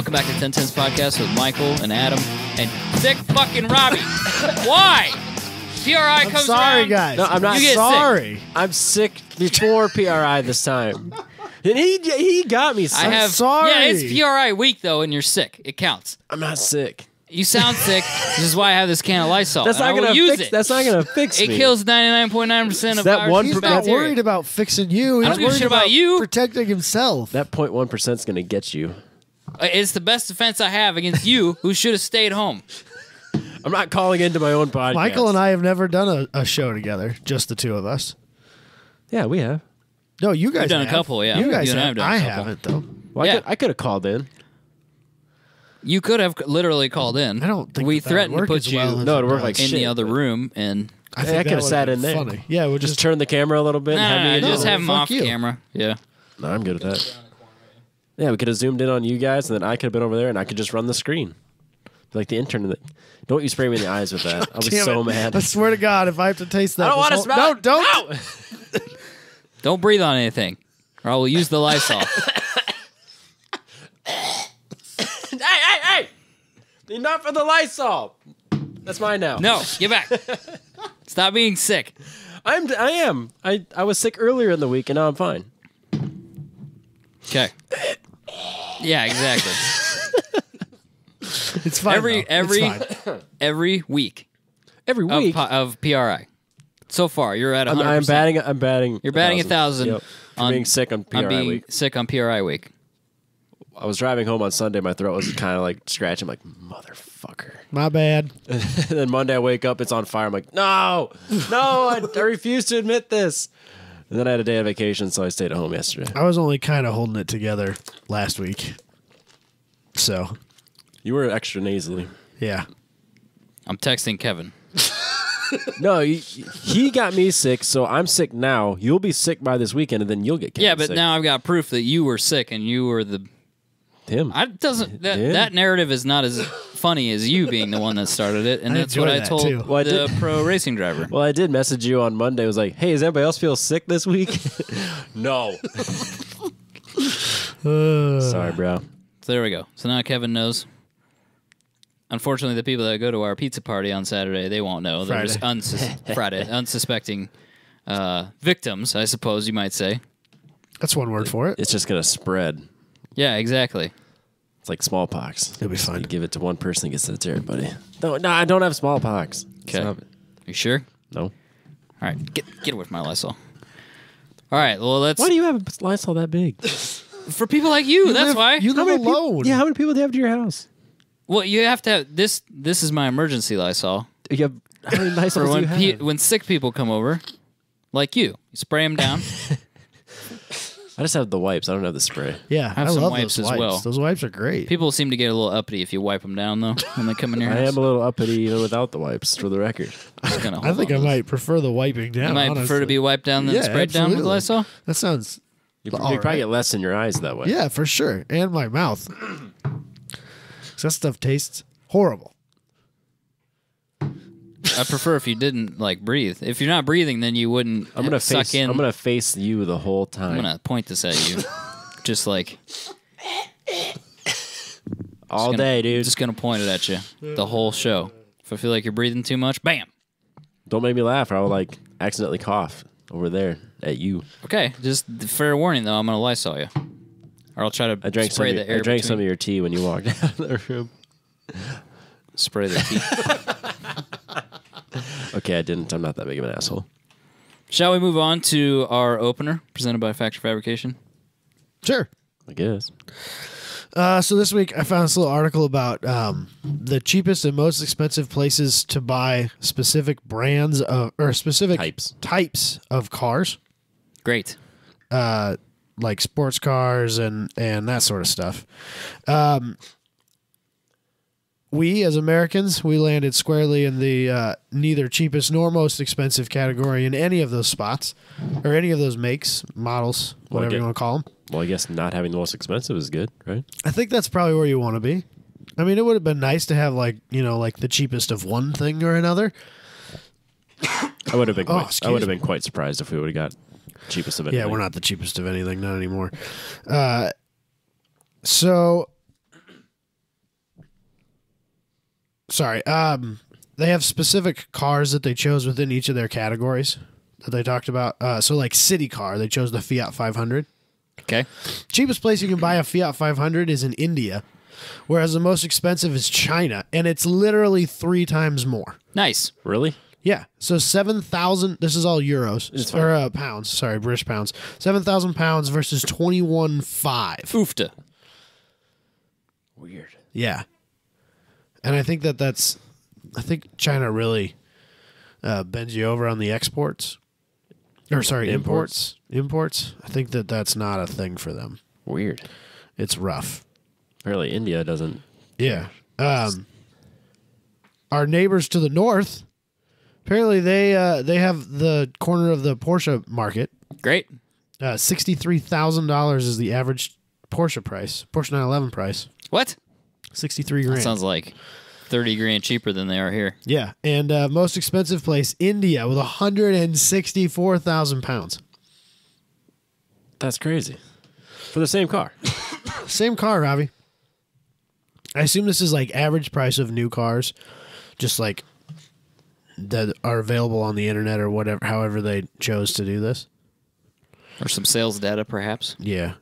Welcome back to 1010's podcast with Michael and Adam and sick fucking Robbie. Why? PRI comes sorry, around. guys. No, I'm not sorry. I'm sick before PRI this time. And he got me sick. sorry. Yeah, it's PRI week, though, and you're sick. It counts. I'm not sick. You sound sick. This is why I have this can of Lysol. That's not gonna use it. That's not gonna fix It me. kills 99.9% of that viruses one and He's not bacteria. worried about fixing you. He's I don't give a worried shit about you. protecting himself. That 0.1% is gonna get you. It's the best defense I have against you, who should have stayed home. I'm not calling into my own podcast. Michael and I have never done a show together, just the two of us. Yeah, we have. No, you guys We've done have. a couple, yeah. You guys You and I have. have done a I couple. haven't, though. Well, Yeah. I could have called in. You could have literally called in. I don't think we that would threatened to work put as you well as No, it'd it work like does. in the shit, other but- room, and I I think could have that sat would've in been there. funny. Yeah, we'll Just turn the camera a little bit. and have me in just there. have him fuck off you. camera. Yeah. No, I'm good with that. Yeah, we could have zoomed in on you guys, and then I could have been over there, and I could just run the screen. Like the intern. Don't you spray me in the eyes with that. I'll be Damn so it. mad. I swear to God, if I have to taste that, I don't want to this smell whole- it. No, don't. Don't breathe on anything, or I will use the Lysol. Hey! Enough of the Lysol. That's mine now. No, get back. Stop being sick. I am. I was sick earlier in the week, and now I'm fine. Okay. Yeah, exactly. It's fine. Every though. It's fine. every week Every week. of PRI. So far, you're at 100%. I'm batting. You're batting 1,000 Yep. For on being sick on PRI on being week. sick on PRI week. I was driving home on Sunday. My throat was kind of like scratching. I'm like, motherfucker. My bad. And then Monday I wake up, it's on fire. I'm like, no, I refuse to admit this. And then I had a day of vacation, so I stayed at home yesterday. I was only kind of holding it together last week. So, You were extra nasally. yeah. I'm texting Kevin. No, he got me sick, so I'm sick now. You'll be sick by this weekend, and then you'll get Kevin Yeah, but sick. now I've got proof that you were sick and you were the. Him. That narrative is not as funny as you being the one that started it, and I that's what enjoy I that, told too. Well, I the did- pro racing driver. Well, I did message you on Monday. I was like, hey, does anybody else feel sick this week? No. Sorry, bro. So there we go. So now Kevin knows. Unfortunately, the people that go to our pizza party on Saturday, they won't know. They're just unsuspecting victims, I suppose you might say. That's one word for it. It's just going to spread. Yeah, exactly. It's like smallpox. It'll be fine. You give it to one person, it gets to everybody. No, I don't have smallpox. Okay. Stop it. You sure? No. All right, get away from my Lysol. All right, well, let's... Why do you have a Lysol that big? For people like you, that's why. You live alone. How many people do you have to your house? Well, you have to have... This is my emergency Lysol. You have, how many Lysols For do when, you have? when sick people come over, like you spray them down. I just have the wipes. I don't have the spray. Yeah, Have I some love wipes those as wipes. well. Those wipes are great. People seem to get a little uppity if you wipe them down, though, when they come in your I house. am a little uppity even without the wipes, for the record. Just gonna I hold think on I to might prefer the wiping down. You might prefer to be wiped down than Yeah, sprayed down with absolutely. Lysol? That sounds. You All probably right. get less in your eyes that way. Yeah, for sure. And my mouth. 'Cause that stuff tastes horrible. I prefer if you didn't breathe. If you're not breathing, then you wouldn't I'm gonna suck face. in. I'm gonna face you the whole time. I'm gonna point this at you, just like all gonna- day, dude. just gonna point it at you the whole show. If I feel like you're breathing too much, bam. Don't make me laugh, or I'll accidentally cough over there at you. Okay, just fair warning though. I'm gonna Lysol you, or I'll try to I drank some. spray Of the your, air. I drank some of between- your tea when you walked out of the room. Spray the teeth. Okay, I didn't. I'm not that big of an asshole. Shall we move on to our opener presented by Factory Fabrication? Sure. I guess. So this week I found this little article about the cheapest and most expensive places to buy specific brands of, or specific types of cars, Great. like sports cars and that sort of stuff. We as Americans, we landed squarely in the neither cheapest nor most expensive category in any of those spots or any of those makes, models, whatever you want to call them. Well, I guess not having the most expensive is good, right? I think that's probably where you want to be. I mean, it would have been nice to have like the cheapest of one thing or another. I would have been. excuse I would have been quite surprised if we would have got cheapest of anything. Yeah, we're not the cheapest of anything, not anymore. So sorry. They have specific cars that they chose within each of their categories that they talked about. So like city car, they chose the Fiat 500. Okay. Cheapest place you can buy a Fiat 500 is in India, whereas the most expensive is China, and it's literally 3 times more. Nice. Really? Yeah. So 7,000. This is all euros or pounds. Sorry, British pounds. 7,000 pounds versus 21,500. Oofta. Weird. Yeah. And I think I think China really bends you over on the exports. Or sorry, imports. I think that's not a thing for them. Weird. It's rough. Apparently India doesn't. Yeah. Our neighbors to the north, apparently they have the corner of the Porsche market. Great. $63,000 is the average Porsche price. Porsche 911 price. What? 63 grand. That sounds like 30 grand cheaper than they are here. Yeah. And most expensive place, India, with 164,000 pounds. That's crazy. For the same car. Same car, Robbie. I assume this is like average price of new cars, just like that are available on the internet or whatever, however they chose to do this. Or some sales data, perhaps. Yeah.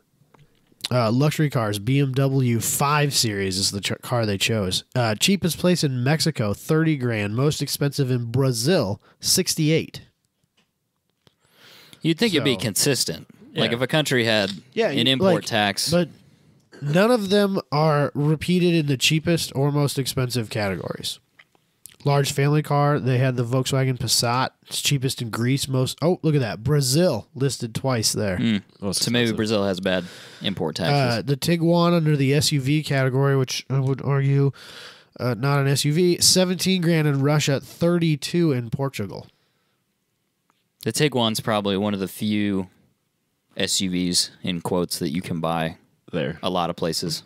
Luxury cars, BMW 5 Series is the car they chose. Cheapest place in Mexico, 30 grand. Most expensive in Brazil, 68. You'd think it'd be consistent. Yeah. Like if a country had an import tax. But none of them are repeated in the cheapest or most expensive categories. Large family car, they had the Volkswagen Passat. It's cheapest in Greece. Look at that. Brazil listed twice there. So maybe Brazil has bad import taxes. The Tiguan under the SUV category, which I would argue not an SUV, 17 grand in Russia, 32 in Portugal. The Tiguan's probably one of the few SUVs, in quotes, that you can buy there. A lot of places.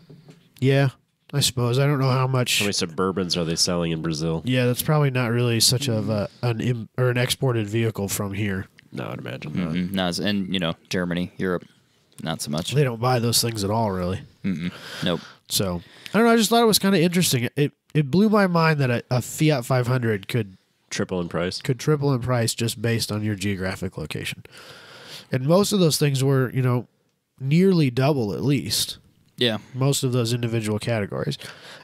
Yeah, I suppose. I don't know how much. How many Suburbans are they selling in Brazil? Yeah, that's probably not really such of an exported vehicle from here. No, I'd imagine not. No, and Germany, Europe, not so much. They don't buy those things at all, really. Nope. So I don't know. I just thought it was kind of interesting. It blew my mind that a Fiat 500 could triple in price. Just based on your geographic location, and most of those things were nearly double at least. Yeah, most of those individual categories,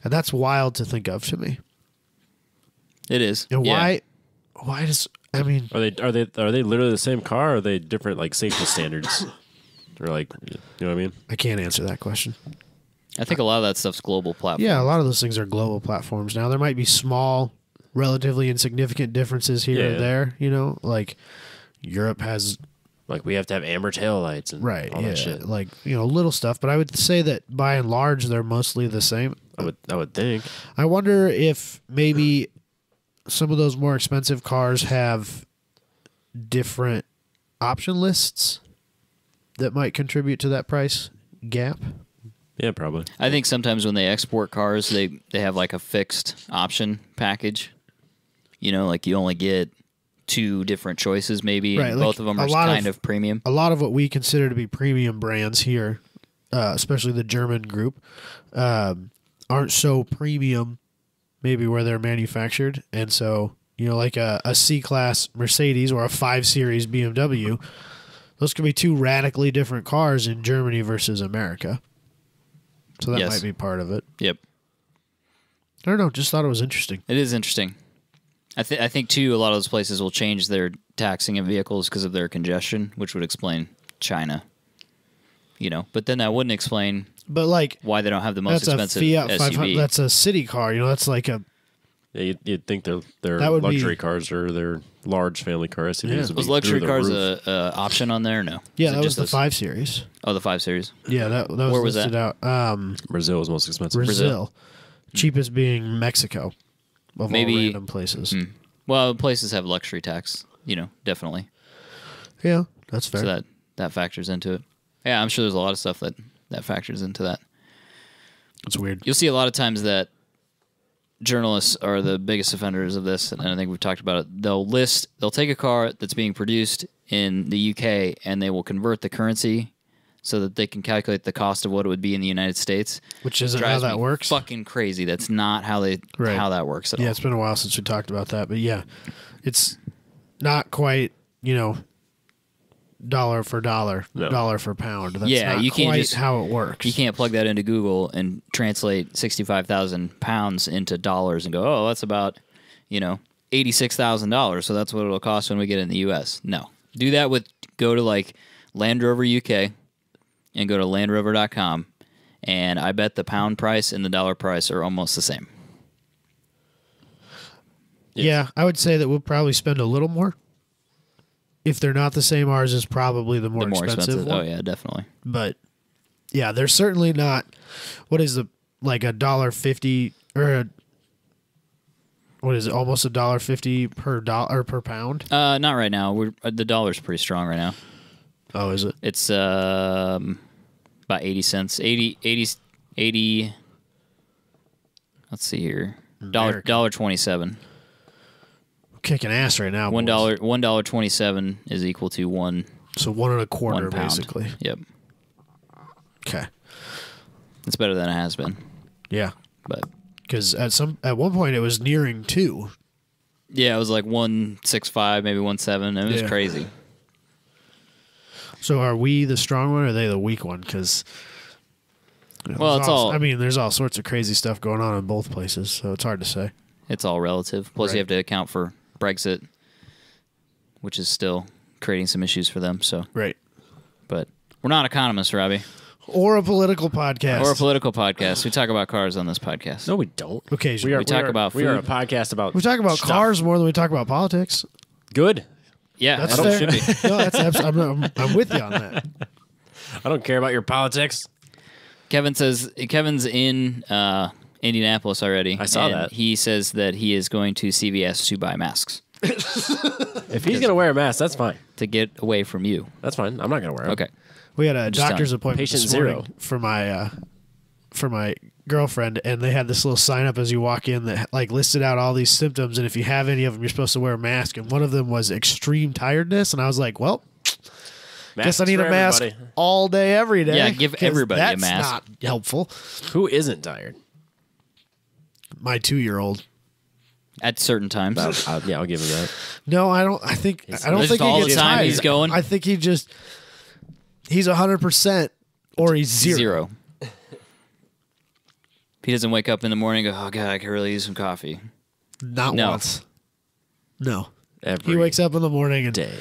and that's wild to think of to me. It is. And why does I mean? Are they literally the same car? Or are they different like safety standards? Or like you know what I mean? I can't answer that question. I think a lot of that stuff's global platform. Yeah, a lot of those things are global platforms now. There might be small, relatively insignificant differences here and there. Like Europe has. Like we have to have amber tail lights and all that shit. Like little stuff. But I would say that by and large they're mostly the same. I would think. I wonder if maybe some of those more expensive cars have different option lists that might contribute to that price gap. Yeah, probably. I think sometimes when they export cars, they have like a fixed option package. Like you only get 2 different choices, maybe. Right, and like both of them are kind of premium. A lot of what we consider to be premium brands here, especially the German group, aren't so premium, maybe where they're manufactured. And so, like a C-Class Mercedes or a 5 Series BMW, those could be 2 radically different cars in Germany versus America. So that might be part of it. Yep. I don't know. Just thought it was interesting. It is interesting. I think, too, a lot of those places will change their taxing of vehicles because of their congestion, which would explain China. But then that wouldn't explain why they don't have the most expensive Fiat SUV. 500, that's a city car. That's like a... Yeah, you'd think their luxury cars or their large family car SUVs would be Was luxury through the cars roof. a option on there or no? Yeah, that was the 5 Series. Oh, the 5 Series. Yeah, that was Where was listed that? out. Brazil was most expensive. Brazil. Cheapest being Mexico. Of Maybe all random places. Well, places have luxury tax, definitely. Yeah, that's fair. So that factors into it. Yeah, I'm sure there's a lot of stuff that factors into that. It's weird. You'll see a lot of times that journalists are the biggest offenders of this, and I think we've talked about it. They'll take a car that's being produced in the UK and they will convert the currency so that they can calculate the cost of what it would be in the United States. Which isn't how Drives that me works. Fucking crazy. That's not how how that works at all. Yeah, it's been a while since we talked about that, but yeah, it's not quite, dollar for dollar, dollar for pound. That's not you can't quite just how it works. You can't plug that into Google and translate 65,000 pounds into dollars and go, oh, that's about, $86,000. So that's what it'll cost when we get it in the U.S. No, do that go to like Land Rover UK and go to landrover.com, and I bet the pound price and the dollar price are almost the same. Yeah, I would say that we'll probably spend a little more. If they're not the same, ours is probably the more expensive one. Oh, yeah, definitely. But, yeah, they're certainly not, like $1.50 or what is it, almost $1.50 per pound? Not right now. The dollar's pretty strong right now. Oh, is it? It's about 80 cents. 80 let's see here. $1.27. Kicking ass right now. $1.27 is equal to one. So 1.25 1 pound. basically. Yep. Okay. It's better than it has been. Yeah. But because at one point it was nearing 2. Yeah, it was like 1.65, maybe 1.7. It was crazy. So are we the strong one or are they the weak one? Because it's all. I mean, there's all sorts of crazy stuff going on in both places, so it's hard to say. It's all relative. Plus, you have to account for Brexit, which is still creating some issues for them. So right. But we're not economists, Robbie. Or a political podcast. We talk about cars on this podcast. No, we don't. Occasionally. We talk about food. We are a podcast about We talk about stuff. cars more than we talk about politics. Good. Yeah, That's that's fair. what it should be. No, that's I'm with you on that. I don't care about your politics. Kevin's in Indianapolis already. I saw that. He says that he is going to CVS to buy masks If he's going to wear a mask, that's fine. to get away from you. That's fine. I'm not going to wear them. Okay. We had a Just doctor's appointment Patient this zero. morning for my girlfriend, and they had this little sign up as you walk in that like listed out all these symptoms, and if you have any of them, you're supposed to wear a mask. And one of them was extreme tiredness, and I was like, well, guess I need a mask all day, every day. Yeah, give everybody a mask. That's not helpful. Who isn't tired? My 2-year-old. At certain times. Yeah, I'll give him that. No, I don't think Just he all the gets time tired. he's going? I think he's 100% or he's zero. He doesn't wake up in the morning and go, oh, God, I could really use some coffee. Not No. once. No. Every He wakes up in the morning and day.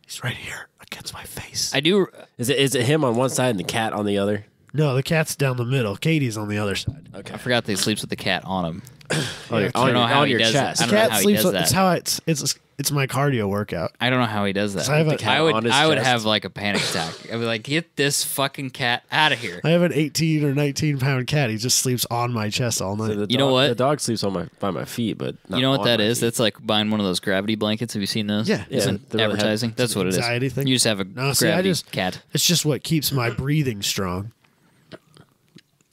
he's right here against my face. I do. Is it him on one side and the cat on the other? No, the cat's down the middle. Katie's on the other side. Okay. I forgot that he sleeps with the cat on him. Yeah, I don't know how he does chest. it. I don't know how he sleeps. does that. It's how it's my cardio workout. I don't know how he does that. I have a- The cat I would on his chest. have like a panic attack. I'd be like, get this fucking cat out of here. I have an 18 or 19 pound cat. He just sleeps on my chest all night. So the You know dog- what? The dog sleeps by my feet, but not You know what on that my is? feet. That's like buying one of those gravity blankets. Have you seen those? Yeah. Yeah, Isn't they're really advertising. That's what it is. anxiety thing. You just have a No, see, I gravity just- cat. It's just what keeps my breathing strong.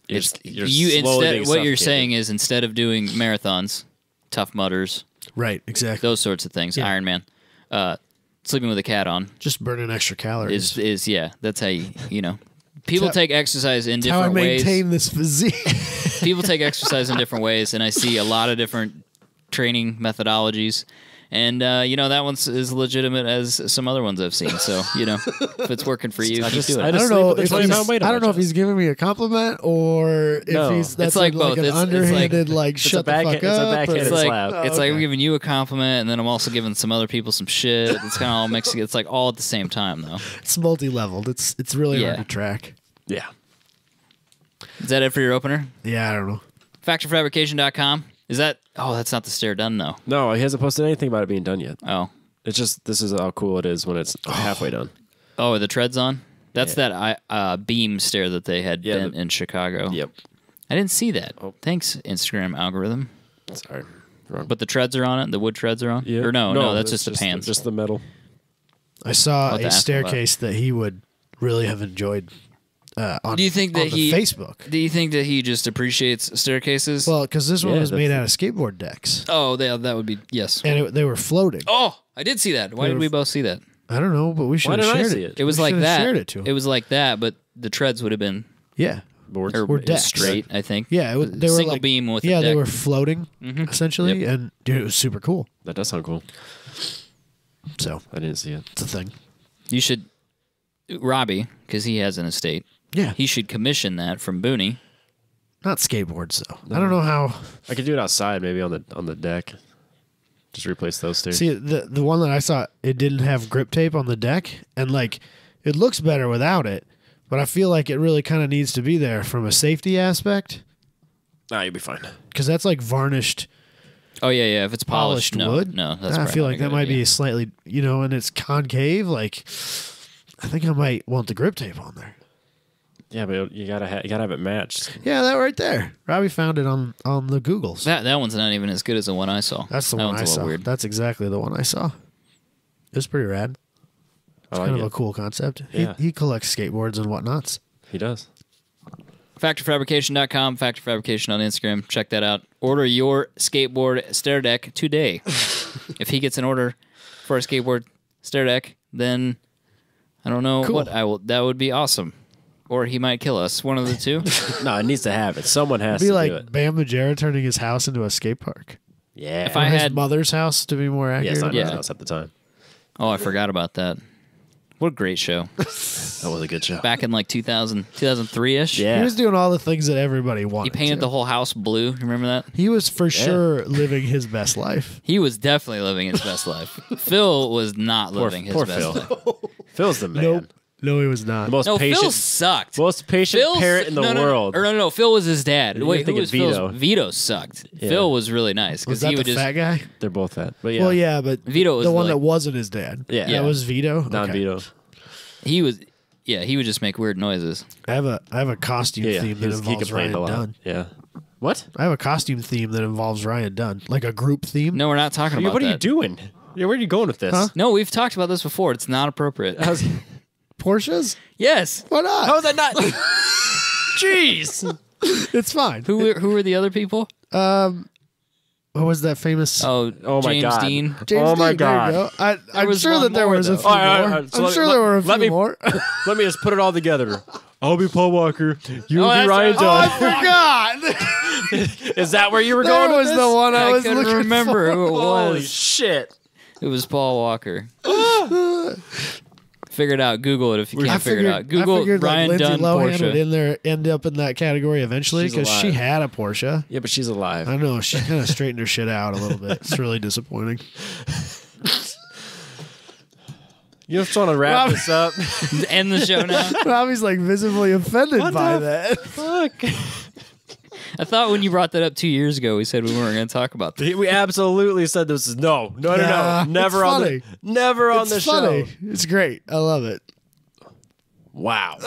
You're You slowly being instead what you're suffocated. saying is instead of doing marathons, Tough Mudders, Right, exactly. those sorts of things, Yeah. Iron Man, sleeping with a cat on Just burning extra calories. is that's how you know. People That's how- take exercise in That's how I different ways. maintain this physique. People take exercise in different ways, and I see a lot of different training methodologies. And that one's as legitimate as some other ones I've seen. So if it's working for you, keep doing I it. I just don't know sleep with a if 20-pound weight on I my don't know if chest. he's giving me a compliment or if No. he's that's It's like both. an It's like- underhanded like a shut the backhand- fuck it's a up. backhanded It's or- like slap. it's like I'm okay. giving you a compliment, and then I'm also giving some other people some shit. It's kind of all mixed. It's like all at the same time, though. It's multi-leveled. It's really Yeah. hard to track. Yeah. Is that it for your opener? Yeah, I don't know. Factorfabrication.com. Is that? Oh, that's not the stair done though. No, he hasn't posted anything about it being done yet. Oh, It's just this is how cool it is when it's halfway done. are the treads on? That's that beam stair that they had Yeah, bent in Chicago. Yep. I didn't see that. Oh. Thanks, Instagram algorithm. Sorry. Wrong. But the treads are on it. The wood treads are on. Yeah. Or no, that's just the just pans. Just the metal. I saw I'll have to a ask him about staircase that he would really have enjoyed on, Do you think on that the he Facebook. Do you think that he just appreciates staircases? Well, because this one Yeah, was made that's- out of skateboard decks, oh, that would be yes. and they were floating. Oh, I did see that. Why did we both see that? I don't know, but we should Why have did I shared see it. it? It was We like should have that. Shared it to him. It was like that, but the treads would have been Boards. or Or decks. straight. I think. Yeah, they were single like, beam with yeah, a deck. they were floating essentially, Yep. and dude, it was super cool. That does sound cool. So I didn't see it. it's a thing. You should, Robbie, because he has an estate. Yeah, He should commission that from Booney. not skateboards though. I don't know how. I could do it outside, maybe on the deck. Just replace those two. See, the one that I saw, it didn't have grip tape on the deck, and like it looks better without it, but I feel like it really kind of needs to be there from a safety aspect Nah, you'll be fine. because that's like varnished. Oh yeah. If it's polished, no, wood. no. That's I probably feel not like a that good might idea. be slightly, and it's concave. Like, I think I might want the grip tape on there. Yeah, but you gotta have it matched. Yeah, that right there. Robbie found it on the Googles. That one's not even as good as the one I saw. That's the that one one's I a little saw. Weird. That's exactly the one I saw. It was pretty rad. I It's like kind of it. a cool concept. Yeah. He collects skateboards and whatnots. He does. Factorfabrication.com, Factor Fabrication on Instagram. Check that out. Order your skateboard stair deck today. If he gets an order for a skateboard stair deck, then I don't know Cool. what I will. That would be awesome. Or he might kill us. One of the two. No, it needs to have it. Someone has It'd be to like do it. Bam Majera turning his house into a skate park. Yeah. If Or I his had- mother's house, to be more yeah, accurate. it's not Yeah. his house at the time. Oh, I forgot about that. What a great show. That was a good show. Back in like 2003-ish. Yeah. He was doing all the things that everybody He wanted. painted to. the whole house blue. Remember that? He was for sure living his best life. He was definitely living his best life. Phil was not living his poor best Phil. life. Phil's the man. Nope. No, he was not. The most No, Phil patient, sucked. most patient Phil parent in the world. No. Phil was his dad. You're Wait, who thinking was Phil's? Vito. Vito sucked. Yeah. Phil was really nice Was because that he the would just. fat guy? They're both that. But yeah. Well, yeah, but Vito was the one like- that wasn't his dad. Yeah. That was Vito. Don Okay. Vito. He was. Yeah, he would just make weird noises. I have a costume Yeah. theme that He involves complained Ryan a lot. Dunn. Yeah. What? I have a costume theme that involves Ryan Dunn, like a group theme. No, we're not talking about What are that. you doing? Yeah, where are you going with this? Huh? No, we've talked about this before. It's not appropriate. Porsches? Yes. Why not? How is that not? Jeez. It's fine. Who were the other people? What was that famous? Oh, Oh my James God. Dean. James oh my Dean, God. There you go. I'm was sure one that there more, was a though. few All right, all more. right, so I'm let- sure let- there were a let few me- more. Let me just put it all together. I'll be Paul Walker. You will be that's Ryan right. Oh, I Dunn. forgot. Is that where you were That going with was this? the one I I was couldn't looking remember for. who it Holy was. shit. It was Paul Walker. Figure it out. Google it if you I can't figure it out. I Google figured Ryan like Lindsay Dunn Lohan Porsche. would end up in that category eventually She's because she alive. had a Porsche. Yeah, but she's alive. I know she kind of straightened her shit out a little bit. It's really disappointing. You just want to wrap this up? End the show now. Robbie's like visibly offended by the that. Fuck. I thought when you brought that up 2 years ago, we said we weren't going to talk about that. We absolutely said this is no. Nah, Never it's on funny. the never on the It's funny. show. It's great. I love it. Wow.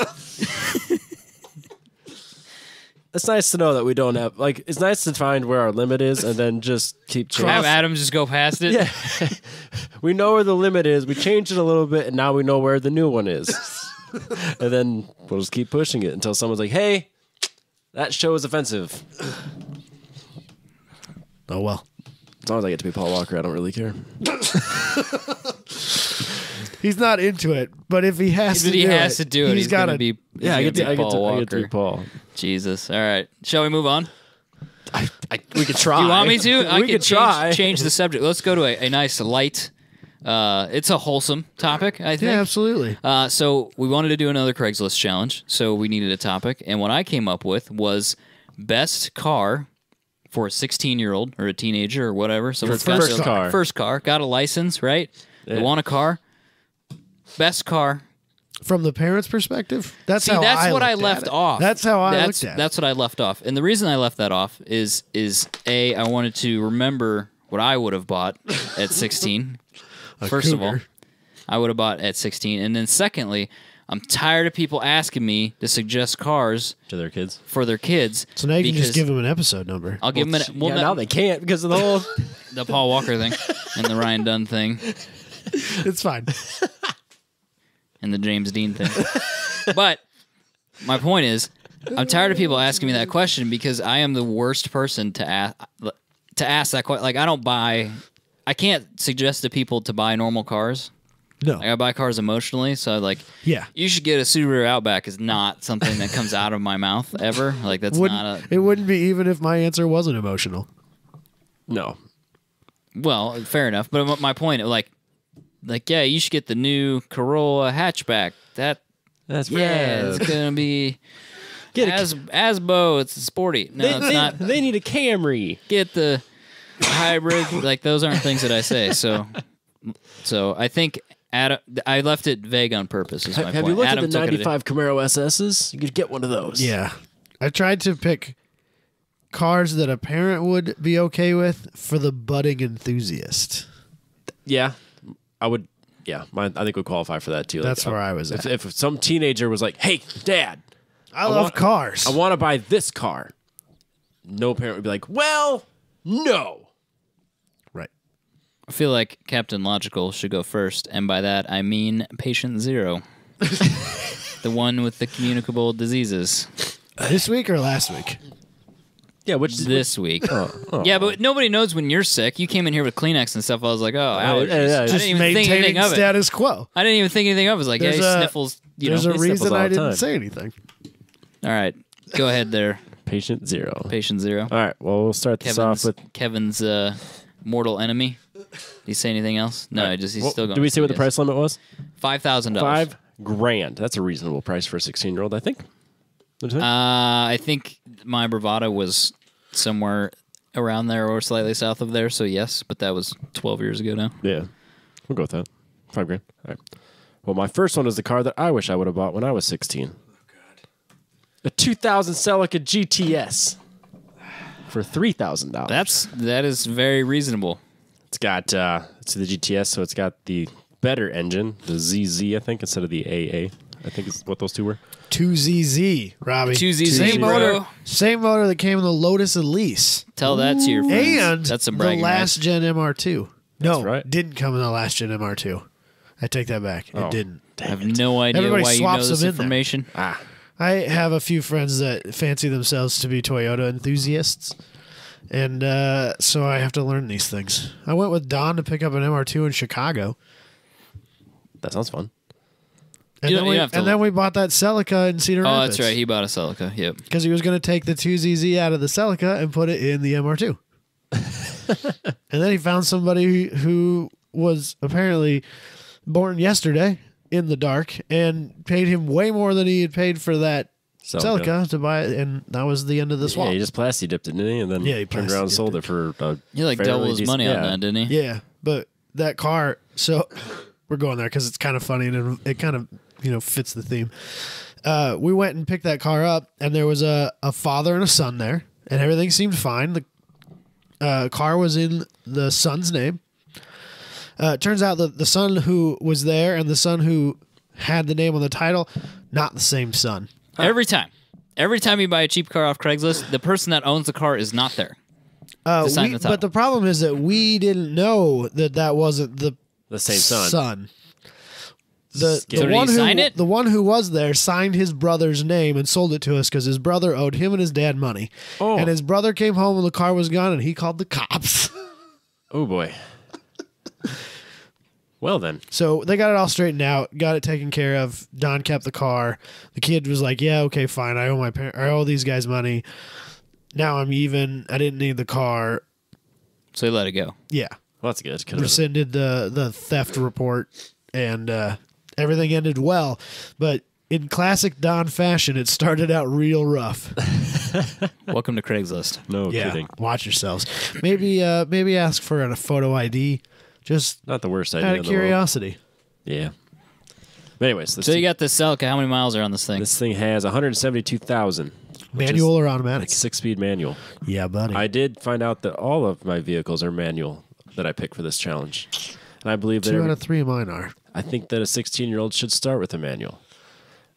It's nice to know that we don't have like. It's nice to find where our limit is and then just keep changing. Have Adam just go past it. Yeah, we know where the limit is. We changed it a little bit, and now we know where the new one is. And then we'll just keep pushing it until someone's like, "Hey, that show is offensive." Oh well. As long as I get to be Paul Walker, I don't really care. He's not into it, but if he has But to he do has it, to do it. He's got going to to be. Yeah, I get to Paul I Walker. get to be Paul. Jesus. All right. Shall we move on? We could try. You want me to? I we could try. change the subject. Let's go to a nice light. It's a wholesome topic, I think. Yeah, absolutely. So we wanted to do another Craigslist challenge, so we needed a topic, and what I came up with was best car for a 16-year-old or a teenager or whatever. So First car. First car. Got a license, right? Yeah. They want a car. Best car. From the parents' perspective, that's See, how that's what I looked at left it. off. That's how I That's looked at That's what I left off. And the reason I left that off is A, I wanted to remember what I would have bought at 16. First of all, cougar. I would have bought at 16. And then secondly, I'm tired of people asking me to suggest cars to their kids. for their kids. it. So now you can because just give them an episode number. I'll give them Yeah, now they can't because of the whole. the Paul Walker thing and the Ryan Dunn thing It's fine. and the James Dean thing. But my point is, I'm tired of people asking me that question because I am the worst person to ask that question. Like, I can't suggest to people to buy normal cars No. I buy cars emotionally, so like, Yeah. you should get a Subaru Outback is not something that comes out of my mouth ever. Like that's not a. It wouldn't be even if my answer wasn't emotional. No. Well, fair enough. But my point, like, yeah, you should get the new Corolla hatchback. That's rad. it's gonna be Asbo. It's sporty. No, it's not. They need a Camry. Get the hybrid. Like those aren't things that I say. So I think Adam, I left it vague on purpose. Is my Have point. you looked Adam at the took it 95 Camaro SSs? You could get one of those. Yeah. I tried to pick cars that a parent would be okay with for the budding enthusiast. Yeah. I would. Yeah, I think would qualify for that too. That's where I was at. If some teenager was like, "Hey, Dad, I love cars. I want to buy this car," no parent would be like, "Well, no." Right. I feel like Captain Logical should go first, and by that I mean Patient Zero, the one with the communicable diseases. This week or last week? Yeah, which This week. Yeah, but nobody knows when you're sick. You came in here with Kleenex and stuff. I was like, oh, allergies. yeah, I just didn't even think anything of it. status quo. I didn't even think anything of it. I was like, There's yeah, sniffles. There's a he reason sniffles all I the didn't time. say anything. All right, go ahead there, Patient Zero. Patient Zero. All right, well, we'll start this off with. Kevin's mortal enemy. Did he say anything else? No, he's still going. Did we say what the price limit was? $5,000. $5,000. That's a reasonable price for a 16-year-old, I think. What do you think? I think my Bravada was somewhere around there or slightly south of there. So yes, but that was 12 years ago now. Yeah, we'll go with that. $5,000. All right. Well, my first one is the car that I wish I would have bought when I was 16. Oh God. A 2000 Celica GTS for $3,000. That is very reasonable. It's got it's the GTS, so it's got the better engine, the ZZ, I think, instead of the AA. I think is what those two were. 2ZZ, Robbie. 2ZZ, same bro. motor. Same motor that came in the Lotus Elise. Tell that to your friends. And that's some the bragging last rights. gen MR2. That's No, right. didn't come in the last gen MR2. I take that back. Oh. It didn't. I have no idea Everybody why you know swaps this them in there. information. I have a few friends that fancy themselves to be Toyota enthusiasts. And so I have to learn these things. I went with Don to pick up an MR2 in Chicago. That sounds fun. And, You then, don't- we, you have to and then we bought that Celica in Cedar Oh, Rapids. that's right. He bought a Celica. Yep. Because he was going to take the 2ZZ out of the Celica and put it in the MR2. And then he found somebody who was apparently born yesterday in the dark and paid him way more than he had paid for that Celica to buy it. And that was the end of the swap. Yeah, he just plasti dipped it, didn't he? And then Yeah, he turned around and plasti sold dipped it for He like doubled his money on that, didn't he? Yeah, but that car. So we're going there because it's kind of funny and it kind of fits the theme. We went and picked that car up, and there was a father and a son there, and everything seemed fine. The car was in the son's name. It turns out that the son who was there and the son who had the name on the title, not the same son. Every time you buy a cheap car off Craigslist, the person that owns the car is not there. To sign the title. But the problem is that we didn't know that wasn't the same son. So did he sign it? The one who was there signed his brother's name and sold it to us because his brother owed him and his dad money. Oh. And his brother came home when the car was gone, and he called the cops. Oh boy. Well then. So they got it all straightened out, got it taken care of. Don kept the car. The kid was like, "Yeah, okay, fine. I owe these guys money. Now I'm even. I didn't need the car." So he let it go. Yeah, Well, that's good. Could've- rescinded the theft report, and everything ended well. But in classic Don fashion, it started out real rough. Welcome to Craigslist. No Yeah, kidding. watch yourselves. Maybe ask for a photo ID, just Not the worst idea out in of the world. curiosity. Yeah. But anyways, So you got this Celica. How many miles are on this thing? this thing has 172,000. Manual or automatic? 6-speed manual. Yeah, buddy. I did find out that all of my vehicles are manual that I picked for this challenge. And I believe that 2 out of 3 of mine are. I think that a 16-year-old should start with a manual.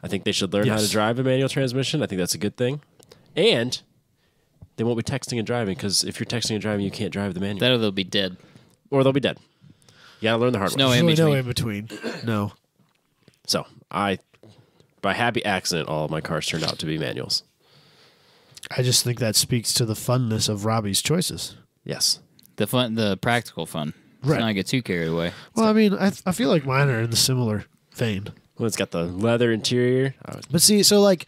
I think they should learn how Yes. to drive a manual transmission. I think that's a good thing. And they won't be texting and driving, because if you're texting and driving, you can't drive the manual. That or they'll be dead. Or they'll be dead. You gotta learn the hard There's way. no There's in really between. no in between. No. So, by happy accident, all of my cars turned out to be manuals. I just think that speaks to the funness of Robbie's choices. Yes. The practical fun. Let's not get too carried away. Well, I mean, I feel like mine are in the similar vein. Well, it's got the leather interior. But see, so like,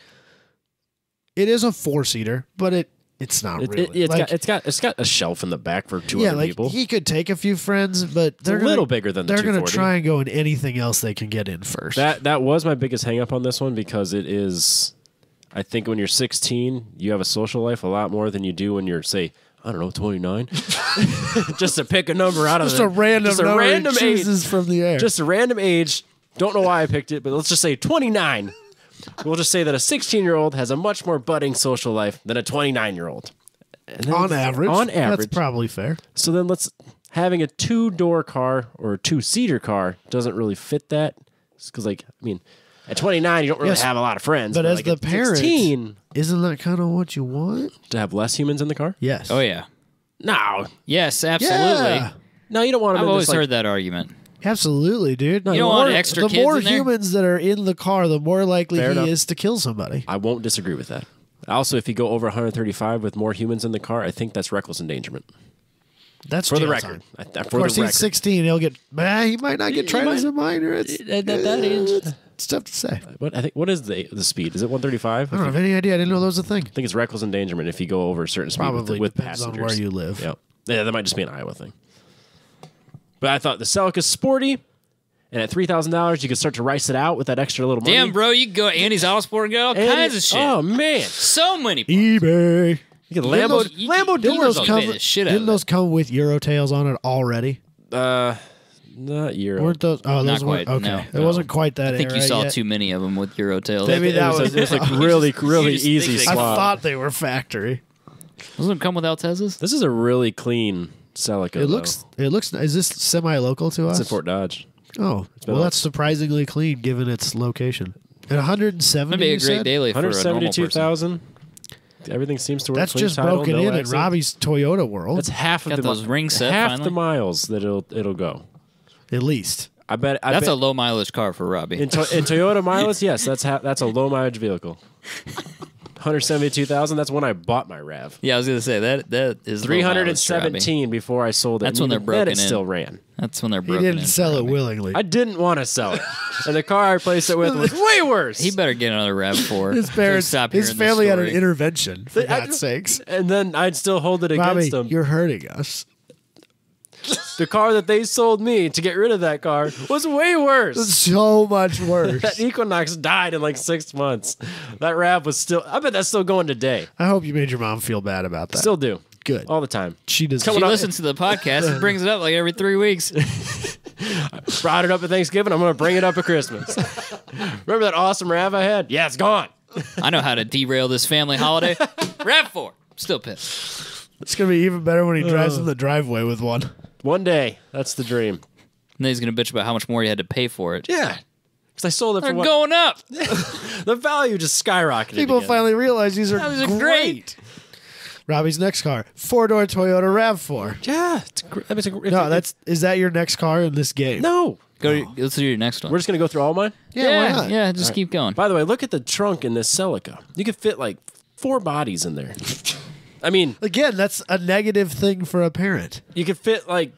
it is a 4-seater, but it's not really. It's got a shelf in the back for two other people. He could take a few friends, but they're a little bigger than the they're 240. going to try and go in anything else they can get in first. That was my biggest hang up on this one because it is. I think when you're 16, you have a social life a lot more than you do when you're, say, I don't know, 29. Just to pick a number out of just a random number chooses age from the air. Just a random age. Don't know why I picked it, but let's just say 29. We'll just say that a 16-year-old has a much more budding social life than a 29-year-old. On average. That's probably fair. So then having a 2-door car or a 2-seater car doesn't really fit that. Because, like, I mean, at 29, you don't really have a lot of friends. But as like the parent, 16, isn't that kind of what you want? To have less humans in the car? Yes. Oh, yeah. No. Yes, absolutely. Yeah. No, you don't want to. I've always heard that argument. Absolutely, dude. No, you don't want extra kids in there? The more humans that are in the car, the more likely he is to kill somebody. I won't disagree with that. Also, if you go over 135 with more humans in the car, I think that's reckless endangerment. That's for the record. Of course, he's 16. He'll get. He might not get tried as a minor. At that age, it's tough to say. What is the speed? Is it 135? I don't have any idea. I didn't know that was a thing. I think it's reckless endangerment if you go over a certain speed with depends passengers. on where you live. Yeah, that might just be an Iowa thing. But I thought the Celica's sporty, and at $3,000 you could start to rice it out with that extra little money. Damn, bro, you can go to Andy's Autosport and get all kinds of shit. Oh man, so many. eBay. You get Lambo dealers. Didn't those come with Eurotails on it already? Not Euro. Weren't those? Oh, those not quite. Okay, No. It wasn't quite that. I think you saw yet. too many of them with Eurotails. Maybe that was it was like really easy think swap. I thought they were factory. Doesn't it come with Altezas? This is a really clean Celica. It looks. Is this semi-local to us? It's in Fort Dodge. Oh, well, that's surprisingly clean given its location. At 170, that'd be a great daily for a normal person. 172,000. Everything seems to work. That's clean just title, broken no in accident. Robbie's Toyota world. That's half of those rings set. Half finally? the miles that it'll go. At least. I bet that's a low mileage car for Robbie. In Toyota mileage, yes, that's a low mileage vehicle. 172,000. That's when I bought my RAV. Yeah, I was gonna say that is 317 before I sold it. That's when they're broken in. It still ran. That's when they're He broken in. He didn't sell it willingly. I didn't want to sell it, and the car I replaced it with was way worse. He better get another RAV4. His parents, his family had an intervention. For God's sakes. And then I'd still hold it Robbie, against them. You're hurting us. The car that they sold me to get rid of that car was way worse. So much worse. That Equinox died in like 6 months. That RAV was still. I bet that's still going today. I hope you made your mom feel bad about that. Still do. Good. All the time. She does. She listens to the podcast and brings it up like every 3 weeks. I brought it up at Thanksgiving. I'm going to bring it up at Christmas. Remember that awesome RAV I had? Yeah, it's gone. I know how to derail this family holiday. RAV4. Still pissed. It's going to be even better when he drives in the driveway with one. One day. That's the dream. And then he's going to bitch about how much more he had to pay for it. Yeah. Because I sold it They're for what? going up. The value just skyrocketed. People again. finally realize these are great. Robbie's next car, 4-door Toyota RAV4. Yeah. It's great. I mean, No, is that your next car in this game? No. Let's do your next one. We're just going to go through all mine? Yeah, why not? Yeah, just keep going. By the way, look at the trunk in this Celica. You could fit like 4 bodies in there. I mean, Again, that's a negative thing for a parent. you could fit like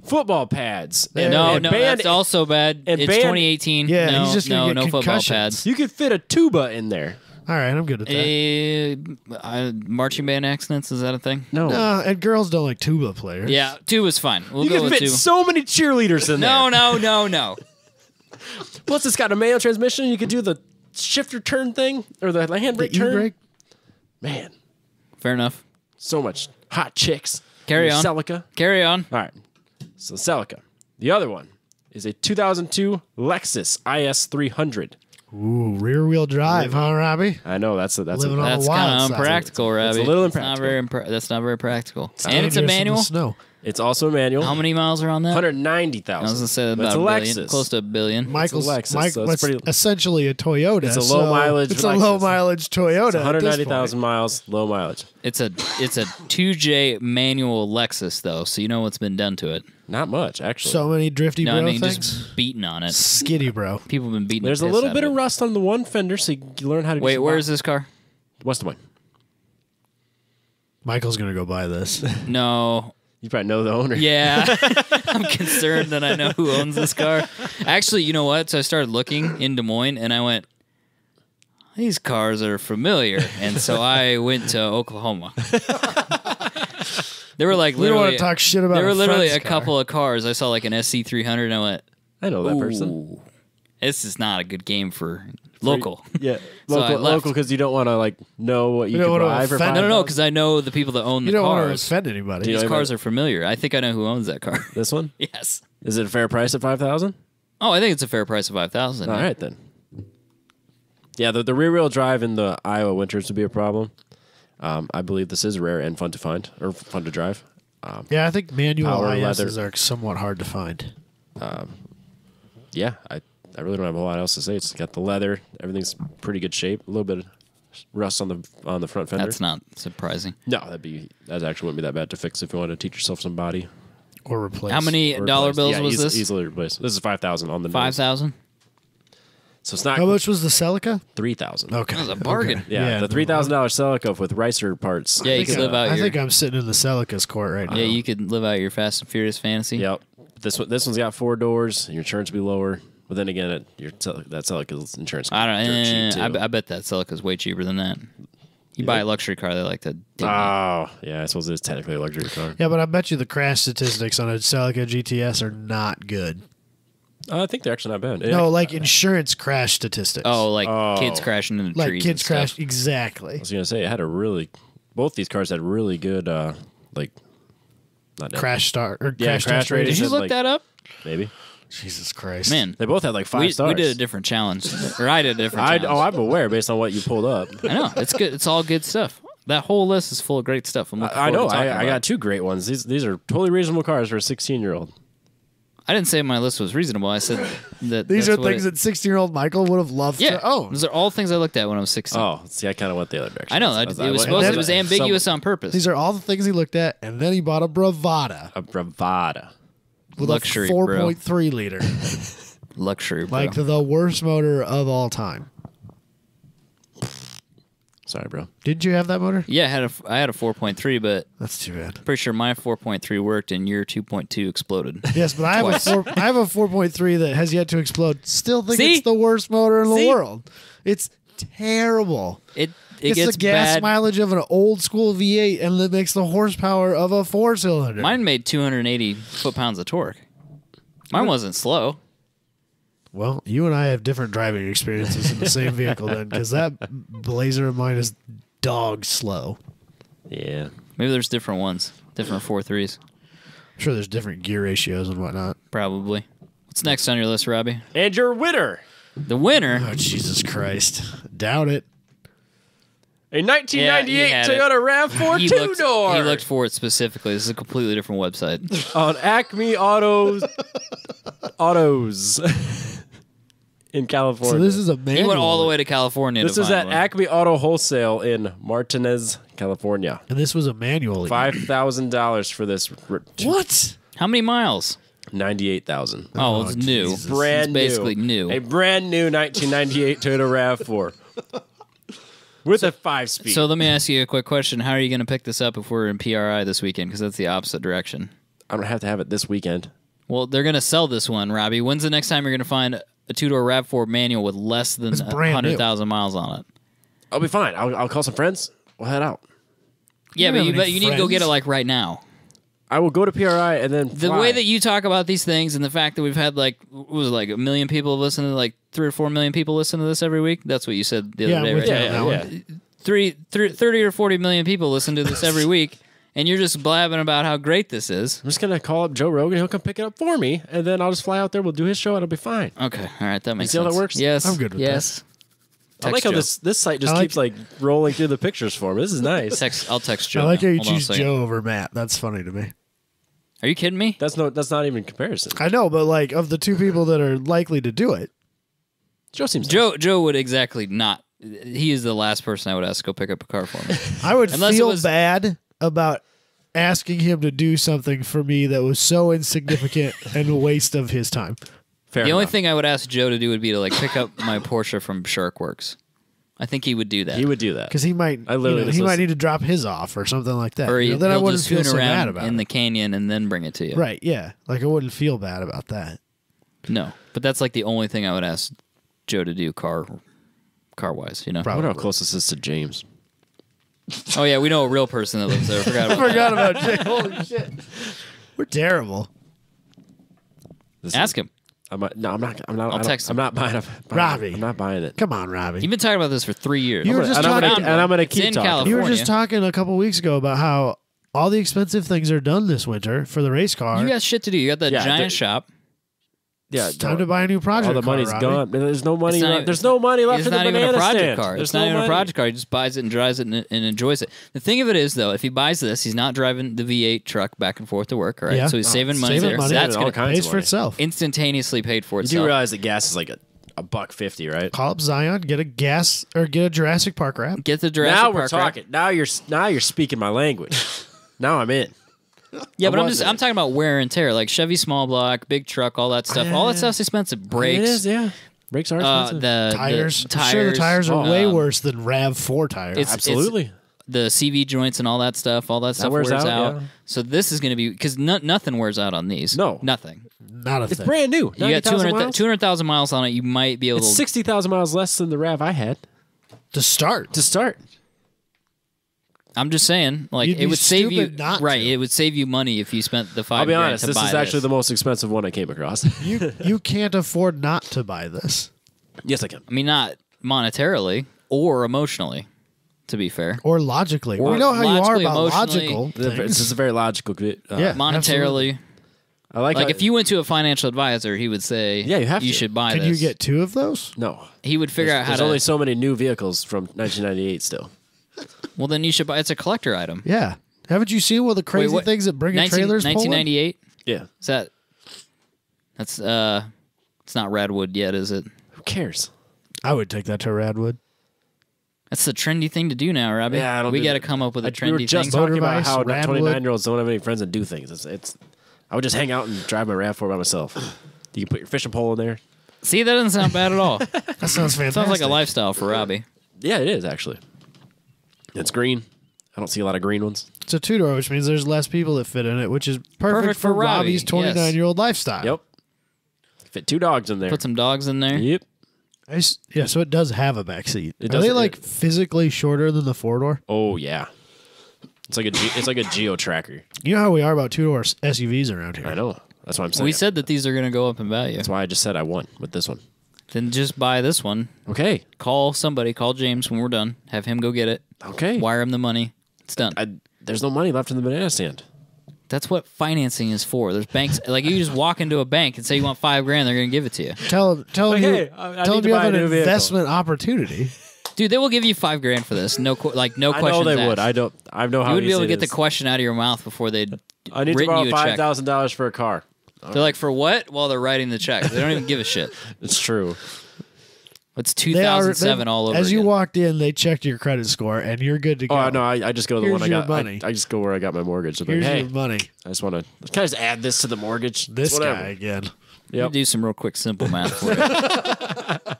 football pads. No, and that's also bad. and It's band- 2018. Yeah, no, he's just gonna no get football concussions. pads. You could fit a tuba in there. All right, I'm good at that. Marching band accidents, is that a thing? No. And girls don't like tuba players. Yeah, 2 is fine. We'll You go could with fit 2. so many cheerleaders in there. No. Plus, it's got a manual transmission. You could do the shifter turn thing or the handbrake The turn. e-brake? Man, Fair enough. so much hot chicks. Carry in on. Celica. Carry on. All right. So Celica. The other one is a 2002 Lexus IS 300. Ooh, rear-wheel drive, huh, Robbie? I know that's Living on That's the wild kind of side. unpractical, Robbie. It's a little That's not very practical. And it's Dangerous a in the manual. Snow. It's also a manual. How many miles are on that? 190,000. I was gonna say But it's about a a billion, Lexus. close to a billion. Michael's Lexus, so it's it's pretty- essentially a Toyota. It's a low mileage It's a Lexus. low mileage Toyota. It's at this 190,000 point. miles, low mileage. It's a 2J manual Lexus though, so you know what's been done to it. Not much, actually. So many drifty No, bro I mean things. just beating on it. Skitty bro. People have been beating. There's the a piss little out bit of it. rust on the one fender, so you learn how to. Wait, do where is this car? West Des Moines. Michael's gonna go buy this. No, You probably know the owner. Yeah. I'm concerned that I know who owns this car. Actually, you know what? So I started looking in Des Moines, and I went, these cars are familiar. And so I went to Oklahoma. There were like We don't literally want to talk shit about. there were literally a friend's car. couple of cars. I saw like an SC300, and I went, I know that person. ooh, this is not a good game for local. Yeah, So I left. local because you don't want to like know what you don't can wanna buy for offend- No, 5,000. because I know the people that own You the don't want to cars. offend anybody. Do you These know cars are familiar. I think I know who owns that car. This one, Yes. is it a fair price at 5,000? Oh, I think it's a fair price of 5,000. All right then. Yeah, the rear wheel drive in the Iowa winters would be a problem. I believe this is rare and fun to find or fun to drive. Yeah, I think manual Power ISs leather. are somewhat hard to find. Yeah, I really don't have a whole lot else to say. It's got the leather, everything's pretty good shape. A little bit of rust on the front fender. That's not surprising. No, that actually wouldn't be that bad to fix if you wanted to teach yourself some body. Or replace. How many Or dollar replace. bills Yeah, was this? Easily replaced. This is 5,000 on the nose. 5,000? So it's not How much was the Celica? 3,000. Okay. That was a bargain. Okay. Yeah, the $3,000 Celica with Ricer parts. Yeah, you could live out I your. think I'm sitting in the Celica's court right now. Yeah, you could live out your Fast and Furious fantasy. Yep. This one's got 4 doors. Your insurance will be lower. But then again, that Celica's insurance. I don't dirt know. cheap, too. I bet that Celica's way cheaper than that. You buy a luxury car, they like to. Oh, yeah. I suppose it is technically a luxury car. Yeah, but I bet you the crash statistics on a Celica GTS are not good. I think they're actually not bad. No, like insurance crash statistics. Kids crashing into like trees. kids and crash. stuff. Exactly. I was going to say, it had both these cars had really good, not Crash start or Yeah, crash, crash test rating. Did you said, look like- that up? maybe. Jesus Christ, Man, They both had like 5 stars. we did a different challenge. Or I did a different challenge. I'm aware based on what you pulled up. I know. It's good. It's all good stuff. That whole list is full of great stuff. I'm looking I forward know. to talking I about got it. 2 great ones. These are totally reasonable cars for a 16-year-old. I didn't say my list was reasonable. I said that these that's are what things that 16-year-old Michael would have loved Yeah, to own. those are all things I looked at when I was 16. Oh, see, I kind of went the other direction. I know. It was ambiguous on purpose. These are all the things he looked at, and then he bought a Bravada A Bravada. with Luxury, a bro. 4.3 liter, Luxury, bro. like the worst motor of all time. Sorry, bro. Didn't you have that motor? Yeah, I had a 4.3, but That's too bad. pretty sure my 4.3 worked and your 2.2 exploded. Yes, but I have I have a 4.3 that has yet to explode. Still think See? it's the worst motor in the See? world. It's terrible. It It's gets the gas bad. mileage of an old school V8, and it makes the horsepower of a 4-cylinder. Mine made 280 foot-pounds of torque. Mine wasn't slow. Well, you and I have different driving experiences in the same vehicle then, because that Blazer of mine is dog slow. Yeah. Maybe there's different ones, different 4.3s, I'm sure there's different gear ratios and whatnot. probably. What's next on your list, Robbie? And your winner, The winner. Oh, Jesus Christ. Doubt it. a 1998 Yeah, you had Toyota RAV4 He two-door. He looked for it specifically. This is a completely different website. on Acme Autos in California. So this is a manual. He went all the way to California. This to is find at one. Acme Auto Wholesale in Martinez, California. And this was a manual. $5,000 for this. What? How many miles? 98,000. Oh, it's new. Jesus. Brand It's basically new. A brand new 1998 Toyota RAV4 with a 5-speed. So let me ask you a quick question. How are you going to pick this up if we're in PRI this weekend? Because that's the opposite direction. I don't have to have it this weekend. Well, they're going to sell this one, Robbie. When's the next time you're going to find a two-door RAV4 manual with less than It's brand new. 100,000 miles on it? I'll be fine. I'll call some friends. We'll head out. Yeah, don't but have any you need to go get it friends. like right now. I will go to PRI and then The fly. way that you talk about these things and the fact that we've had like, what was it, like 1 million people listen to, like 3 or 4 million people listen to this every week? That's what you said the Yeah, other day, I'm with right? you on that one. 30 or 40 million people listen to this every week, and you're just blabbing about how great this is. I'm just going to call up Joe Rogan. He'll come pick it up for me, and then I'll just fly out there. We'll do his show, and it'll be fine. Okay, all right, that makes see how sense. that works? Yes, I'm good with yes. I like how Joe. this site just I like- keeps like rolling through the pictures for me. This is nice. I'll text Joe. I like now. how you Hold on a choose second. Joe over Matt. That's funny to me. Are you kidding me? That's not even comparison. I know, but like of the two people that are likely to do it, Joe seems Joe would exactly not. He is the last person I would ask to go pick up a car for me. I would Unless it feel was- bad about asking him to do something for me that was so insignificant and a waste of his time. fair The only enough. thing I would ask Joe to do would be to like pick up my Porsche from Sharkworks. I think he would do that. He would do that. Because he might, I literally he might need to drop his off or something like that. Or then I he'll wouldn't just feel tune so bad around about in it. the canyon and then bring it to you. Right, yeah. Like I wouldn't feel bad about that. No, but that's like the only thing I would ask Joe to do car-wise, you know? I Probably. wonder how close this is to James. Oh, yeah, we know a real person that lives there. I forgot I about forgot about Jake. Holy shit. We're terrible. This Ask him. I'm not. I'll text him. I'm not buying it. Robbie. I'm not buying it. Come on, Robbie. You've been talking about this for 3 years. You were just talking, and I'm gonna It's keep in talking. California. you were just talking a couple weeks ago about how all the expensive things are done this winter for the race car. You got shit to do. You got that Yeah, giant shop. Yeah, It's time to buy a new project all the car, money's Robbie. gone. There's no money. It's not Left. even- There's no money left It's for the not even a banana project stand. car. There's It's not no even a money. project car. He just buys it and drives it and enjoys it. The thing of it is, though, if he buys this, he's not driving the V8 truck back and forth to work, right? Yeah. So he's saving money Saving there. money. So that's Saving all going kinds to Pays of for money. itself. instantaneously paid for You itself. do realize that gas is like $1.50, right? Call up Zion, get a gas or get a Jurassic Park wrap. Get the Jurassic Now we're Park wrap. talking. Now you're speaking my language. Now I'm in. Yeah, but I'm wasn't. talking about wear and tear, like Chevy small block, big truck, all that stuff. All that stuff's expensive. Brakes. It is, yeah. Brakes are expensive. The Tires. the I'm sure the tires are way um, worse than RAV4 tires. it's- Absolutely. the CV joints and all that stuff. All that stuff wears wears out, out. yeah. So this is going to be because nothing wears out on these. No. nothing. Not a It's thing. brand new. You got 90,000 miles? 200,000 miles on it. You might be able It's to 60,000 miles less than the RAV I had To start. to start. I'm just saying, like You'd it be would save you stupid not right. to. It would save you money if you spent the $5,000 I'll be honest. to This buy is actually the most expensive one I came across. You can't afford not to buy this. Yes, I can. I mean, not monetarily or emotionally. To be fair, Or logically. Or we know how you are logically, about emotionally. logical This things. is a very logical. Yeah. monetarily, I like. like how- if you went to a financial advisor, he would say, Yeah, you have to. should buy Can this." you get two of those? No. He would figure out how There's to. only so many new vehicles from 1998 still. Well, then you should buy. It's a collector item. Yeah. Haven't you seen all the crazy Wait, what- things that bring 19 trailers pull in? 1998. Yeah. Is that? That's it's not Radwood yet, is it? Who cares? I would take that to Radwood. That's the trendy thing to do now, Robbie. Yeah, I don't we do got to that. come up with a trendy We were just thing. talking Motor about Vice, how Radwood. 29-year-olds don't have any friends and do things. It's. I would just hang out and drive my RAV4 by myself. You can put your fishing pole in there. See, that doesn't sound bad at all. That sounds fantastic. Sounds like a lifestyle for Robbie. Yeah, it is actually. It's green. I don't see a lot of green ones. It's a two-door, which means there's less people that fit in it, which is perfect, for Robbie, Robbie's 29-year-old lifestyle. Yep. Fit 2 dogs in there. Put some dogs in there. Yep. Yeah, so it does have a back seat. It Are does- they like it- physically shorter than the four-door? Oh yeah. It's like a geo tracker. You know how we are about two-door SUVs around here. I know. That's what I'm saying. We said that these are going to go up in value. That's why I just said I won with this one. Then just buy this one. Okay. Call somebody. Call James when we're done. Have him go get it. Okay. Wire him the money. It's done. There's no money left in the banana stand. That's what financing is for. There's banks. Like you just walk into a bank and say you want $5,000, they're going to give it to you. Tell them Like, you, hey, I tell need them to you buy have a an new vehicle. investment opportunity. Dude, they will give you $5,000 for this. No, no I know questions they asked. would. I know how You would be easy able to it get the is. question out of your mouth before they'd I need to written borrow you a check. $5,000 for a car. They're like, for what? While they're writing the check. They don't even give a shit. It's true. It's They 2007 all over As you again. walked in, they checked your credit score, and you're good to go. Oh no, I just go to the Here's one I your got. money. I just go where I got my mortgage. I'm like, Here's hey, your money. I just want to. Can I just add this to the mortgage? This Whatever. guy again. Let me Yep. do some real quick simple math for you.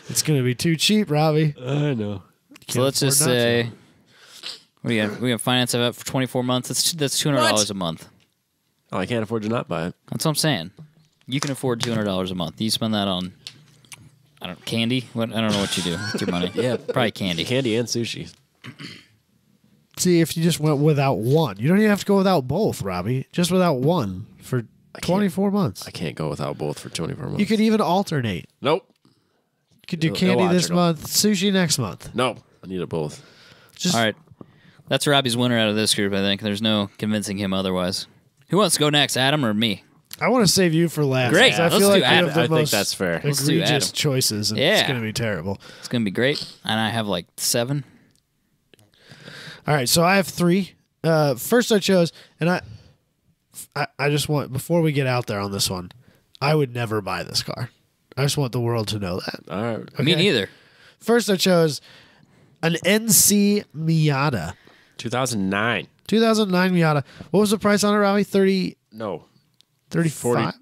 It's going to be too cheap, Robbie. I know. So let's just afford not say we got finance of it for 24 months. That's $200 What? a month. Oh, I can't afford to not buy it. That's what I'm saying. You can afford $200 a month. You spend that on candy. What I don't know what you do with your money. Yeah, Probably candy. candy and sushi. See, if you just went without one, you don't even have to go without both, Robbie. Just without one for 24 months. I can't go without both for 24 months. You could even alternate. Nope. You could do candy this Illogical. month, sushi next month. No. I need it both. Just All right. That's Robbie's winner out of this group, I think. There's no convincing him otherwise. Who wants to go next, Adam or me? I want to save you for last. Great. 'cause I Let's feel do like you Adam. have the I think most that's fair. Let's do egregious Adam. choices, and Yeah. it's going to be terrible. It's going to be great. And I have like 7. All right, so I have 3. First, I chose, and I just want, before we get out there on this one, I would never buy this car. I just want the world to know that. All right. Me Okay. neither. First, I chose an NC Miata, 2009. 2009 Miata. What was the price on it, Robbie? No. 35?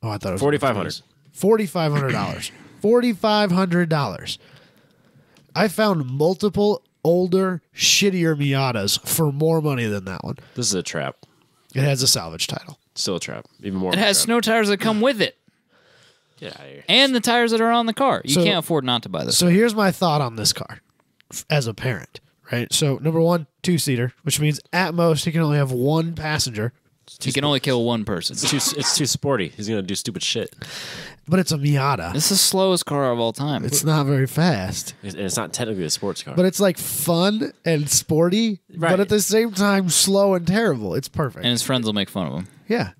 Oh, I thought it was $4,500. $4,500. $4,500. I found multiple older, shittier Miatas for more money than that one. This is a trap. It has a salvage title. Still a trap. Even more. It has snow tires that come with it. Get out of here. And the tires that are on the car. You So- can't afford not to buy this. So here's my thought on this car as a parent, right? So number one, 2-seater, which means at most he can only have one passenger, You can only kill one person. It's too sporty. He's gonna do stupid shit. but it's a Miata. This is the slowest car of all time. It's not very fast, And it's not technically a sports car. but it's like fun and sporty, Right. but at the same time slow and terrible. It's perfect. And his friends will make fun of him. Yeah.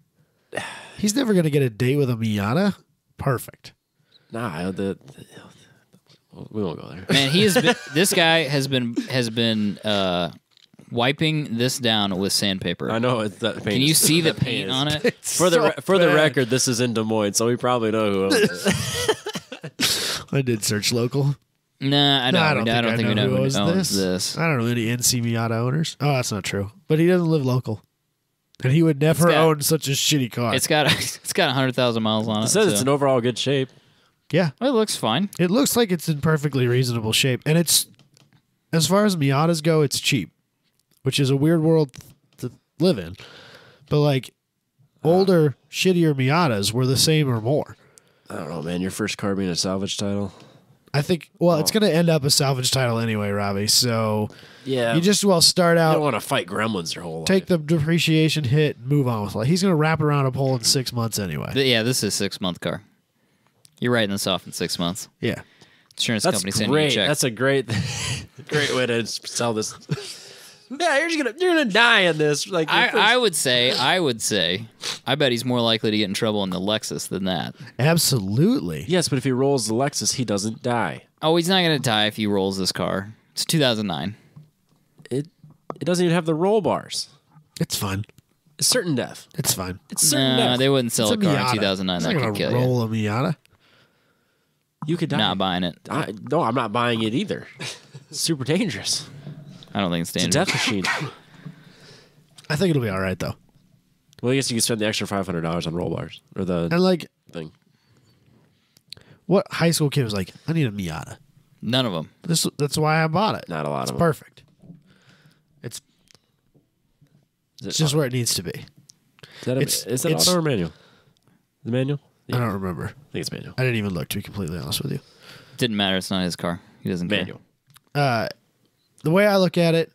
He's never going to get a date with a Miata. Perfect. Nah, we won't go there. Man, he has been, this guy has been wiping this down with sandpaper. I know it's that paint. Can you see the paint on it? For the record, this is in Des Moines, so we probably know who owns it. I did search local. Nah, I don't think we know who owns this. I don't know any NC Miata owners. Oh, that's not true. But he doesn't live local. And he would never own such a shitty car. It's got 100,000 miles on it. It says so- it's in overall good shape. Yeah. Well, it looks fine. It looks like it's in perfectly reasonable shape. And it's, as far as Miatas go, it's cheap, which is a weird world to live in. But like older, shittier Miatas were the same or more. I don't know, man. Your first car being a salvage title. I think, it's going to end up a salvage title anyway, Robbie. So Yeah. you just start You out, don't want to fight gremlins your whole take life. the depreciation hit, and move on with life. He's going to wrap around a pole in 6 months anyway. Yeah, this is a 6-month car. You're writing this off in 6 months. Yeah. Insurance That's company sending you a great. check. That's a great way to sell this. Yeah, you're gonna die in this. Like I would say, I bet he's more likely to get in trouble in the Lexus than that. Absolutely. yes, but if he rolls the Lexus, he doesn't die. Oh, he's not going to die if he rolls this car. It's 2009. It doesn't even have the roll bars. It's fine. It's certain death. It's fine. It's certain Nah, death. they wouldn't sell It's a car Miata. in 2009 It's that not could gonna kill you. roll a Miata. You could die. Not buying it. No, I'm not buying it either. It's super dangerous. I don't think it's It's a dangerous. death machine. I think it'll be all right though. Well, I guess you can spend the extra $500 on roll bars or the And like, thing. what high school kid was like, I need a Miata. None of them. That's why I bought it. Not a lot It's of them. perfect. It's just where it needs to be. Is that it's- auto or manual? The manual? I don't remember. I think it's manual. I didn't even look, to be completely honest with you. Didn't matter. It's not his car. He doesn't care. Manual. The way I look at it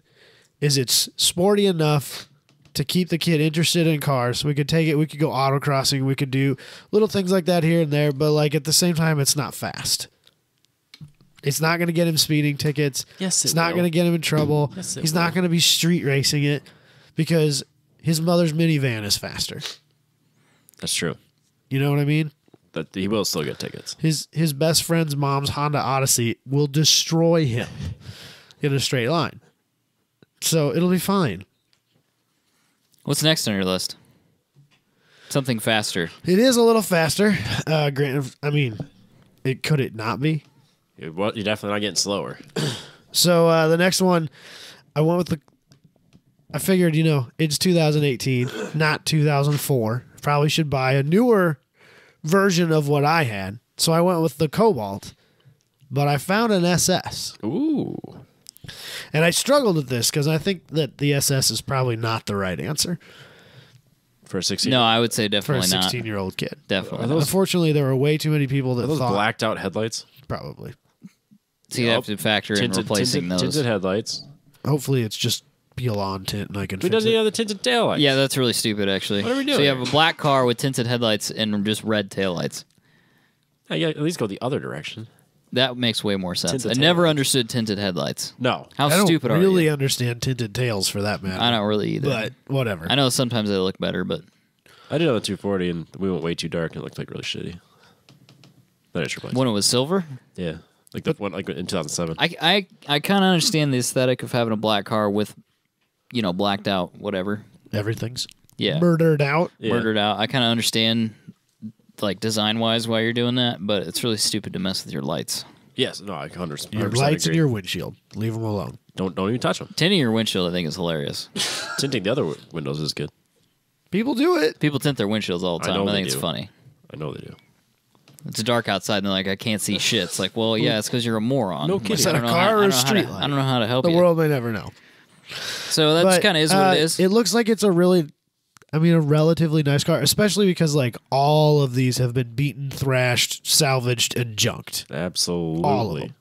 is it's sporty enough to keep the kid interested in cars. We could take it, we could go autocrossing, we could do little things like that here and there, but like at the same time, it's not fast. It's not going to get him speeding tickets. Yes, it's it not will. going to get him in trouble. Yes, it He's not will. going to be street racing it because his mother's minivan is faster. That's true. You know what I mean? But he will still get tickets. His best friend's mom's Honda Odyssey will destroy him in a straight line. So it'll be fine. What's next on your list? Something faster. It is a little faster. Granted, I mean, could it not be? You're definitely not getting slower. So the next one, I went with I figured, it's 2018, not 2004. Probably should buy a newer version of what I had. So I went with the Cobalt, but I found an SS. Ooh. And I struggled with this because I think that the SS is probably not the right answer For a 16. No, I would say for a definitely not. 16-year-old kid. Definitely. those- Unfortunately, there were way too many people that Are those thought blacked out headlights? probably. So you have to factor in replacing those. Tinted headlights. Hopefully, it's just peel-on tint and I can Who fix doesn't it. have the tinted taillights? Yeah, that's really stupid, actually. What are we So doing you have here? a black car with tinted headlights and just red taillights. I gotta at least go the other direction. That makes way more sense. Tinted I never taillights. understood tinted headlights. No. How I don't stupid are really you? understand tinted tails for that matter. I don't really either. But whatever. I know sometimes they look better, but I did on the 240 and we went way too dark and it looked like really shitty. Then I just replaced when it was silver, Yeah. Like the one like in 2007. I kind of understand the aesthetic of having a black car with, blacked out whatever. Everything's Yeah, murdered out. Yeah. murdered out. I kind of understand, like design wise, why you're doing that, but it's really stupid to mess with your lights. Yes. No, I 100%, Your 100% lights agree. and your windshield. Leave them alone. Don't even touch them. Tinting your windshield, I think, is hilarious. Tinting the other windows is good. People do it. People tint their windshields all the I time. know I they think it's do. funny. I know they do. It's dark outside, and they're like, I can't see shit. It's like, well, yeah, it's because you're a moron. No kidding. Is that a car or a street light? I don't know how to help The you. world may never know. So that kind of is what it is. It looks like it's a relatively nice car, especially because like all of these have been beaten, thrashed, salvaged, and junked. Absolutely. All of them.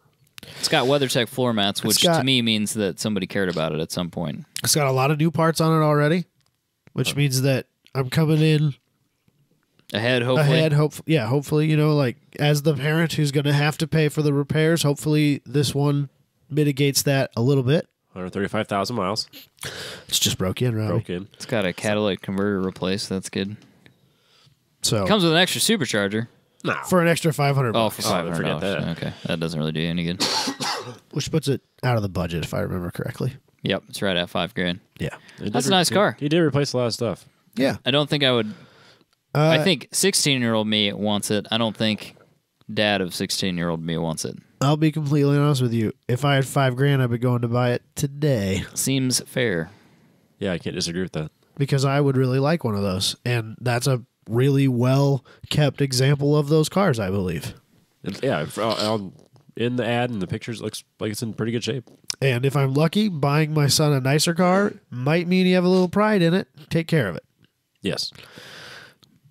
It's got WeatherTech floor mats, which to me means that somebody cared about it at some point. It's got a lot of new parts on it already, which means that I'm coming in ahead, hopefully. Hopefully, like as the parent who's going to have to pay for the repairs, hopefully this one mitigates that a little bit. 135,000 miles. It's just broke in, right? It's got a catalytic converter replaced. That's good. So it comes with an extra supercharger. No. For an extra $500. Oh, for $500. forget that. Okay, that doesn't really do you any good. Which puts it out of the budget, if I remember correctly. Yep, it's right at $5,000. Yeah. That's a nice car. He did replace a lot of stuff. Yeah. I don't think I would. I think 16-year-old me wants it. I don't think dad of 16-year-old me wants it. I'll be completely honest with you. If I had $5,000, I'd be going to buy it today. Seems fair. Yeah, I can't disagree with that. Because I would really like one of those. And that's a really well-kept example of those cars, I believe. Yeah, in the ad and the pictures, it looks like it's in pretty good shape. And if I'm lucky, buying my son a nicer car might mean you have a little pride in it. Take care of it. Yes.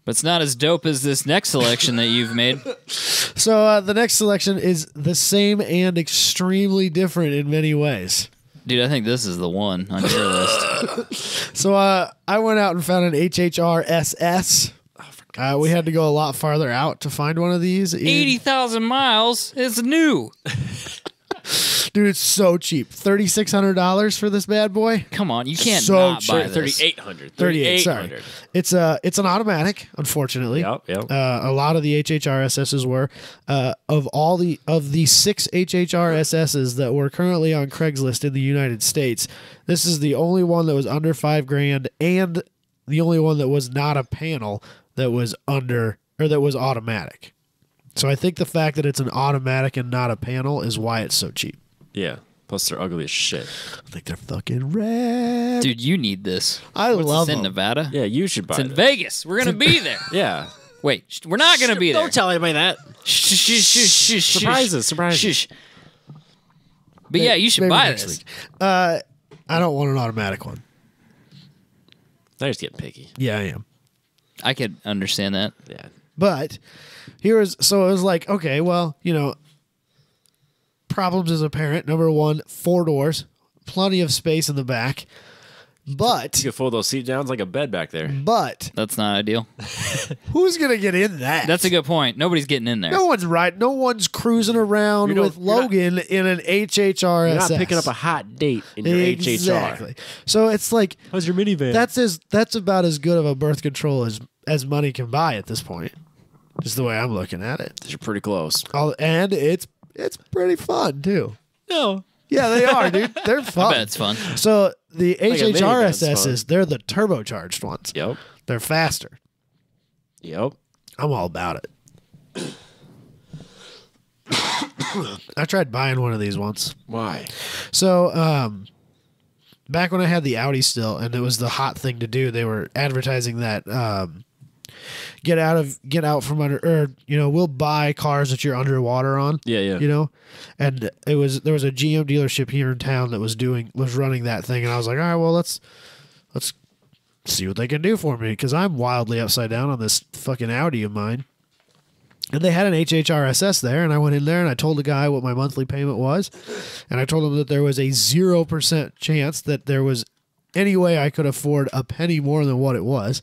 But it's not as dope as this next selection that you've made. So the next selection is the same and extremely different in many ways. Dude, I think this is the one on your list. So I went out and found an HHR SS. We had to go a lot farther out to find one of these. 80,000 miles. It's new. Dude, it's so cheap. $3,600 for this bad boy. Come on, you can't So not buy cheap. this. 3,800. 38, sorry. It's an automatic, unfortunately. Yep. A lot of the HHR SSs were. Of the 6 HHR SSs that were currently on Craigslist in the United States, this is the only one that was under $5,000 and the only one that was not a panel that was that was automatic. So I think the fact that it's an automatic and not a panel is why it's so cheap. Yeah. Plus, they're ugly as shit. I think they're fucking rad. Dude, you need this. I love It's in them. Nevada. Yeah, you should buy It's in this. Vegas. We're going to be there. Yeah. Wait, we're not going to be there. Don't tell anybody that. Shh, shh, shh, shh, shh. Surprises. Shh. But yeah, you should Maybe buy next this. week. I don't want an automatic one. Now you're just getting picky. Yeah, I am. I could understand that. Yeah. But it was like, okay, well, problems as a parent. Number one, 4 doors, plenty of space in the back. But You can fold those seat downs like a bed back there. That's not ideal. Who's gonna get in that? That's a good point. Nobody's getting in there. No one's cruising around with Logan in an HHR You're SS. not picking up a hot date in your Exactly. HHR. So it's like How's your minivan? that's about as good of a birth control as money can buy at this point. Is the way I'm looking at it. You're pretty close. And it's pretty fun too. No. Yeah, they are, dude. They're I fun. bet it's fun. So the a minivan's HHRSSs, they're the turbocharged ones. Yep. They're faster. Yep. I'm all about it. I tried buying one of these once. Why? So, back when I had the Audi still, and it was the hot thing to do, they were advertising that get out from under, or we'll buy cars that you're underwater on. Yeah. And there was a GM dealership here in town that was running that thing, and I was like, all right, well, let's see what they can do for me, because I'm wildly upside down on this fucking Audi of mine. And they had an HHRSS there, and I went in there and I told the guy what my monthly payment was, and I told him that there was a 0% chance that there was any way I could afford a penny more than what it was.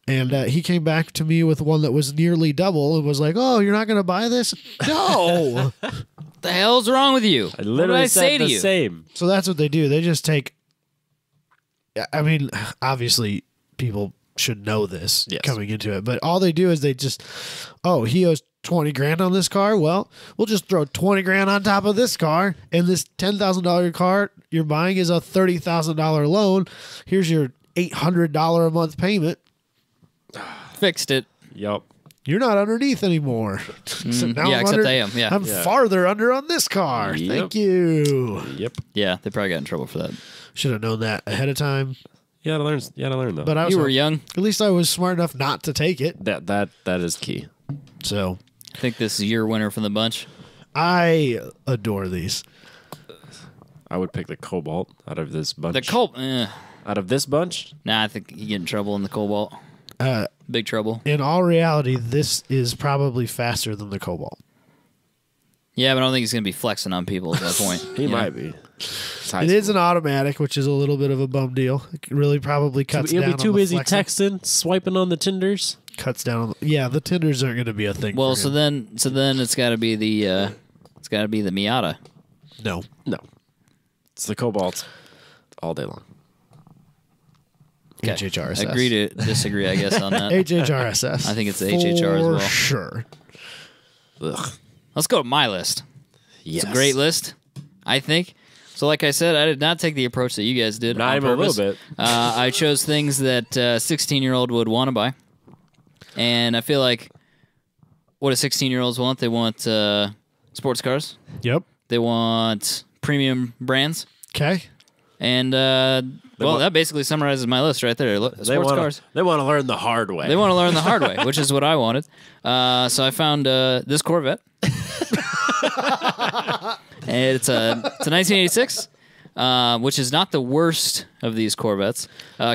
And he came back to me with one that was nearly double and was like, "Oh, you're not going to buy this?" No. What the hell's wrong with you? I literally what did I said say to the you? same. So that's what they do. They just take. I mean, obviously, people should know this coming into it, but all they do is they just, he owes $20,000 on this car. Well, we'll just throw $20,000 on top of this car, and this $10,000 car you're buying is a $30,000 loan. Here's your $800 a month payment. Fixed it. Yep. You're not underneath anymore. So now yeah, I'm except under, I am. Yeah. I'm farther under on this car. Yep. Thank you. Yep. Yeah, they probably got in trouble for that. Should have known that ahead of time. You gotta learn. You gotta learn though. But I was You were young. At least I was smart enough not to take it. That is key. So think this is your winner from the bunch. I adore these. I would pick the Cobalt out of this bunch. Out of this bunch? Nah, I think you get in trouble in the Cobalt. Big trouble. In all reality, this is probably faster than the Cobalt. Yeah, but I don't think he's going to be flexing on people at that point. He might be. It is an automatic, which is a little bit of a bum deal. It really probably cuts down on the He'll be too busy flexing. texting, swiping on the Tinders. Cuts down on the Tinders aren't going to be a thing. Well, for so him. then it's got to be the Miata. No. It's the Cobalt all day long. Okay. HHRSS. Agree to disagree, I guess, on that. HHRSS. I think it's the HHR as well. For sure. Ugh. Let's go to my list. Yes. It's a great list, I think. So like I said, I did not take the approach that you guys did. Not even a little bit. I chose things that a 16-year-old would want to buy. And I feel like what do 16-year-olds want? They want sports cars. Yep. They want premium brands. Okay. And, that basically summarizes my list right there. Sports cars. They want to learn the hard way. They want to learn the hard way, which is what I wanted. So I found this Corvette. And it's a 1986, which is not the worst of these Corvettes.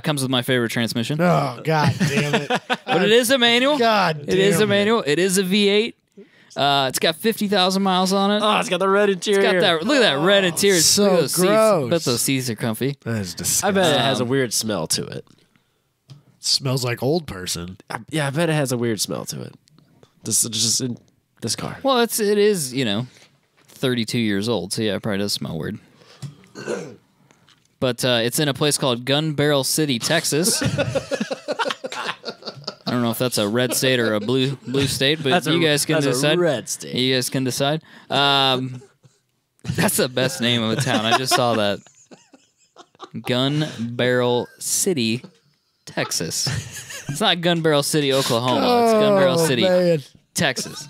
Comes with my favorite transmission. Oh, God damn it. But it is a manual. God damn it is a manual. It is a V8. It's got 50,000 miles on it. Oh, it's got the red interior. It's got that. Look at that red interior. So look at those gross. Seats. Bet those seats are comfy. That is disgusting. I bet it has a weird smell to it. Smells like old person. I bet it has a weird smell to it. Just in this car. Well, it is 32 years old, so yeah, it probably does smell weird. But it's in a place called Gun Barrel City, Texas. I don't know if that's a red state or a blue state, but you guys can decide. A red state. You guys can decide. That's the best name of a town. I just saw that. Gun Barrel City, Texas. It's not Gun Barrel City, Oklahoma. It's Gun Barrel City, man. Texas.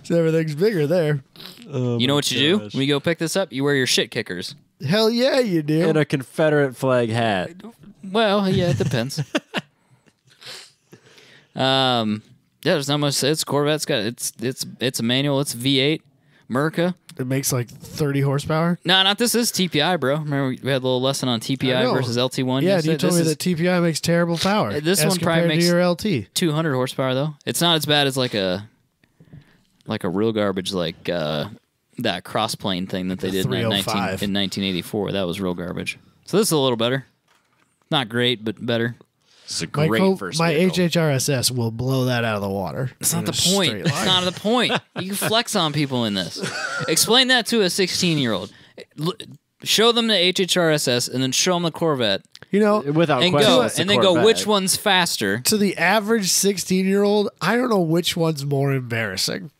So everything's bigger there. Oh You know what you do when you go pick this up? You wear your shit kickers. Hell yeah, you do. And a Confederate flag hat. Well, yeah, it depends. There's not much to say. It's Corvette. It's a manual. It's V8, Merca. It makes like 30 horsepower. No, not this. Is TPI, bro. Remember we had a little lesson on TPI versus LT1. Yeah, you told me that TPI makes terrible power. This as one probably makes to your LT. 200 horsepower though. It's not as bad as like a real garbage like that crossplane thing that they did in 1984. That was real garbage. So this is a little better. Not great, but better. It's a great first my vehicle. HHRSS will blow that out of the water. That's not the point. That's not the point. You can flex on people in this. Explain that to a 16-year-old. Show them the HHRSS and then show them the Corvette. Without and question, go it's the and then Corvette. go. Which one's faster? To the average 16-year-old, I don't know which one's more embarrassing.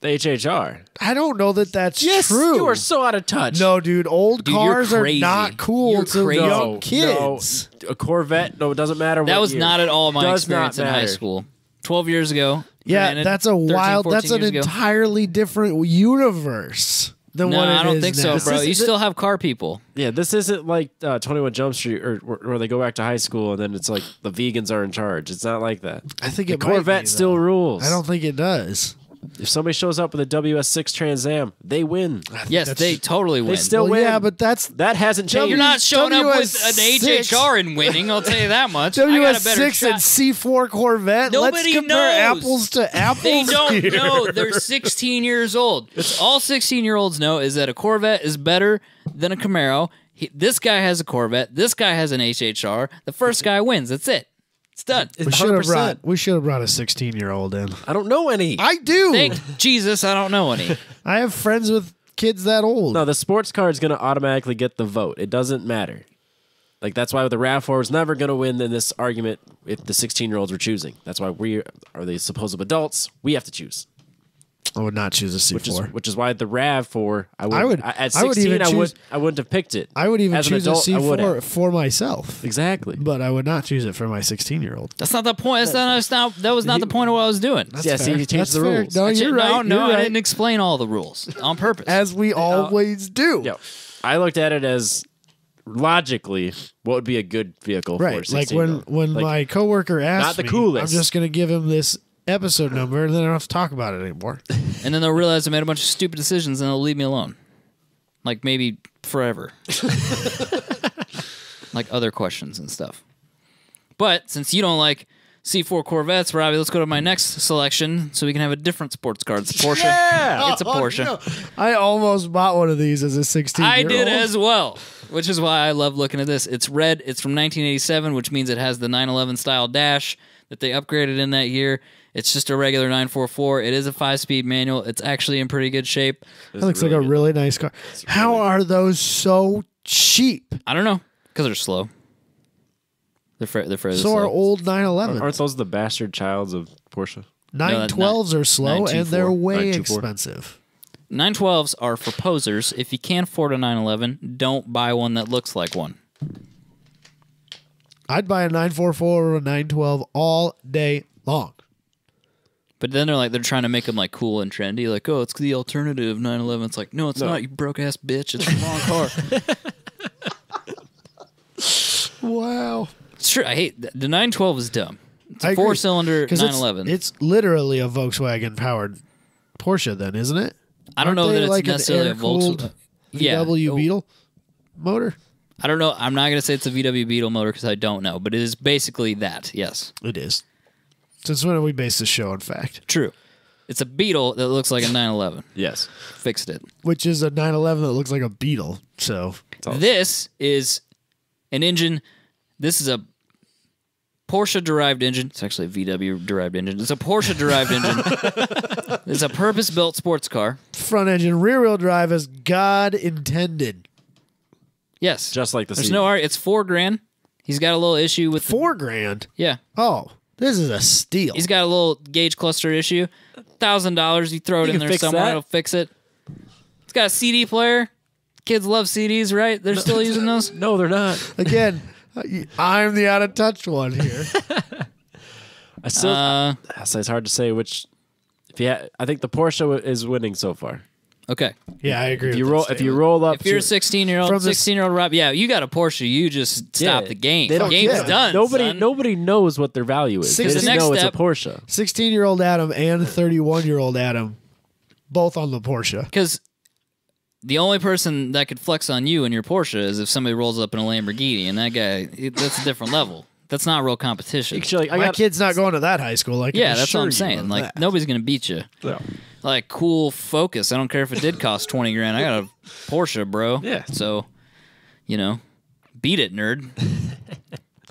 The HHR. I don't know that that's Yes, true. you are so out of touch. No, dude, old Dude, cars you're are crazy. not cool You're to crazy. young kids. No, a Corvette. No, it doesn't matter. That what was year. not at all my Does experience not in high matter. school. 12 years ago. Yeah, granted, that's a 13, wild. 14 That's an years ago. entirely different universe than No, what it is I don't think so, now. bro. You still have car people. Yeah, this isn't like 21 Jump Street or where they go back to high school and then it's like the vegans are in charge. It's not like that. I think The it might Corvette be, still though. rules. I don't think it does. If somebody shows up with a WS6 Trans Am, they win. Yes, That's- they totally win. They still Well, win. yeah, but that's That hasn't changed. You're not showing up with an WS6. HHR and winning. I'll tell you that much. I got a better WS6 and shot. C4 Corvette. Nobody Let's compare knows. apples to apples. They don't here. know. They're 16 years old. It's all 16-year-olds know is that a Corvette is better than a Camaro. This guy has a Corvette. This guy has an HHR. The first guy wins. That's it. It's done. We should have 100%. brought a 16-year-old in. I don't know any. I do. Thank Jesus, I don't know any. I have friends with kids that old. No, the sports car is going to automatically get the vote. It doesn't matter. Like, that's why the RAV4 is never going to win in this argument if the 16-year-olds were choosing. That's why we are the supposed adults. We have to choose. I would not choose a C4. Which is why the RAV4, at 16, I would even I wouldn't have picked it. I would even As an choose adult, a I would C4 have. for myself. Exactly. But I would not choose it for my 16-year-old. That's not the point. That was not the point of what I was doing. Yeah, see, you changed the rules. No, you're right. No, you're I right. didn't explain all the rules on purpose. As we always do. Yeah. I looked at it as logically what would be a good vehicle for a Right. Like 16-year-old. when my coworker asked not the me, coolest. I'm just going to give him this episode number, and then I don't have to talk about it anymore. And then they'll realize I made a bunch of stupid decisions, and they'll leave me alone. Like maybe forever. Like other questions and stuff. But since you don't like C4 Corvettes, Robbie, let's go to my next selection so we can have a different sports car. It's a Porsche. Yeah! It's a Porsche. No. I almost bought one of these as a 16-year-old. I did as well, which is why I love looking at this. It's red. It's from 1987, which means it has the 911 style dash that they upgraded in that year. It's just a regular 944. It is a 5-speed manual. It's actually in pretty good shape. That looks like a really nice car. How are those so cheap? I don't know, because they're slow. They're fairly So slow. are old 911s. Aren't those the bastard childs of Porsche? 912s are slow, and they're 924. way 924. expensive. 912s are for posers. If you can't afford a 911, don't buy one that looks like one. I'd buy a 944 or a 912 all day long. But then they're trying to make them like cool and trendy. Like, oh, it's the alternative 911. It's like, no, it's not. You broke ass bitch. It's the wrong car. Wow. It's true. I hate the 912 is dumb. It's I a agree. 4-cylinder 'Cause 911. It's literally a Volkswagen powered Porsche, then, isn't it? I don't know Aren't that they it's like necessarily a an air-cooled Volkswagen. Yeah. VW Beetle motor. I don't know. I'm not going to say it's a VW Beetle motor because I don't know, but it is basically that. Yes. It is. Since when we base this show on fact? True. It's a Beetle that looks like a 911. Yes. Fixed it. Which is a 911 that looks like a Beetle. So This is an engine. This is a Porsche-derived engine. It's actually a VW-derived engine. It's a Porsche-derived engine. It's a purpose-built sports car. front engine, rear wheel drive as God intended. Yes. Just like the There's CD. no art. It's $4,000. He's got a little issue with $4,000. yeah. Oh, this is a steal. He's got a little gauge cluster issue. $1,000. You throw it You in can there fix somewhere. that. It'll fix it. It's got a CD player. Kids love CDs, right? They're still using those. No, they're not. Again, I'm the out of touch one here. I still. So it's hard to say which. I think the Porsche is winning so far. Okay. Yeah, I agree. If you roll up, If you're a to, 16-year-old, From the 16-year-old Rob, yeah, you got a Porsche. You just stop the game. they don't Game's care. done. Nobody, son. nobody knows what their value is. They Because just the next know it's a step- Porsche. 16-year-old Adam and 31-year-old Adam, both on the Porsche. Because the only person that could flex on you in your Porsche is if somebody rolls up in a Lamborghini, and that guy, that's a different level. That's not real competition. Actually, My kid's not going to that high school. Yeah, that's what I'm saying. Like, nobody's going to beat you. No. Like, cool Focus. I don't care if it did cost $20,000. I got a Porsche, bro. Yeah. So, beat it, nerd.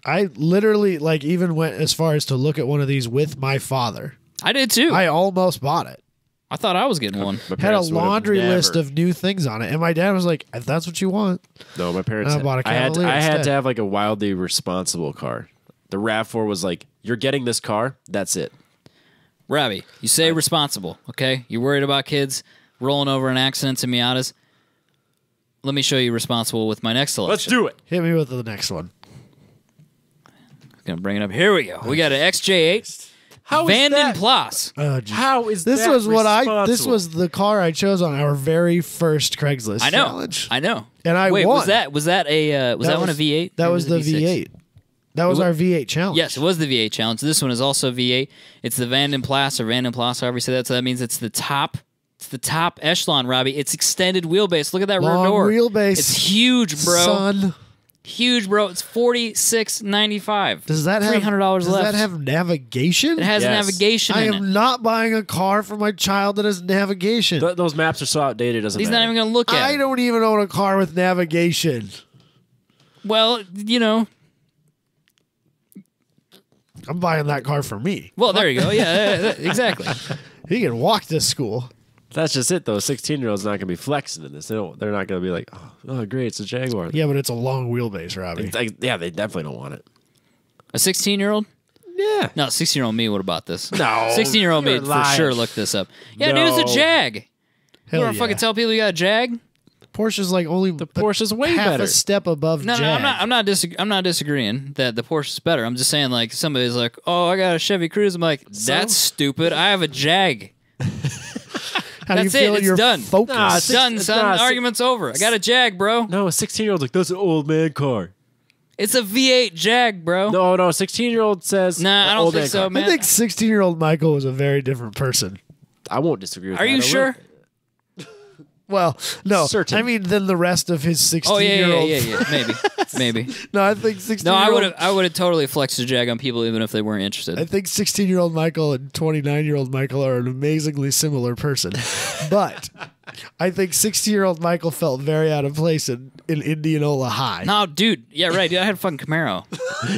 I literally even went as far as to look at one of these with my father. I did too. I almost bought it. I thought I was getting one. My Had a parents would have laundry list never- of new things on it, and my dad was like, "If that's what you want." No, my parents. I bought a Cavalier I had instead. to have like a wildly responsible car. The RAV4 was like, you're getting this car. That's it. Robbie, you say responsible, okay? You're worried about kids rolling over in accidents and Miatas. Let me show you responsible with my next selection. Let's do it. Hit me with the next one. Gonna bring it up. Here we go. We got an XJ8 How Van is den that? Plas. Oh, geez. How is This that was what This responsible? was the car I chose on our very first Craigslist I know. challenge. I know. And I Wait, won. was that a was that one a V8? That Or was the it a V6? V8. That was our V8 challenge. Yes, it was the V8 challenge. This one is also V8. It's the Van den Plas or Van den Plas, however you say that. So that means it's the top. It's the top echelon, Robbie. It's extended wheelbase. Look at that Long rear door. wheelbase. It's huge, bro. Son, Huge, bro. It's $46.95. does that have $300 Does left? that have navigation? It has Yes. navigation I in am it. not buying a car for my child that has navigation. Those maps are so outdated. It doesn't He's matter. not even going to look at I it. don't even own a car with navigation. Well, I'm buying that car for me. Well, there you go. Yeah, exactly. He can walk to school. That's just it, though. 16-year-old's not going to be flexing in this. They're not going to be like, oh, great, it's a Jaguar. Yeah, but it's a long wheelbase, Robbie. Yeah, they definitely don't want it. A 16-year-old? Yeah. No, 16-year-old me would have bought this. No. 16-year-old me you're for lying. sure looked this up. Yeah, dude, No. it's a Jag. You Hell want to yeah. fucking tell people you got a Jag? Porsche's like only The Porsche's way half better. a step above No, Jag. I'm not disagreeing that the Porsche's better. I'm just saying, like, somebody's like, oh, I got a Chevy Cruze. I'm like, that's stupid. I have a Jag. How do you That's it. feel It's your done. focus? It's done, son. nah, Argument's over. I got a Jag, bro. No, a 16-year-old's like, that's an old man car. It's a V8 Jag, bro. No, 16-year-old says. Nah, I don't old think man so, car. man. I think 16-year-old Michael was a very different person. I won't disagree with that. Are you sure? Well, no. Certain. I mean, than the rest of his 16-year-old. Yeah. Maybe. No, I think 16. No, I would have totally flexed a Jag on people even if they weren't interested. I think 16-year-old Michael and 29-year-old Michael are an amazingly similar person. But I think 16-year-old Michael felt very out of place in Indianola High. No, dude. Yeah, right. Dude, I had a fucking Camaro.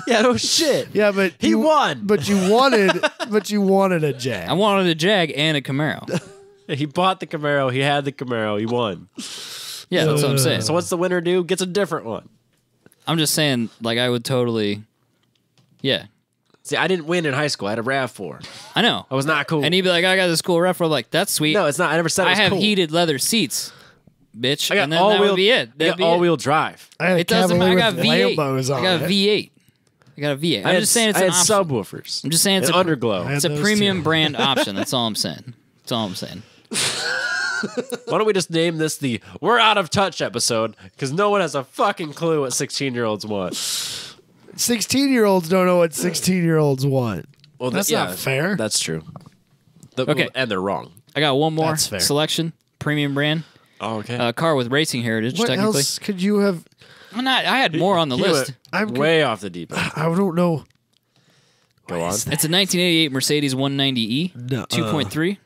Yeah, no shit. Yeah, but He won. But you wanted a Jag. I wanted a Jag and a Camaro. He bought the Camaro. He had the Camaro. He won. Yeah, that's what I'm saying. So what's the winner do? Gets a different one. I'm just saying, like, I would totally. Yeah. See, I didn't win in high school. I had a RAV4. I know. I was not cool. And he'd be like, I got this cool RAV4. I'm like, that's sweet. No, it's not. I never said it I was have cool. heated leather seats, bitch. I got and then all-wheel. that would be it. I That'd got be it. all-wheel drive. I had a It doesn't matter. I got Cavalier with V8. Lambos on I got it. V8. I got a V8. I'm just saying it's I an had option. subwoofers. I'm just saying it's an a underglow. I It's a those premium too. brand option. That's all I'm saying. That's all I'm saying. Why don't we just name this the "We're Out of Touch" episode? Because no one has a fucking clue what 16-year-olds want. 16-year-olds don't know what 16-year-olds want. Well, That's not fair. That's true. Okay. And they're wrong. I got one more That's fair. selection. Premium brand. Oh, okay. A car with racing heritage, What technically. else could you have? I had more on the You list. went way off the deep end. I don't know. Go on. It's a 1988 Mercedes 190E, No, 2.3.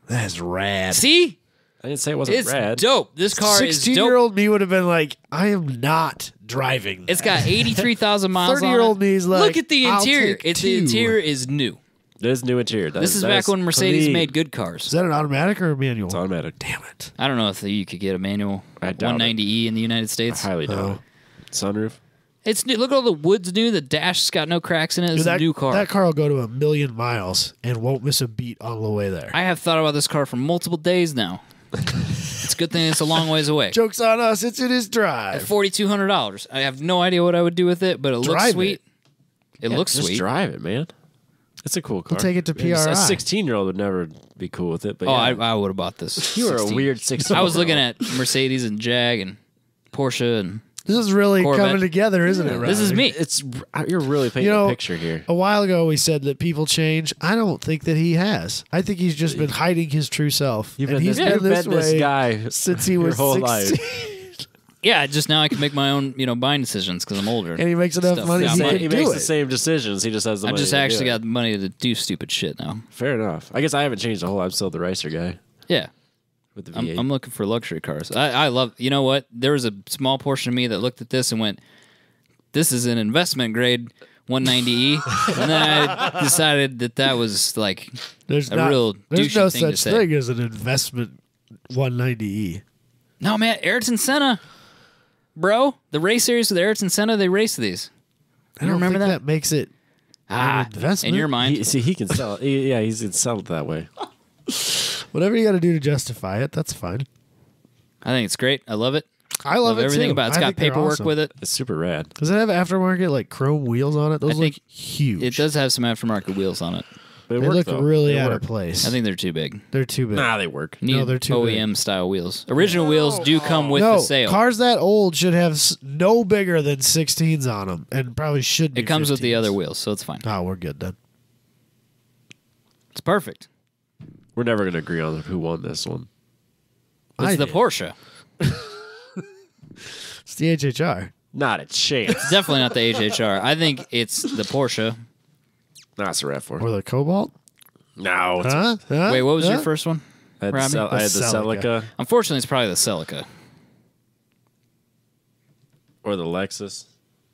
That's rad. See? I didn't say it wasn't It's rad. dope. This car is dope. 16-year-old me would have been like, I am not driving. It's got 83,000 miles on it. 30-year-old me's like, Look at the I'll interior. take The two. interior is new. There's new interior. This is back when Mercedes made good cars. Is that an automatic or a manual? It's automatic. Damn it. I don't know if you could get a manual I doubt 190E in the United I States. highly doubt it. Sunroof. It's new. Look at all the wood's new. The dash's got no cracks in it. It's Dude, a new car. That car will go to 1,000,000 miles and won't miss a beat on the way there. I have thought about this car for multiple days now. It's a good thing it's a long ways away. Joke's on us. It's in his drive. $4,200. I have no idea what I would do with it, but it looks Drive sweet. It looks Just sweet. drive it, man. It's a cool car. We'll take it to A PRI. 16-year-old would never be cool with it. But Oh, yeah. I would have bought this. You were a 16. weird 16. I was looking at Mercedes and Jag and Porsche, and This is really Corvette. coming together, isn't it? this is Riley? me. You're really painting You know, a picture here. A while ago, we said that people change. I don't think that he has. I think he's just been hiding his true self. You've and been he's this, been you've this been this way guy since he your was whole 16. life. Yeah, just now I can make my own, buying decisions because I'm older. And he makes enough Stuff. money Yeah, he money. can He do makes it. the same decisions. He just has the I've money. just to do actually it. got the money to do stupid shit now. Fair enough. I guess I haven't changed a whole lot. I'm still the racer guy Yeah. with the I'm, V8. I'm looking for luxury cars. I love, you know what? There was a small portion of me that looked at this and went, this is an investment grade 190E. And then I decided that was like There's a real there's douchey no thing to such say. thing as an investment 190E. No, man, Ayrton Senna. Bro, the race series with Ayrton Senna, they race these. I You don't remember think that? that makes it an investment. In your mind. He can sell it. Yeah, he can sell it that way. Whatever you got to do to justify it, that's fine. I think it's great. I love it. I love it everything too. about it. It's I got think they're paperwork awesome. with it. It's super rad. Does it have aftermarket like chrome wheels on it? Those think look huge. It does have some aftermarket wheels on it. But it They worked, look though. really They out work. of place. I think they're too big. they're too big. Nah, they work. Need they're too OEM style wheels. Original wheels do come with no, the sale. cars that old should have no bigger than 16s on them, and probably should be. It comes with the 15s. other wheels, so it's fine. Oh, we're good then. It's perfect. We're never going to agree on who won this one. It's I the did. Porsche. It's the HHR. Not a chance. It's definitely not the HHR. I think it's the Porsche. Nah, it's a RAV4. Or the Cobalt. No. It's Huh? Huh? Wait, what was your Huh? first one? I had the, Robbie? I had the Celica. Celica Unfortunately, it's probably the Celica. or the Lexus.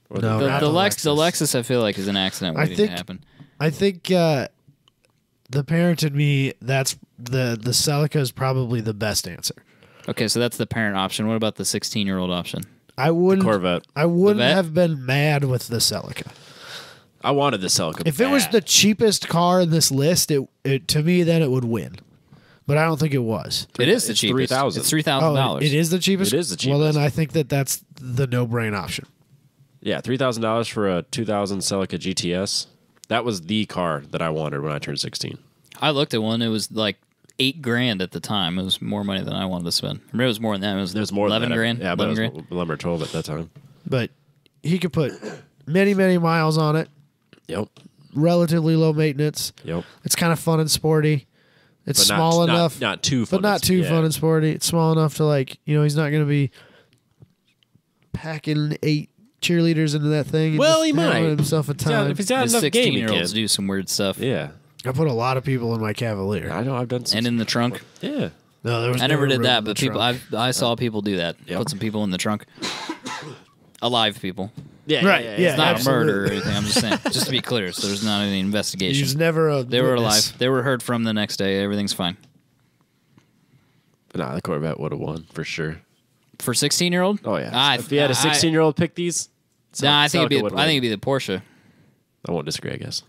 Or No, The, not the, the Lex, the Lexus. Lexus, I feel like, is an accident I waiting think- to happen. I think the parent in me, that's the Celica is probably the best answer. Okay, so that's the parent option. What about the 16-year-old option? I wouldn't. Corvette. I wouldn't Vet? have been mad with the Celica. I wanted the Celica. If it was bad. the cheapest car in this list, it to me then it would win. But I don't think it was. It is the It's cheapest. $3,000. It's $3,000. Oh, it is the cheapest. It is the Well, then cheapest. I think that's the no-brain option. Yeah, $3,000 for a 2000 Celica GTS. That was the car that I wanted when I turned 16. I looked at one. It was like $8,000 at the time. It was more money than I wanted to spend. I remember it was more than that. It was There was more 11 than that. grand. Yeah, but 11 it grand. was 11 or 12 at that time. But he could put many, many miles on it. Yep. Relatively low maintenance. Yep. It's kind of fun and sporty. It's But small enough. Not too fun. But not too fun and sporty. It's small enough to, like, he's not going to be packing 8 cheerleaders into that thing. And Well, he having might. himself a time. If he's got The enough game, he 16-year-olds can. do some weird stuff. Yeah. I put a lot of people in my Cavalier. I know. I've done some. And in the trunk. Yeah. No, there was I never did room that, in the but people trunk. I saw people do that. Yep. Put some people in the trunk. Alive people. Yeah. Right, yeah. It's not absolutely. a murder or anything. I'm just saying, just to be clear, so there's not any investigation. He's never a They were witness. alive. They were heard from the next day. Everything's fine. But nah, the Corvette would have won for sure. For 16-year-old? Oh yeah. If you had a 16-year-old pick these, I think Celica would win. it'd be the Porsche. I won't disagree. I guess.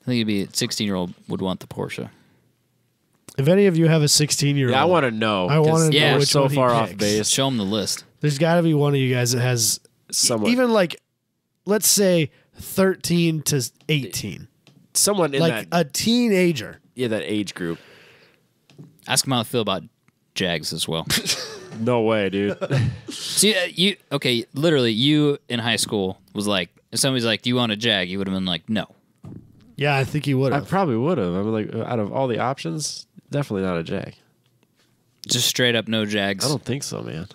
I think it'd be 16-year-old would want the Porsche. If any of you have a 16-year-old, Yeah, I want to know. I wanna 'cause know Yeah. we're which so one he far off picks. base. Show them the list. there's got to be one of you guys that has Someone, even like, let's say 13 to 18, someone in like that a teenager. that age group. Ask them how they feel about Jags as well. No way, dude. See, literally, you in high school was like, if somebody's like, do you want a Jag? You would have been like, no. Yeah, I think he would I have. probably would have. I'm like, out of all the options, definitely not a Jag. Just straight up no Jags. I don't think so, man.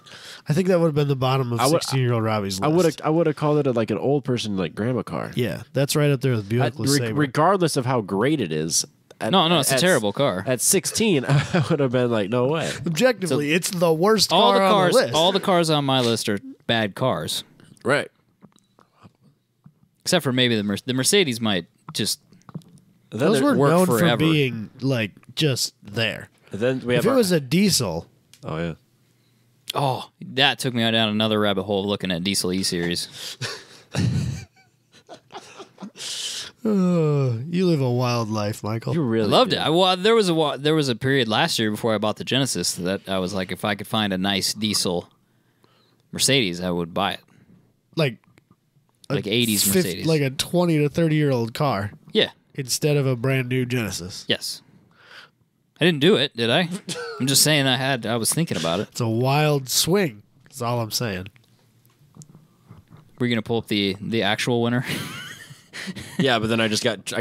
I think that would have been the bottom of I would- 16-year-old Robbie's list. I would have called it like an old person like grandma car. Yeah, that's right up there with Buick LeSabre. Regardless of how great it is. No, it's a terrible car. At 16, I would have been like, no way. Objectively, it's the worst all car the cars, on the list. all the cars on my list are bad cars, Right. except for maybe the Mercedes might just. Those were work known forever. for being like just there. Then we have If it was a diesel, oh yeah. Oh, that took me down another rabbit hole looking at diesel E series. you live a wild life, Michael. You I really loved do. it. Well, there was a period last year before I bought the Genesis that I was like, if I could find a nice diesel Mercedes, I would buy it. like 80s Mercedes. like a 20 to 30-year-old car Yeah. instead of a brand new Genesis. Yes. I didn't do it, did I? I'm just saying I was thinking about it. It's a wild swing. That's all I'm saying. We're gonna pull up the actual winner. Yeah, but then I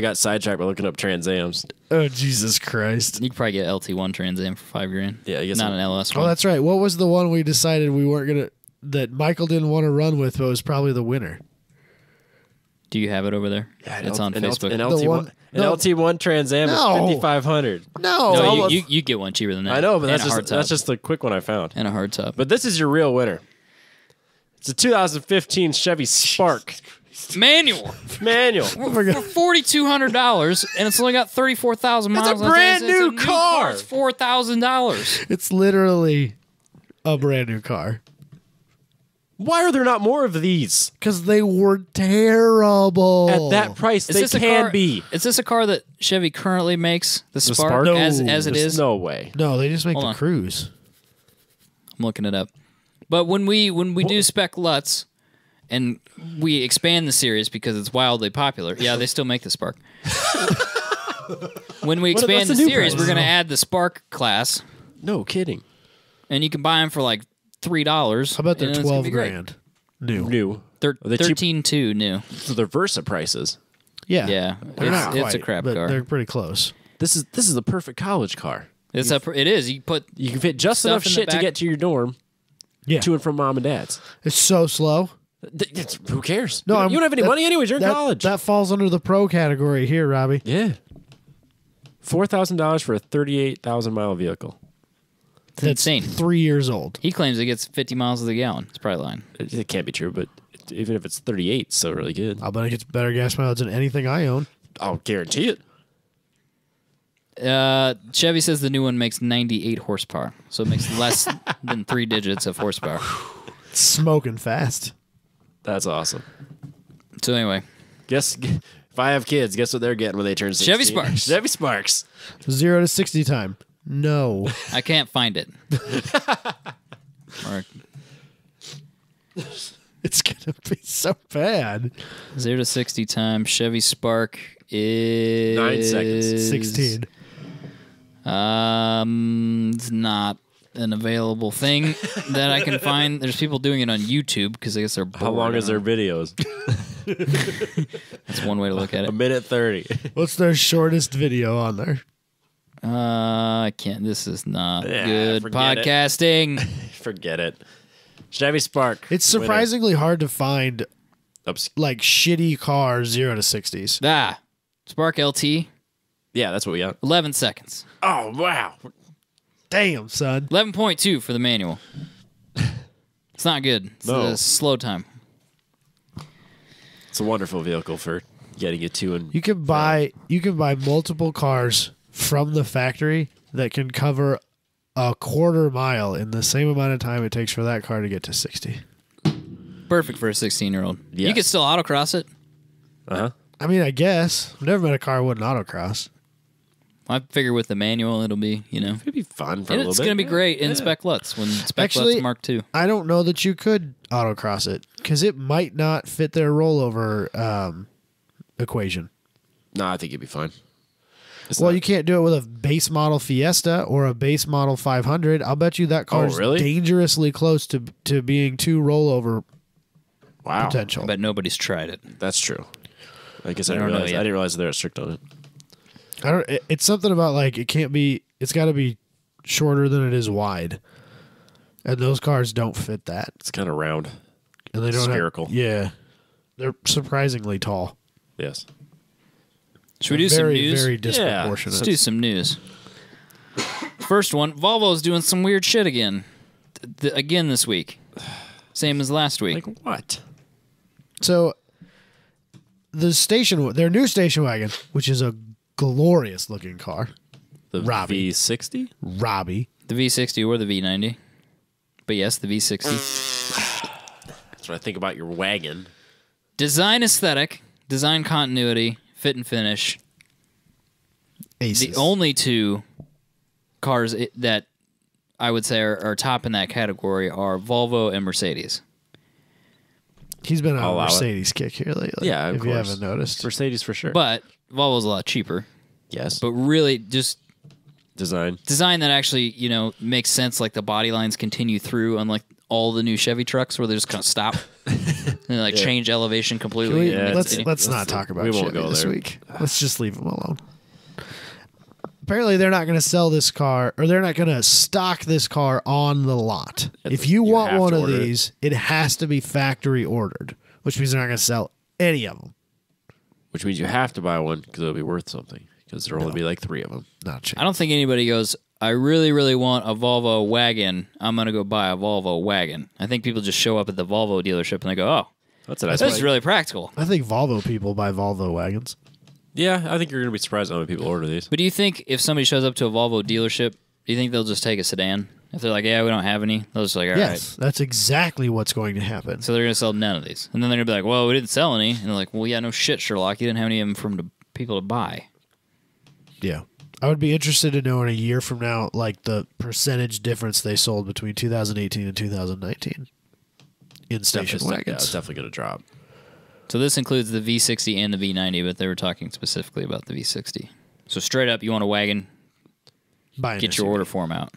got sidetracked by looking up Trans Ams. Oh, Jesus Christ. You could probably get LT1 Trans Am for $5,000. Yeah, I guess not so. an LS Oh, one. that's right. What was the one we decided we weren't going to, that Michael didn't want to run with, but was probably the winner? Do you have it over there? It's on Facebook. An The LT1, one- an no. LT1 Trans Am is No. $5,500. No. No, almost- you get one cheaper than that. I know, but And that's a hard just top. the quick one I found. And a hard top. But this is your real winner. It's a 2015 Chevy Spark Manual manual. for $4,200, and it's only got 34,000 miles. It's a brand new car. It's $4,000. It's literally a brand new car. Why are there not more of these? Because they were terrible. At that price, Is they this a can car? be. Is this a car that Chevy currently makes? The Spark, Spark? No. as it There's is. no way. No, they just make Hold the on. Cruise. I'm looking it up. But when we do Spec Lutz and we expand the series because it's wildly popular, yeah, they still make the Spark. When we expand what's the the new series, price? we're going to add the Spark class, No kidding. and you can buy them for like $3. How about their and it's gonna 12 be great. grand? New. New. Are they cheap? 13.2 new. So they're Versa prices. Yeah. Yeah, They're not it's a quite, crap but car. they're pretty close. This is the perfect college car. It is. You put You can fit just Stuff enough in the shit to back. get to your dorm, Yeah. to and from mom and dad's. It's so slow. Who cares? No, you don't have any money anyways. You're in college. That falls under the pro category here, Robbie. Yeah. $4,000 for a 38,000-mile vehicle. it's insane. 3 years old. He claims it gets 50 miles to the gallon. It's probably lying. It can't be true, but even if it's 38, it's still really good. I'll bet it gets better gas mileage than anything I own. I'll guarantee it. Chevy says the new one makes 98 horsepower, so it makes less than 3 digits of horsepower. It's smoking fast. That's awesome. So anyway, Guess if I have kids, guess what they're getting when they turn 16? Chevy Sparks. Chevy Sparks. 0 to 60 time. No. I can't find it. Or It's going to be so bad. 0 to 60 time Chevy Spark is 9 seconds. 16. It's not an available thing that I can find. There's people doing it on YouTube because I guess they're bored. How long is their videos? That's one way to look at it. 1:30. What's their shortest video on there? I can't. This is not good forget it. podcasting. Forget it. Chevy Spark. It's surprisingly hard to find like shitty cars 0 to 60s. Spark LT. Yeah, that's what we got. 11 seconds. Oh, wow. Damn, son. 11.2 for the manual. It's not good. It's a slow time. It's a wonderful vehicle for getting you to and You can buy multiple cars from the factory that can cover a quarter mile in the same amount of time it takes for that car to get to 60. Perfect for a 16-year-old. Yes. You could still autocross it. Uh-huh. I mean, I guess. I've never met a car that wouldn't autocross. I figure with the manual, it'll be, It'd be fun for a and little it's bit. going to be great in Spec Lutz when Spec Actually, Lutz Mark II. I don't know that you could autocross it because it might not fit their rollover equation. No, I think you'd be fine. You can't do it with a base model Fiesta or a base model 500. I'll bet you that car's really? dangerously close to being too rollover potential. But nobody's tried it. That's true. I guess I don't know yet. didn't realize they were strict on it. It's something about like it can't be. It's got to be shorter than it is wide, and those cars don't fit that. It's kind of round. And they don't spherical. Yeah, they're surprisingly tall. Yes. Should we do some news? Very disproportionate. Let's do some news. First one, Volvo's doing some weird shit again. Again this week. Same as last week. Like what? So their new station wagon, which is a glorious looking car. The Robbie. V60? Robbie. The V60 or the V90. But yes, the V60. That's what I think about your wagon. Design aesthetic, design continuity, fit and finish. Aces. The only two cars that I would say are top in that category are Volvo and Mercedes. He's been on I'll a allow it. Mercedes kick here lately. Yeah, of if you course. haven't noticed. Mercedes for sure. But Volvo's a lot cheaper. yes. But really just Design. that actually, makes sense. Like the body lines continue through, unlike all the new Chevy trucks where they're just going to stop and change elevation completely. Yeah, let's not talk about we won't Chevy go this there. week. Let's just leave them alone. Apparently, they're not going to sell this car, or they're not going to stock this car on the lot. If you want have one to of order these, it has to be factory ordered, which means they're not going to sell any of them. Which means you have to buy one because it'll be worth something. Because there'll only be like 3 of them. Not cheap. I don't think anybody goes, I really, really want a Volvo wagon. I'm going to go buy a Volvo wagon. I think people just show up at the Volvo dealership and they go, oh, That's a nice this one. is really practical. I think Volvo people buy Volvo wagons. Yeah, I think you're going to be surprised how many people order these. But do you think if somebody shows up to a Volvo dealership, do you think they'll just take a sedan? If they're like, yeah, we don't have any, they'll just like, all right. Yes, that's exactly what's going to happen. So they're going to sell none of these. And then they're going to be like, well, we didn't sell any. And they're like, well, yeah, no shit, Sherlock. You didn't have any of them for people to buy. Yeah. I would be interested to know in a year from now, like the percentage difference they sold between 2018 and 2019 in station Yeah, wagons. it's definitely going to drop. So this includes the V60 and the V90, but they were talking specifically about the V60. So straight up, you want a wagon, Buy an get your SUV. order form out.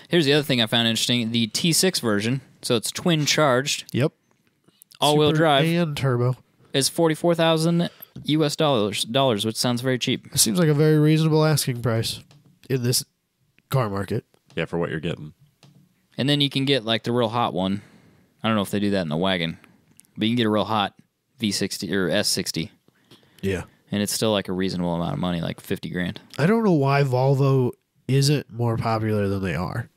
Here's the other thing I found interesting. The T6 version, so it's twin charged, Yep. all-wheel Super drive, and turbo. is $44,000 US dollars, which sounds very cheap. It seems like a very reasonable asking price in this car market. Yeah, for what you're getting. And then you can get like the real hot one. I don't know if they do that in the wagon, but you can get a real hot V60 or S60, Yeah. and it's still like a reasonable amount of money, like $50,000. I don't know why Volvo isn't more popular than they are.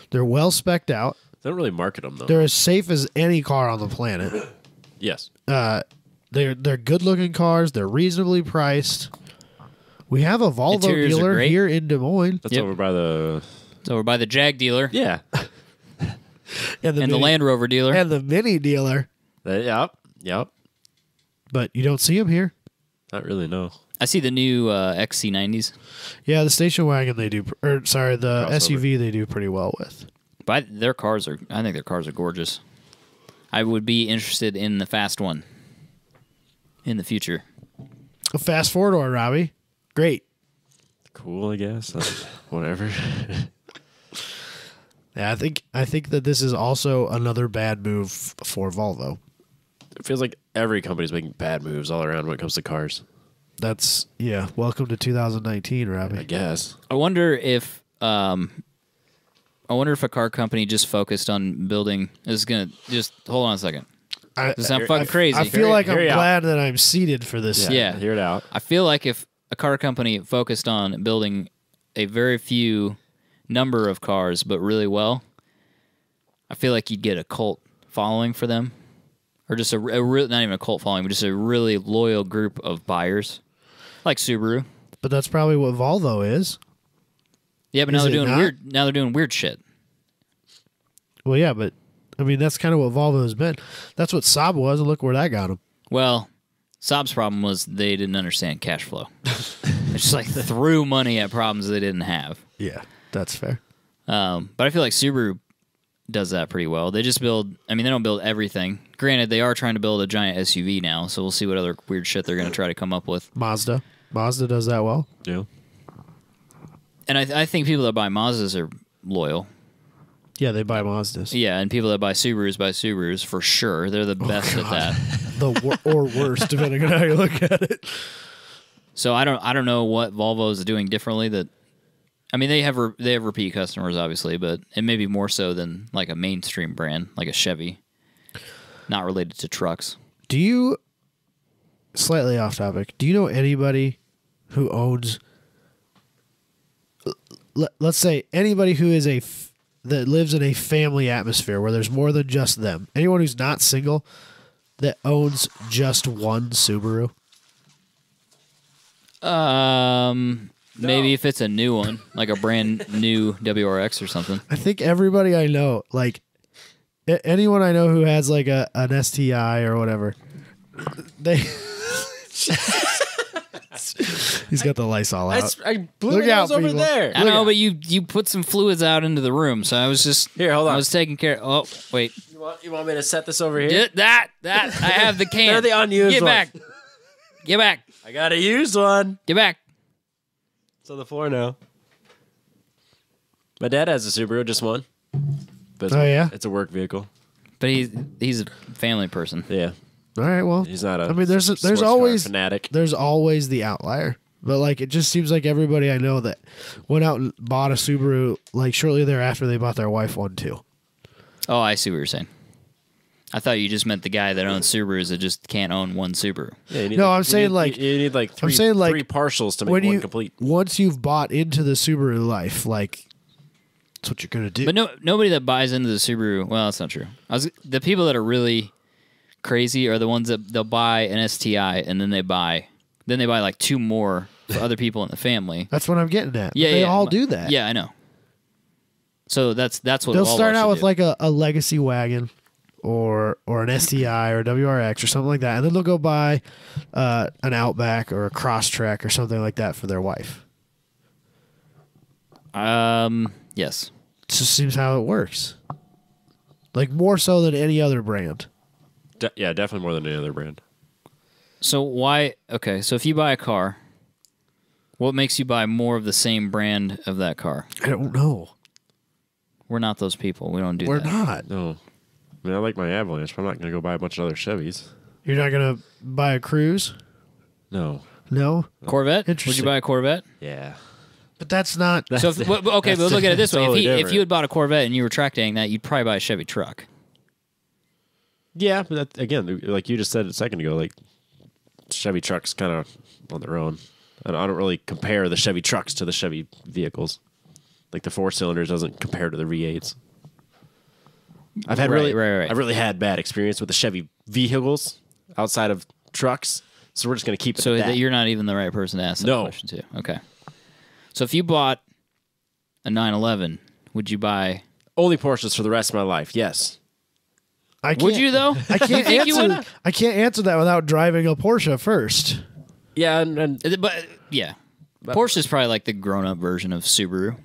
They're well spec'd out. They don't really market them, though. They're as safe as any car on the planet. Yes. They're good looking cars. They're reasonably priced. We have a Volvo Interiors are dealer great. here in Des Moines. That's Yep. over by the... It's over by the Jag dealer Yeah. And and the Land Rover dealer. and the Mini dealer. Yep. But you don't see them here. Not really, no. I see the new XC90s. Yeah, the station wagon the Crossover. SUV they do pretty well with. But I think their cars are gorgeous. I would be interested in the fast one in the future. A fast four-door, Robbie. Great. Cool, I guess. Whatever. Yeah, I think that this is also another bad move for Volvo. It feels like every company's making bad moves all around when it comes to cars. That's welcome to 2019, Robbie. I guess. I wonder if a car company just focused on building is gonna just hold on a second. Does sound fucking crazy. I feel like I'm glad that I'm seated for this. Yeah. Hear it out. I feel like if a car company focused on building a very few number of cars, but really well, I feel like you'd get a cult following for them, or just not even a cult following, but just a really loyal group of buyers, like Subaru. But that's probably what Volvo is. Yeah, but now they're doing weird. Now they're doing weird shit. Well, yeah, but I mean that's kind of what Volvo has been. That's what Saab was, and look where that got them. Well, Saab's problem was they didn't understand cash flow. They just like threw money at problems they didn't have. Yeah, that's fair. But I feel like Subaru does that pretty well. They just build. I mean, they don't build everything. Granted, they are trying to build a giant SUV now, so we'll see what other weird shit they're going to try to come up with. Mazda does that well. Yeah. And I think people that buy Mazdas are loyal. Yeah, they buy Mazdas. Yeah, and people that buy Subarus for sure. They're the best at that. Or worse, depending on how you look at it. So I don't know what Volvo is doing differently. I mean, they have repeat customers, obviously, but it may be more so than like a mainstream brand, like a Chevy, not related to trucks. Do you, slightly off topic, do you know anybody who owns, let's say anybody who is that lives in a family atmosphere where there's more than just them, anyone who's not single that owns just one Subaru? Maybe if it's a new one, like a brand new WRX or something. I think everybody I know, like anyone I know who has like an STI or whatever, they. He's got the Lysol out. I blew Look out over there. I know, but you put some fluids out into the room, so I was just here. Hold on. I was taking care. Oh, wait. You want me to set this over here? That I have the can. They're the unused Get ones. back. Get back. I got a used one. Get back. It's on the floor now. My dad has a Subaru, just one. But it's a work vehicle. But he's a family person. Yeah. All right, well, he's not a. I mean, there's always fanatic. There's always the outlier, but like it just seems like everybody I know that went out and bought a Subaru, like shortly thereafter they bought their wife one too. Oh, I see what you're saying. I thought you just meant the guy that owns Subarus that just can't own one Subaru. Yeah, I'm saying like you need like three partials to make one complete. Once you've bought into the Subaru life, like that's what you're gonna do. But nobody that buys into the Subaru. Well, that's not true. The people that are really crazy are the ones that they'll buy an STI and then they buy like two more for other people in the family. That's what I'm getting at. Yeah, they all do that. Yeah, I know. So that's what they'll start out with like a legacy wagon or an STI or WRX or something like that, and then they'll go buy an Outback or a Crosstrek or something like that for their wife. Yes. It just seems how it works. Like more so than any other brand. Yeah, definitely more than any other brand. So why? Okay, so if you buy a car, what makes you buy more of the same brand of that car? I don't know. We're not those people. We don't do that. We're not. No. I mean, I like my Avalanche, but I'm not going to go buy a bunch of other Chevys. You're not going to buy a Cruise? No. No? Corvette? Interesting. Would you buy a Corvette? Yeah. But that's not... So okay, but look at it this way. Totally If you had bought a Corvette and you were track daying that, you'd probably buy a Chevy truck. Yeah, but that, again, like you just said a second ago, like Chevy trucks kind of on their own. I don't really compare the Chevy trucks to the Chevy vehicles. Like the 4-cylinders doesn't compare to the V8s. I've really had bad experience with the Chevy vehicles outside of trucks, so we're just going to keep it at that. You're not even the right person to ask that question to. Okay. So if you bought a 911, would you buy... Only Porsches for the rest of my life, yes. Would you, though? I can't answer that without driving a Porsche first. Yeah, but Porsche is probably like the grown-up version of Subaru,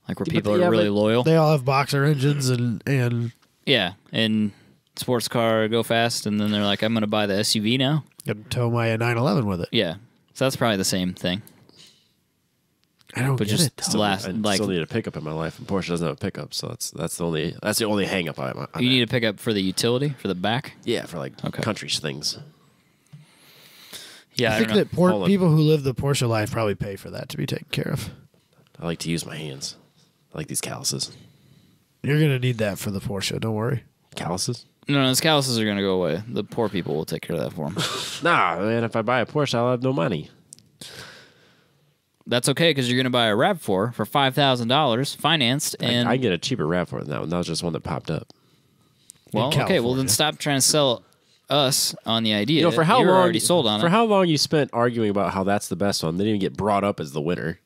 like where people are really loyal. They all have boxer engines and yeah, and sports car go fast, and then they're like, I'm going to buy the SUV now. Gonna tow my 911 with it. Yeah, so that's probably the same thing. I don't but get just it. Though. last I like still need a pickup in my life, and Porsche doesn't have a pickup, so that's the only hang up on you need a pickup for the utility for the back. yeah, for like Okay. country things. Yeah, I I think don't know. that Hold on. people who live the Porsche life probably pay for that to be taken care of. I like to use my hands. I like these calluses. You're gonna need that for the Porsche. Don't worry. Calluses? No, those calluses are going to go away. The poor people will take care of that for them. Nah, man. If I buy a Porsche, I'll have no money. That's okay because you're going to buy a RAV4 for $5,000 financed, and I can get a cheaper RAV4 than that one. That was just one that popped up. well, in okay, well then California. stop trying to sell us on the idea. You know, for how You're long? already sold on for it. how long you spent arguing about how that's the best one? They didn't even get brought up as the winner.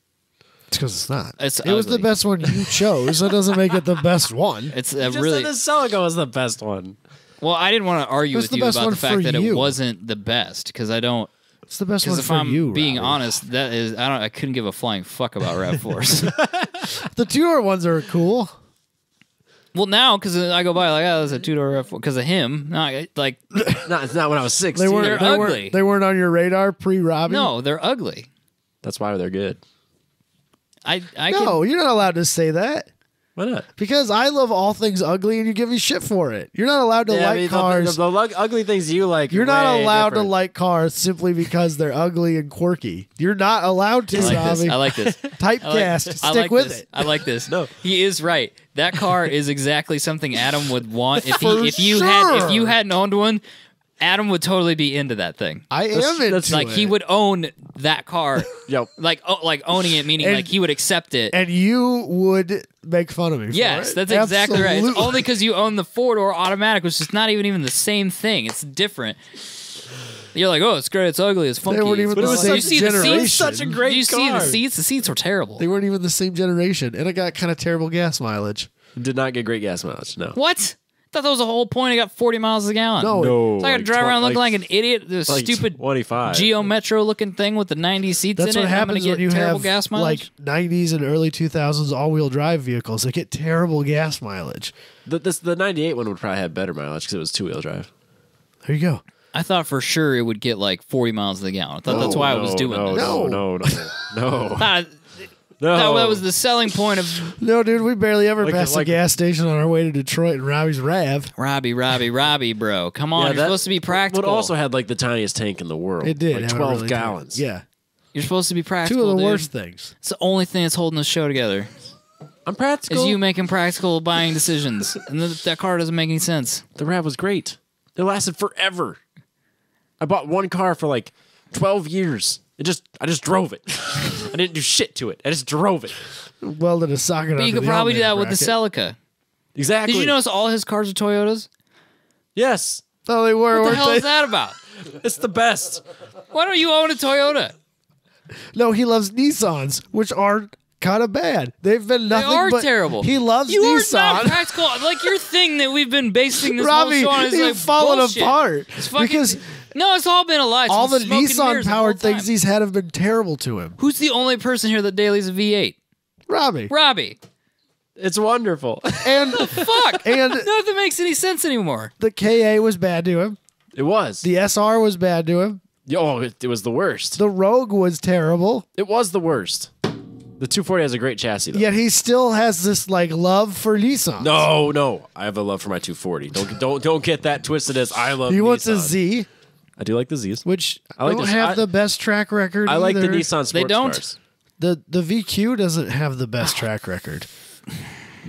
It's because it's not. It's it was the ugly. best one you chose. That doesn't make it the best one. It's a Just really said the Celica was the best one. well. I didn't want to argue It's with the you best about one the fact for that it you. wasn't the best because I don't. It's the best one Because if for I'm you. being Robbie. honest, that is I couldn't give a flying fuck about RAV4s. The 2-door ones are cool. Well, now because I go by like, oh, that's a 2-door RAV4 because of him. Not like No, it's not when I was 16. They weren't. They're they ugly. Weren't, they weren't on your radar pre-Robbie. no, they're ugly. That's why they're good. I No, you're not allowed to say that Why not? because I love all things ugly, and you give me shit for it. You're not allowed to like cars. The ugly things you like. You're are not way allowed to different. like cars simply because they're ugly and quirky. You're not allowed to, I like this. Robbie. I like this. Typecast. I Stick like with this. it. I like this. No. He is right. That car is exactly something Adam would want if For if you sure. hadn't owned one. Adam would totally be into that thing. I am into Like it. he would own that car. Yep. Like owning it, meaning And- like he would accept it. and you would make fun of me. For Yes, it. that's exactly right. It's Absolutely. only because you own the 4-door automatic, which is not even the same thing. It's different. You're like, oh, it's great, it's ugly, it's funky. weren't even But the it was same you see the generation. seats? Such a great Do you see the car. seats? The seats were terrible. They weren't even the same generation, and it got kind of terrible gas mileage. Did not get great gas mileage. No. What? I thought that was the whole point. I got 40 miles a gallon. No, No. So I got to drive around looking like an idiot. This like stupid 25. Geo Metro looking thing with the 90 seats that's in what it. and I'm gonna happens get when you terrible have gas mileage. like 90s and early 2000s all-wheel drive vehicles. They get terrible gas mileage. The 98 one would probably have better mileage because it was 2-wheel drive. There you go. I thought for sure it would get like 40 miles a gallon. I thought that's why I was doing no, this. No, No. no, no, no. Thought- No. that was the selling point of No, dude, we barely ever Like- passed like- a gas station on our way to Detroit and Robbie's Rav. Robbie, bro. Come on, you're that- supposed to be practical. It also had like the tiniest tank in the world. It did. Like have a 12 really gallons. Yeah. You're supposed to be Two practical. of the dude. worst things. It's the only thing that's holding this show together. I'm practical. Is you making practical buying decisions, and that car doesn't make any sense. The RAV was great. It lasted forever. I bought one car for like 12 years. I just drove it. I didn't do shit to it. I just drove it. Welded a socket But onto you could the probably do that elevator with the bracket. Celica. Exactly. Did you notice all his cars are Toyotas? Yes. Oh, they were, What the weren't hell they? is that about? It's the best. Why don't you own a Toyota? No, he loves Nissans, which are kind of bad. They've been nothing are but terrible. He loves You are Nissan. not practical. Like your thing that we've been basing this Robbie, whole show on is you've like fallen bullshit. apart It's fucking, because no, it's all been a lie. It's all the been smoke and mirrors the whole Nissan-powered things time. he's had have been terrible to him. Who's the only person here that daily's a V8? Robbie. Robbie. It's wonderful. And Fuck. and Nothing makes any sense anymore. the KA was bad to him. It was. The SR was bad to him. Oh, it was the worst. The Rogue was terrible. It was the worst. The 240 has a great chassis, though. Yet he still has this like love for Nissan. No. I have a love for my 240. Don't get that twisted as I love He wants a Nissan. Z, I do like the Zs. which I like don't the- have I- the best track record. I like the either. Nissan sports They don't? cars, The VQ doesn't have the best track record.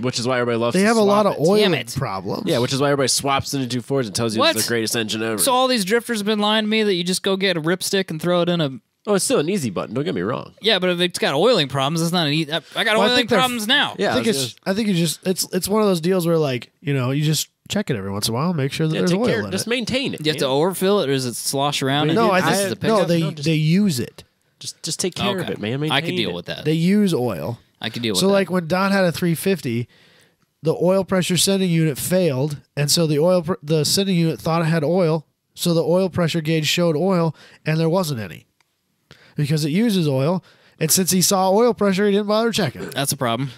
which is why everybody loves They to have a swap lot of it. oil Damn it. problems. Yeah, which is why everybody swaps into 240s and tells you What? it's the greatest engine ever. So all these drifters have been lying to me that you just go get a ripstick and throw it in a... oh, it's still an easy button. Don't get me wrong. Yeah, but if it's got oiling problems, it's not an easy... I got Well, I oiling think they're- problems now. Yeah, I think you just it's one of those deals where like, you know, you just check it every once in a while, make sure that there's take oil care. in Just it. maintain it. You have to man. overfill it, or does it slosh around? No, I this is think a no, pickup? they use it. Just take care of Okay. it, man. I could Maintain deal it. with that. They use oil. I could deal with So that. like when Don had a 350, the oil pressure sending unit failed, and so the sending unit thought it had oil, so the oil pressure gauge showed oil, and there wasn't any because it uses oil. And since he saw oil pressure, he didn't bother checking it. That's a problem.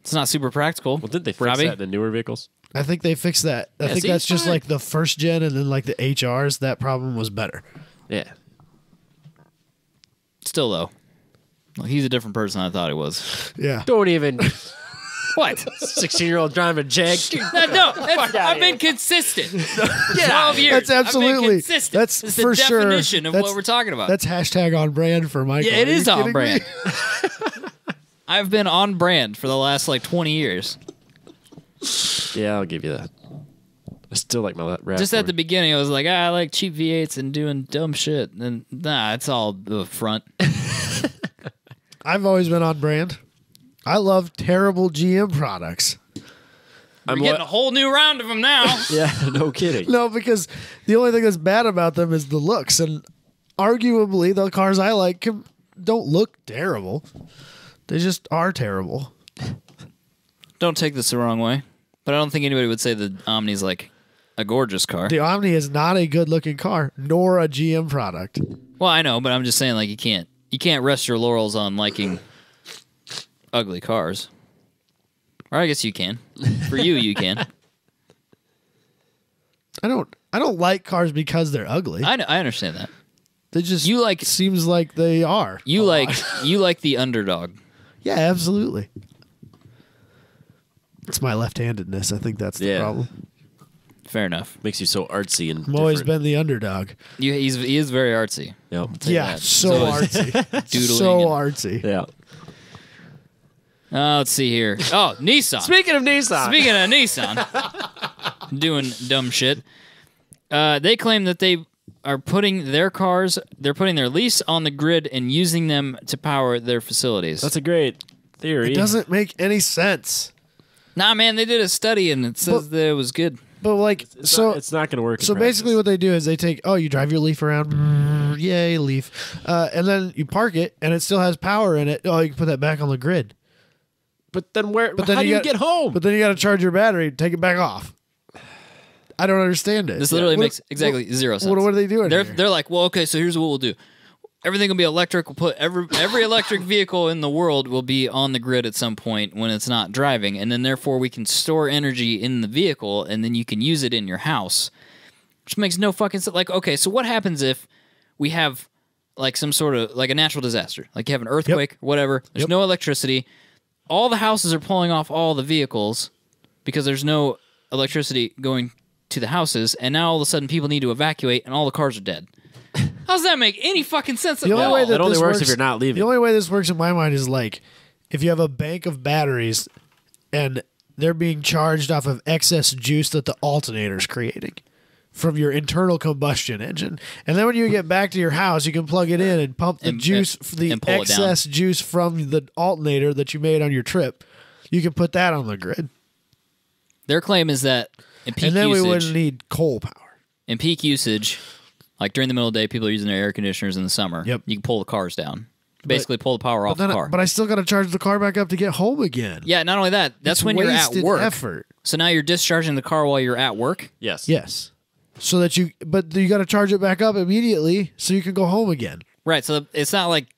It's not super practical. Well, didn't they fix Robbie? that in the newer vehicles? I think they fixed that. I think see, that's just fine. like the first gen, and then like the HRs. That problem was better. Yeah. Still, though. Well, he's a different person than I thought he was. Yeah. Don't even. What? 16-year-old driving a Jag. No, I've been consistent. 12 years. That's absolutely. I've been consistent. That's it's for the sure. definition of what we're talking about. That's hashtag on brand for Michael. Yeah, it is on brand. Me? I've been on brand for the last like 20 years. Yeah, I'll give you that. I still like my rap. Just at the beginning, I was like, I like cheap V8s and doing dumb shit. And nah, it's all the front. I've always been on brand. I love terrible GM products. We're getting a whole new round of them now. Yeah, no kidding. No, because the only thing that's bad about them is the looks. And arguably, the cars I like don't look terrible. They just are terrible. Don't take this the wrong way, but I don't think anybody would say the Omni's like a gorgeous car. The Omni is not a good-looking car, nor a GM product. Well, I know, but I'm just saying, like, you can't rest your laurels on liking ugly cars. Or I guess you can. For you can. I don't like cars because they're ugly. I understand that. They just seems like they are. You like the underdog. Yeah, absolutely. It's my left-handedness. I think that's the problem. Fair enough. Makes you so artsy and I've always been the underdog. He is very artsy. Yep. Yeah, so artsy. Doodling so and- artsy. Yeah. Let's see here. Oh, Nissan. Speaking of Nissan, doing dumb shit. They claim that they are putting their cars, they're putting their lease on the grid and using them to power their facilities. That's a great theory. It doesn't make any sense. Nah, man, they did a study and it says that it was good. But like, it's not going to work. So basically, what they do is they take, you drive your Leaf around, yay, Leaf, and then you park it, and it still has power in it. Oh, you can put that back on the grid. But then where? But then how do you get home? But then you got to charge your battery, take it back off. I don't understand it. This literally makes exactly zero sense. What are they doing? They're like, well, okay, so here's what we'll do. Everything will be electric. We'll put every electric vehicle in the world will be on the grid at some point when it's not driving, and then therefore we can store energy in the vehicle, and then you can use it in your house, which makes no fucking sense. Like, okay, so what happens if we have like some sort of like a natural disaster, like you have an earthquake, or whatever. There's no electricity. All the houses are pulling off all the vehicles because there's no electricity going to the houses, and now all of a sudden people need to evacuate, and all the cars are dead. How does that make any fucking sense at all? It only works if you're not leaving. The only way this works in my mind is like if you have a bank of batteries and they're being charged off of excess juice that the alternator's creating from your internal combustion engine. And then when you get back to your house, you can plug it in and pump the juice, the excess juice from the alternator that you made on your trip. You can put that on the grid. Their claim is that in peak and then usage, we wouldn't need coal power. In peak usage, like during the middle of the day, people are using their air conditioners in the summer. Yep. You can pull the cars down. Basically pull the power off the car. But I still got to charge the car back up to get home again. Yeah, not only that, that's when you're at work. Effort. So now you're discharging the car while you're at work? Yes. Yes. So that you got to charge it back up immediately so you can go home again. Right, so it's not like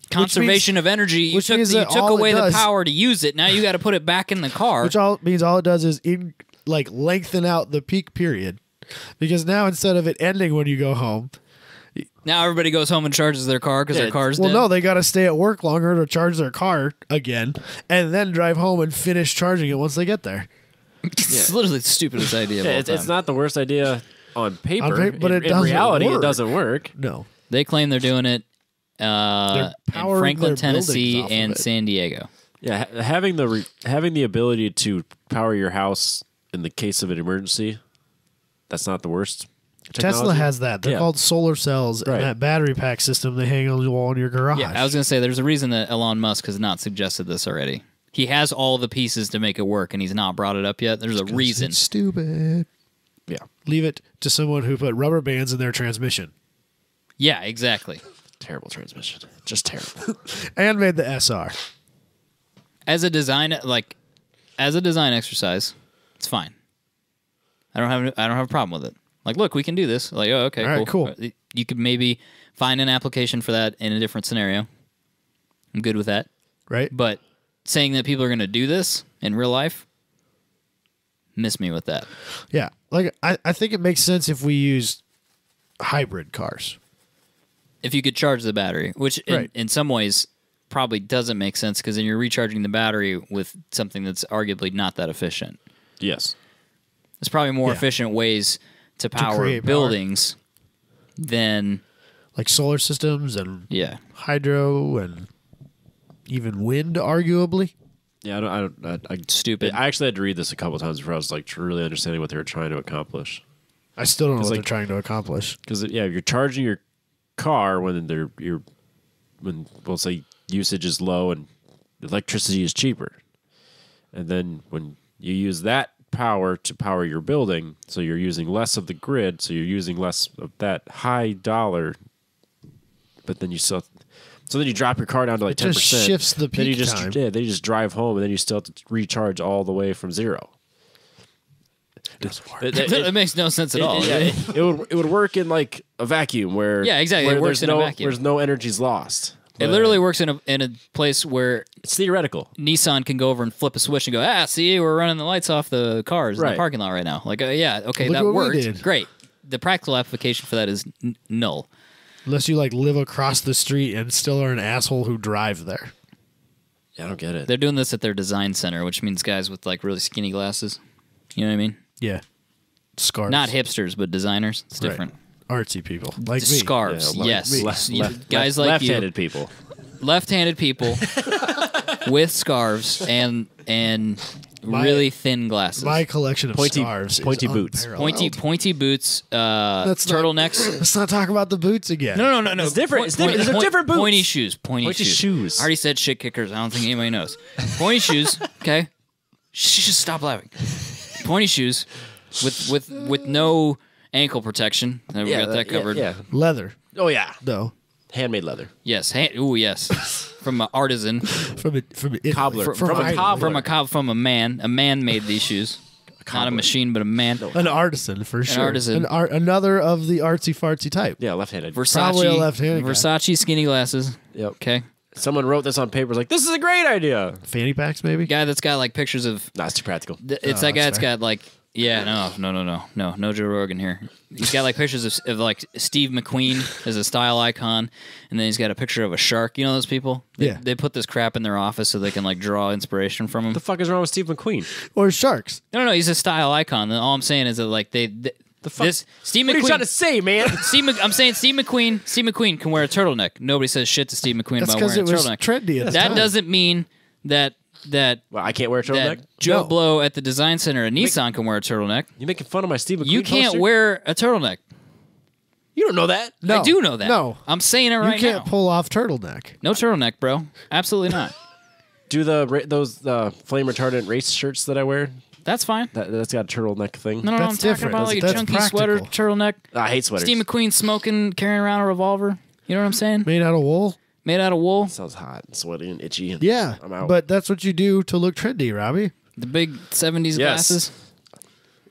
conservation of energy. You took away the power to use it. Now you got to put it back in the car. Which means all it does is lengthen out the peak period. Because now instead of it ending when you go home, now everybody goes home and charges their car because their car's dead. Well, no, they got to stay at work longer to charge their car again, and then drive home and finish charging it once they get there. It's literally the stupidest idea. It's not the worst idea on paper, but in reality, work. it doesn't work. No, they claim they're doing it in Franklin, Tennessee, and San Diego. Yeah, having the ability to power your house in the case of an emergency, that's not the worst. Technology. Tesla has that. They're called solar cells, and that battery pack system they hang on the wall in your garage. Yeah, I was going to say there's a reason that Elon Musk has not suggested this already. He has all the pieces to make it work, and he's not brought it up yet. There's a reason. It's stupid. Yeah. Leave it to someone who put rubber bands in their transmission. Yeah, exactly. Terrible transmission. Just terrible. And made the SR. As a design exercise, it's fine. I don't have a problem with it. Like, look, we can do this. Like, oh, okay, all right, cool. You could maybe find an application for that in a different scenario. I'm good with that. Right. But saying that people are going to do this in real life, miss me with that. Yeah. Like, I think it makes sense if we use hybrid cars. if you could charge the battery, which in some ways probably doesn't make sense because then you're recharging the battery with something that's arguably not that efficient. Yes. There's probably more efficient ways to power buildings than like solar systems and yeah, hydro and even wind, arguably. Yeah, stupid. I actually had to read this a couple times before I was like really understanding what they were trying to accomplish. I still don't know what they're trying to accomplish. Because you're charging your car when we'll say usage is low and electricity is cheaper, and then when you use that power to power your building, so you're using less of the grid, so you're using less of that high dollar, but then you still. So then you drop your car down to like 10%. Just shifts the peak time. Yeah, then you just drive home, and then you still have to recharge all the way from zero. It doesn't work. It makes no sense at all. It would work in like a vacuum where exactly. Where it works in a vacuum. There's no energy's lost. It literally works in a place where it's theoretical. Nissan can go over and flip a switch and go, see, we're running the lights off the cars in the parking lot right now. Like, okay, that worked. Great. The practical application for that is null. Unless you like live across the street and still are an asshole who drive there. Yeah, I don't get it. They're doing this at their design center, which means guys with like really skinny glasses. You know what I mean? Yeah. Scarves. Not hipsters, but designers. It's different. Artsy people. Like me. Scarves, yes. Guys like you. Left-handed people. Left-handed people with scarves and really thin glasses. My collection of scarves pointy boots. Pointy boots, turtlenecks. Let's not talk about the boots again. No. It's different. There's different boots. Pointy shoes. Pointy shoes. I already said shit kickers. I don't think anybody knows. Pointy shoes, okay? Just stop laughing. Pointy shoes with no ankle protection. We got that covered. Yeah. Leather. Oh, yeah. No. Handmade leather. Yes. Yes. From an artisan. From a cobbler. From a man. A man made these shoes. Not a machine, but a man. An artisan, for sure. An artisan. Another of the artsy-fartsy type. Yeah, left-handed. Probably a left-handed guy. Versace skinny glasses. Yep. Okay. Someone wrote this on paper. Like, this is a great idea. Fanny packs, maybe? Guy that's got like pictures of. Nah, it's too practical. It's that guy that's got like. Yeah, no Joe Rogan here. He's got like pictures of like Steve McQueen as a style icon, and then he's got a picture of a shark. You know those people? They put this crap in their office so they can like draw inspiration from him. What the fuck is wrong with Steve McQueen? Or sharks? No, he's a style icon. All I'm saying is that like the fuck? Steve McQueen. What are you trying to say, man? I'm saying Steve McQueen can wear a turtleneck. Nobody says shit to Steve McQueen about wearing a turtleneck. Trendy at the that time. doesn't mean that well, I can't wear a turtleneck. Joe Blow at the design center at Nissan can wear a turtleneck. You making fun of my Steve McQueen You can't poster? wear a turtleneck. You don't know that. No. I do know that. No. I'm saying it right now. You can't pull off turtleneck. No turtleneck, bro. Absolutely not. Do those flame retardant race shirts that I wear? That's fine. That's got a turtleneck thing. No, That's I'm talking different. about like a That's chunky practical. sweater turtleneck. I hate sweaters. Steve McQueen smoking, carrying around a revolver. You know what I'm saying? Made out of wool? Made out of wool. Sounds hot and sweaty and itchy. And Yeah. I'm out. But that's what you do to look trendy, Robbie. The big 70s glasses.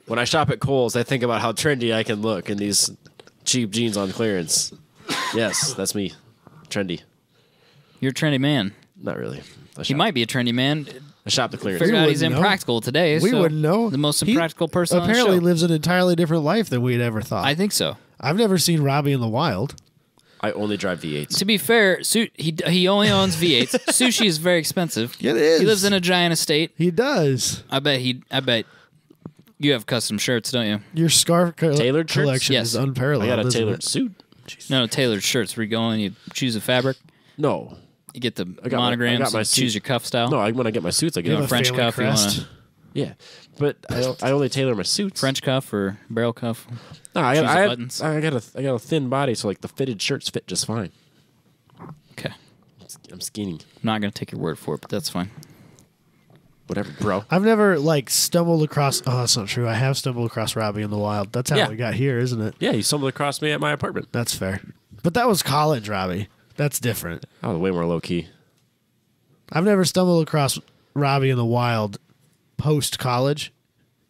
When I shop at Kohl's, I think about how trendy I can look in these cheap jeans on clearance. Yes, that's me. Trendy. You're a trendy man. Not really. He might be a trendy man. I shop the clearance. Figured out he's wouldn't know. impractical today. We so wouldn't know. The most He impractical person on the apparently show. lives an entirely different life than we'd ever thought. I think so. I've never seen Robbie in the wild. I only drive V8s. To be fair, he only owns V8s. Sushi is very expensive. It is. He lives in a giant estate. He does. I bet you have custom shirts, don't you? Your scarf Tailored shirts? collection Yes. is unparalleled. I got a isn't tailored it? suit. No, tailored shirts where you go and you choose a fabric. No. You get the got my monograms and suit. choose your cuff style. No, when I get my suits, I get You have a a French family cuff, you crest. wanna- Yeah. But I only tailor my suits. French cuff or barrel cuff. No, I choose the got buttons. I got a thin body, so like the fitted shirts fit just fine. Okay. I'm skinny. I'm not going to take your word for it, but that's fine. Whatever, bro. I've never stumbled across. Oh, that's not true. I have stumbled across Robbie in the wild. That's how Yeah. we got here, isn't it? Yeah, you stumbled across me at my apartment. That's fair. But that was college, Robbie. That's different. I was way more low key. I've never stumbled across Robbie in the wild post college.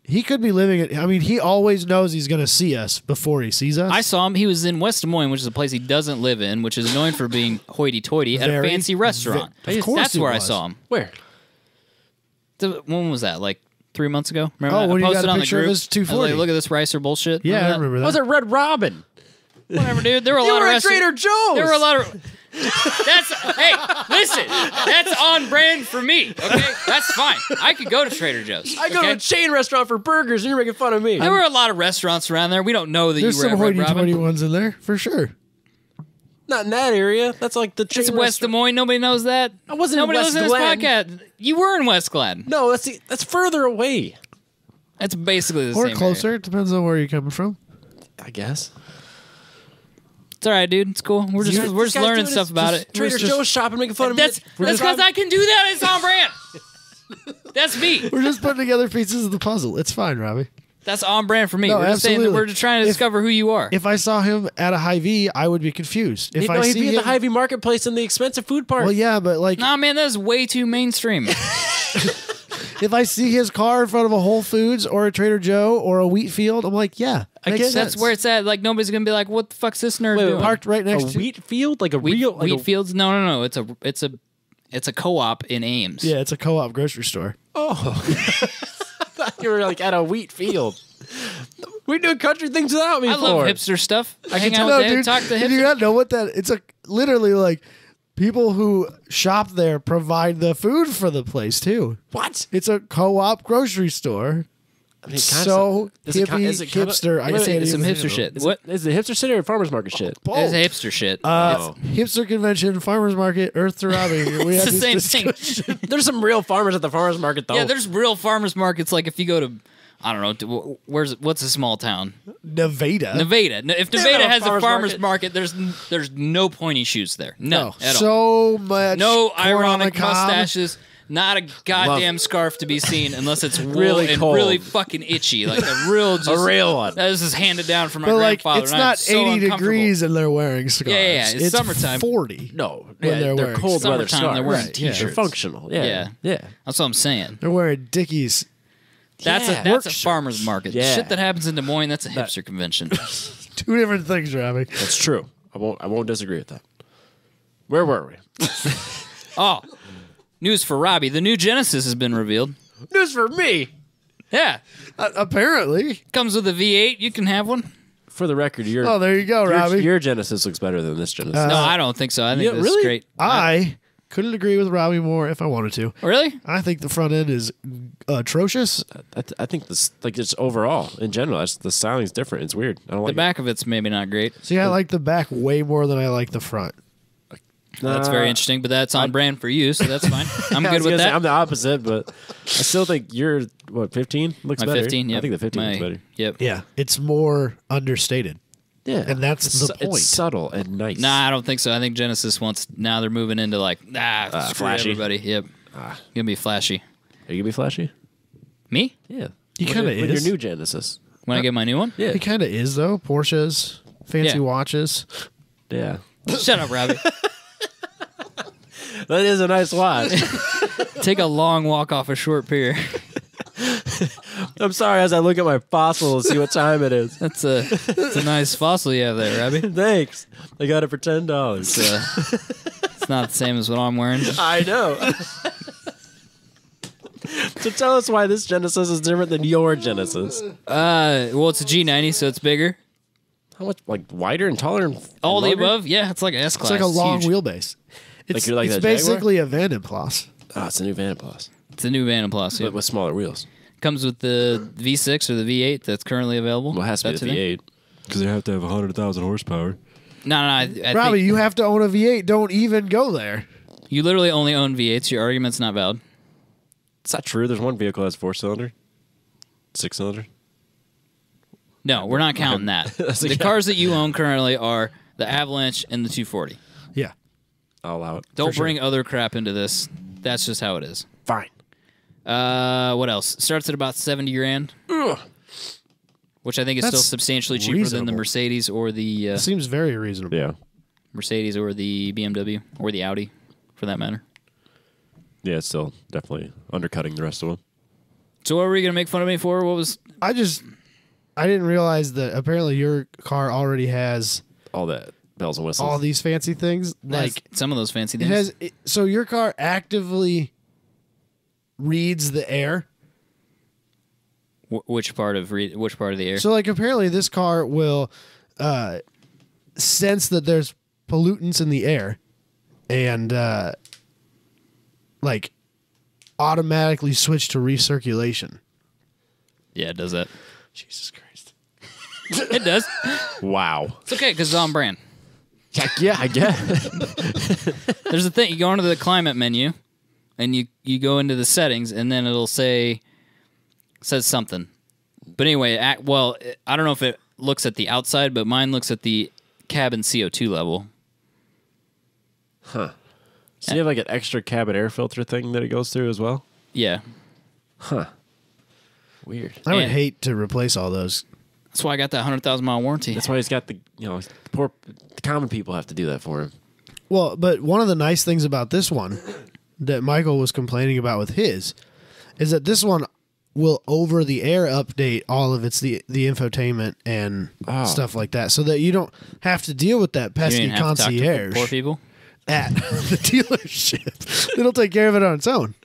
He could be living it. I mean, he always knows he's going to see us before he sees us. I saw him. He was in West Des Moines, which is a place he doesn't live in, which is known for being hoity-toity at a Very, fancy restaurant. of course That's he where I was. saw him. Where? When was that? Like 3 months ago? Remember Oh, that? when I you posted got a on the picture of group. his I was 240. like, look at this ricer bullshit. Yeah, I that? remember I that. was at Red Robin. Whatever, dude. There were a You lot were of at Trader Joe's. There were a lot of. Hey, listen. That's on brand for me. Okay, that's fine. I could go to Trader Joe's. I go to a chain restaurant for burgers, and you're making fun of me. There were a lot of restaurants around there. We don't know that There's you were some at Red hoity-toity Robin. ones in there, for sure. Not in that area. That's like the chain It's West Des Moines. Nobody knows that. I wasn't Nobody in West listens to Glen. this podcast. You were in West Glen. No, that's further away. That's basically the Or same. closer. Area. It depends on where you're coming from. I guess. It's all right, dude. It's cool. We're just learning stuff about it. Trader Joe's shopping, making fun of me. That's because I can do that. It's on brand. That's me. We're just putting together pieces of the puzzle. It's fine, Robbie. That's on brand for me. No, We're just saying that absolutely. we're just trying to discover who you are. If I saw him at a Hy-Vee, I would be confused. If I he'd see be in him, the Hy-Vee marketplace in the expensive food part. well, yeah, but like Nah, man, that's way too mainstream. if I see his car in front of a Whole Foods or a Trader Joe or a wheat field, I'm like, yeah, makes guess sense. That's where it's at. Like nobody's gonna be like, "What the fuck's this nerd doing?" parked right a next to. wheat field, like a Wheat, real like wheat fields? No. It's a co-op in Ames. Yeah, it's a co-op grocery store. You were like at a wheat field. We're doing country things without me. I love hipster stuff. I hang out No, with them, dude, talk to did you hipsters. not know what that? It's literally like people who shop there provide the food for the place too. What? It's a co-op grocery store. I mean, So hippie, hipster. I can't It's some even hipster handle shit. it. What? Is it hipster city or farmer's market shit? It's hipster shit. Hipster convention, farmers market, Earth to Robbie. We It's had the this same discussion. thing. There's some real farmers at the farmer's market, though. Yeah, there's real farmers markets. Like if you go to, I don't know, what's a small town? Nevada. Nevada. If have Nevada a has a farmer's farmer's market, there's no pointy shoes there. None at all. So much. No corn on ironic the cob. mustaches. Not a goddamn scarf to be seen unless it's wool Really and cold. really fucking itchy. Like a real just, A real one. This is handed down from my But like, grandfather. it's and I'm not so 80 uncomfortable. degrees and they're wearing scarves. Yeah, it's it's summertime. 40. No, When yeah, they're they're wearing cold weather summertime, they're scarves. wearing Right, yeah. t-shirts. They're functional. Yeah. Yeah. That's what I'm saying. They're wearing Dickies. That's Yeah. a Work farmer's market. Yeah. Shit that happens in Des Moines, that's a hipster convention. Two different things, Robbie. That's true. I won't disagree with that. Where were we? Oh, news for Robbie. The new Genesis has been revealed. News for me. Yeah. Apparently. Comes with a V8. You can have one. For the record, your Oh, there you go, Robbie. your Genesis looks better than this Genesis. No, I don't think so. I think yeah, this really? is great. I couldn't agree with Robbie more if I wanted to. Really? I think the front end is atrocious. I think this like it's overall in general. The styling's different. It's weird. I don't The like back of it's maybe not great. See, I like the back way more than I like the front. it. That's very interesting, but that's on brand for you, so that's fine. I'm I was good with gonna say, that. I'm the opposite, but I still think your 15 looks My better. 15, yep. I think the 15 looks My- better. Yep. Yeah, it's more understated. Yeah, And that's it's, the point. It's subtle and nice. Nah, I don't think so. I think Genesis wants now they're moving into like screw flashy. everybody. Yep. Gonna be flashy. Are you gonna be flashy? Me? Yeah, He kinda With is. your new Genesis. When I get my new one? Yeah, He kind of is, though. Porsches, fancy Yeah. watches. yeah. Shut up, Robbie. That is a nice watch. Take a long walk off a short pier. I'm sorry as I look at my fossil to see what time it is. That's a nice fossil you have there, Robbie. Thanks. I got it for $10. It's not the same as what I'm wearing. I know. So tell us why this Genesis is different than your Genesis. Well, it's a G90, so it's bigger. How much, like, wider and taller and All the longer? above, yeah, it's like an S It's class. like a long huge. wheelbase. It's, you're like it's that Jaguar? basically a Vandenplas. Oh, it's a new Vanaplas, It's a new Van Plus. but with smaller wheels. Comes with the V6 or the V8 that's currently available. Well, it has to be That's the the thing. V8 because they have to have 100,000 horsepower. No, I Robbie, think you have to own a V8. Don't even go there. you literally only own V8s. Your argument's not valid. It's not true. There's one vehicle that's 4-cylinder, 6-cylinder. No, we're not counting that. The cars that you own currently are the Avalanche and the 240. Yeah. I'll allow it. Don't bring other crap into this. That's just how it is. Fine. What else? Starts at about 70 grand, which I think is still That's substantially cheaper than the reasonable. Mercedes or the Seems very reasonable. Yeah. Mercedes or the BMW or the Audi, for that matter. Yeah, it's still definitely undercutting the rest of them. So what were you gonna make fun of me for? What was? I didn't realize that apparently your car already has All that bells and whistles. all these fancy things. Like some of those fancy it things. has. So your car actively reads the air. Which part of the air? So like apparently this car will sense that there's pollutants in the air and like automatically switch to recirculation. Yeah, it does that. Jesus Christ. It does. Wow. It's okay because it's on brand. Yeah, I guess. There's a thing. You go into the climate menu, and you go into the settings, and then it'll says something. But anyway, I don't know if it looks at the outside, but mine looks at the cabin CO2 level. Huh. So you have like an extra cabin air filter thing that it goes through as well? Yeah. Huh. Weird. I would And- hate to replace all those. That's why I got that 100,000-mile warranty. That's why he's got the common people have to do that for him. Well, but one of the nice things about this one that Michael was complaining about with his is that this one will over the air update all of the infotainment and stuff like that, so that you don't have to deal with that You pesky didn't have to talk to concierge poor people. at the dealership. It'll take care of it on its own.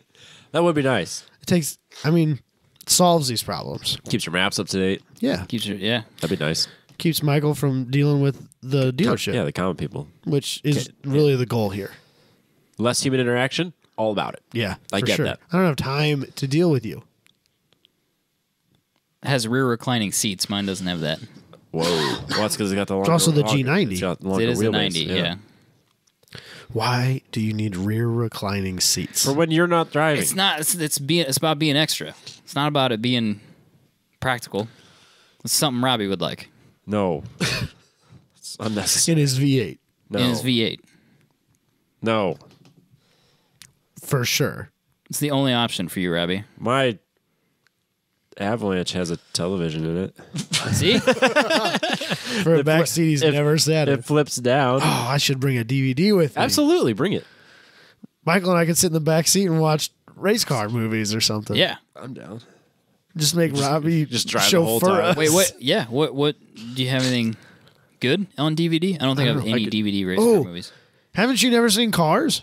That would be nice. It solves these problems. Keeps your maps up to date. Yeah. That'd be nice. Keeps Michael from dealing with the dealership. Yeah, the common people. Which is really the goal here. Less human interaction, all about it. Yeah, I for get sure. that. I don't have time to deal with you. It has rear reclining seats. Mine doesn't have that. Whoa. Well, that's because it got the longer. also the longer- G90. it's got the longer It is a wheelbase, 90, yeah. Why do you need rear reclining seats? For when you're not driving. It's not. It's about being extra. It's not about it being practical. It's something Robbie would like. No. It's unnecessary. In his V8, No. In his V8. No. for sure. It's the only option for you, Robbie. My Avalanche has a television in it. See? For a backseat, he's never sat in. It flips down. Oh, I should bring a DVD with me. Absolutely, bring it. Michael and I could sit in the back seat and watch race car movies or something. Yeah. I'm down. Just make Robbie just drive the whole chauffeur time. us. Wait, what? Yeah. What? Do you have anything good on DVD? I don't think I have any DVD race car movies. Haven't you never seen Cars?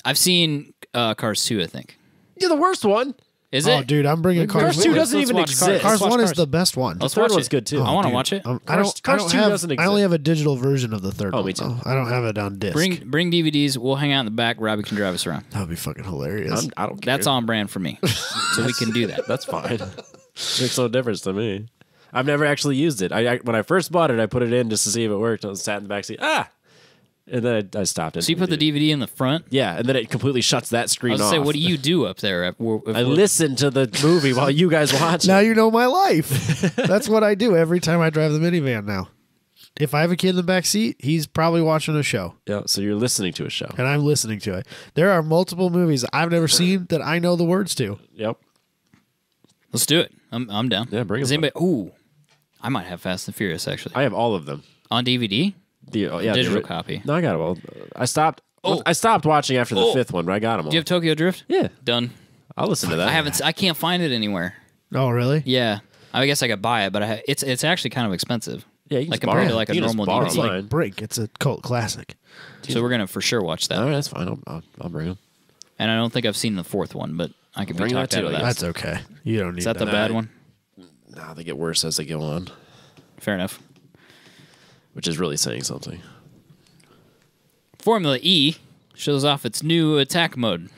I've seen Cars 2, I think. You're the worst one. Is Oh, it? dude, I'm bringing Cars. Cars with 2 me. doesn't even watch Cars. exist. Cars Let's watch 1 is Cars. the best one. Let's third watch one's it. good, too. I want to dude. watch it. Cars 2 doesn't I only exist. have a digital version of the third one. me too. I don't have it on disc. Bring DVDs. We'll hang out in the back. Robbie can drive us around. That would be fucking hilarious. I don't care. That's on brand for me. So we can do that. That's fine. Makes no difference to me. I've never actually used it. When I first bought it, I put it in just to see if it worked. I was sat in the backseat. And then I stopped it. So you put the DVD in the front? Yeah, and then it completely shuts that I screen was off. say, what do you do up there? I listen to the movie while you guys watch Now it. you know my life. That's what I do every time I drive the minivan now. If I have a kid in the back seat, he's probably watching a show, Yeah, so you're listening to a show. and I'm listening to it. There are multiple movies I've never seen that I know the words to. Yep. Let's do it. I'm down. Yeah, bring Does it. anybody? Ooh, I might have Fast and Furious actually I have all of them. on DVD. Digital copy. No, I got them all. I stopped watching after the fifth one, but I got them all. Do you have Tokyo Drift? Yeah, Done. I'll listen to that. I haven't. I can't find it anywhere. Oh, really? Yeah, I guess I could buy it, but it's actually kind of expensive. Yeah, you can like just borrow compared it. to like a You can just normal borrow DVD. mine. Like Brink. It's a cult classic. So we're gonna for sure watch that. All right, that's fine. I'll bring them. And I don't think I've seen the fourth one, but I can be Bring that talked out too, of I that. guess. That's okay. You don't need Is that the bad one? Nah, they get worse as they go on, Fair enough. which is really saying something. Formula E shows off its new attack mode.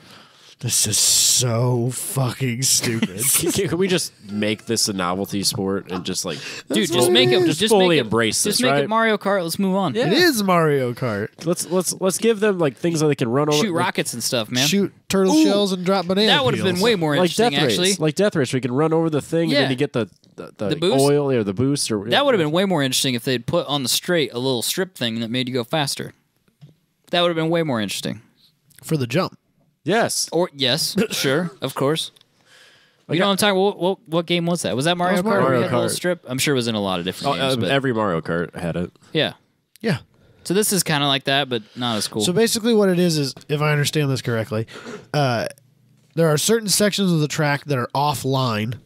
This is so fucking stupid. Can we just make this a novelty sport and just like, Dude, just make it. Just Just fully make it, embrace Just this, make right? it Mario Kart. Let's move on. Yeah. It is Mario Kart. let's give them like things that they can run over. Shoot rockets and stuff, man. Shoot turtle shells and drop banana That would have been peels. way more like interesting, Death actually. Race, like Death Race, we can run over the thing Yeah. and then you get the boost? oil or the boost or That would have been way more interesting if they'd put on the straight a little strip thing that made you go faster. That would have been way more interesting. For the jump. Yes. Or yes, sure, of course. You know what I'm talking about? What game was that? Was that Mario was Kart? Mario where you had the little Kart. strip? I'm sure it was in a lot of different games. But every Mario Kart had it. yeah. Yeah. So this is kind of like that, but not as cool. So basically what it is if I understand this correctly, there are certain sections of the track that are offline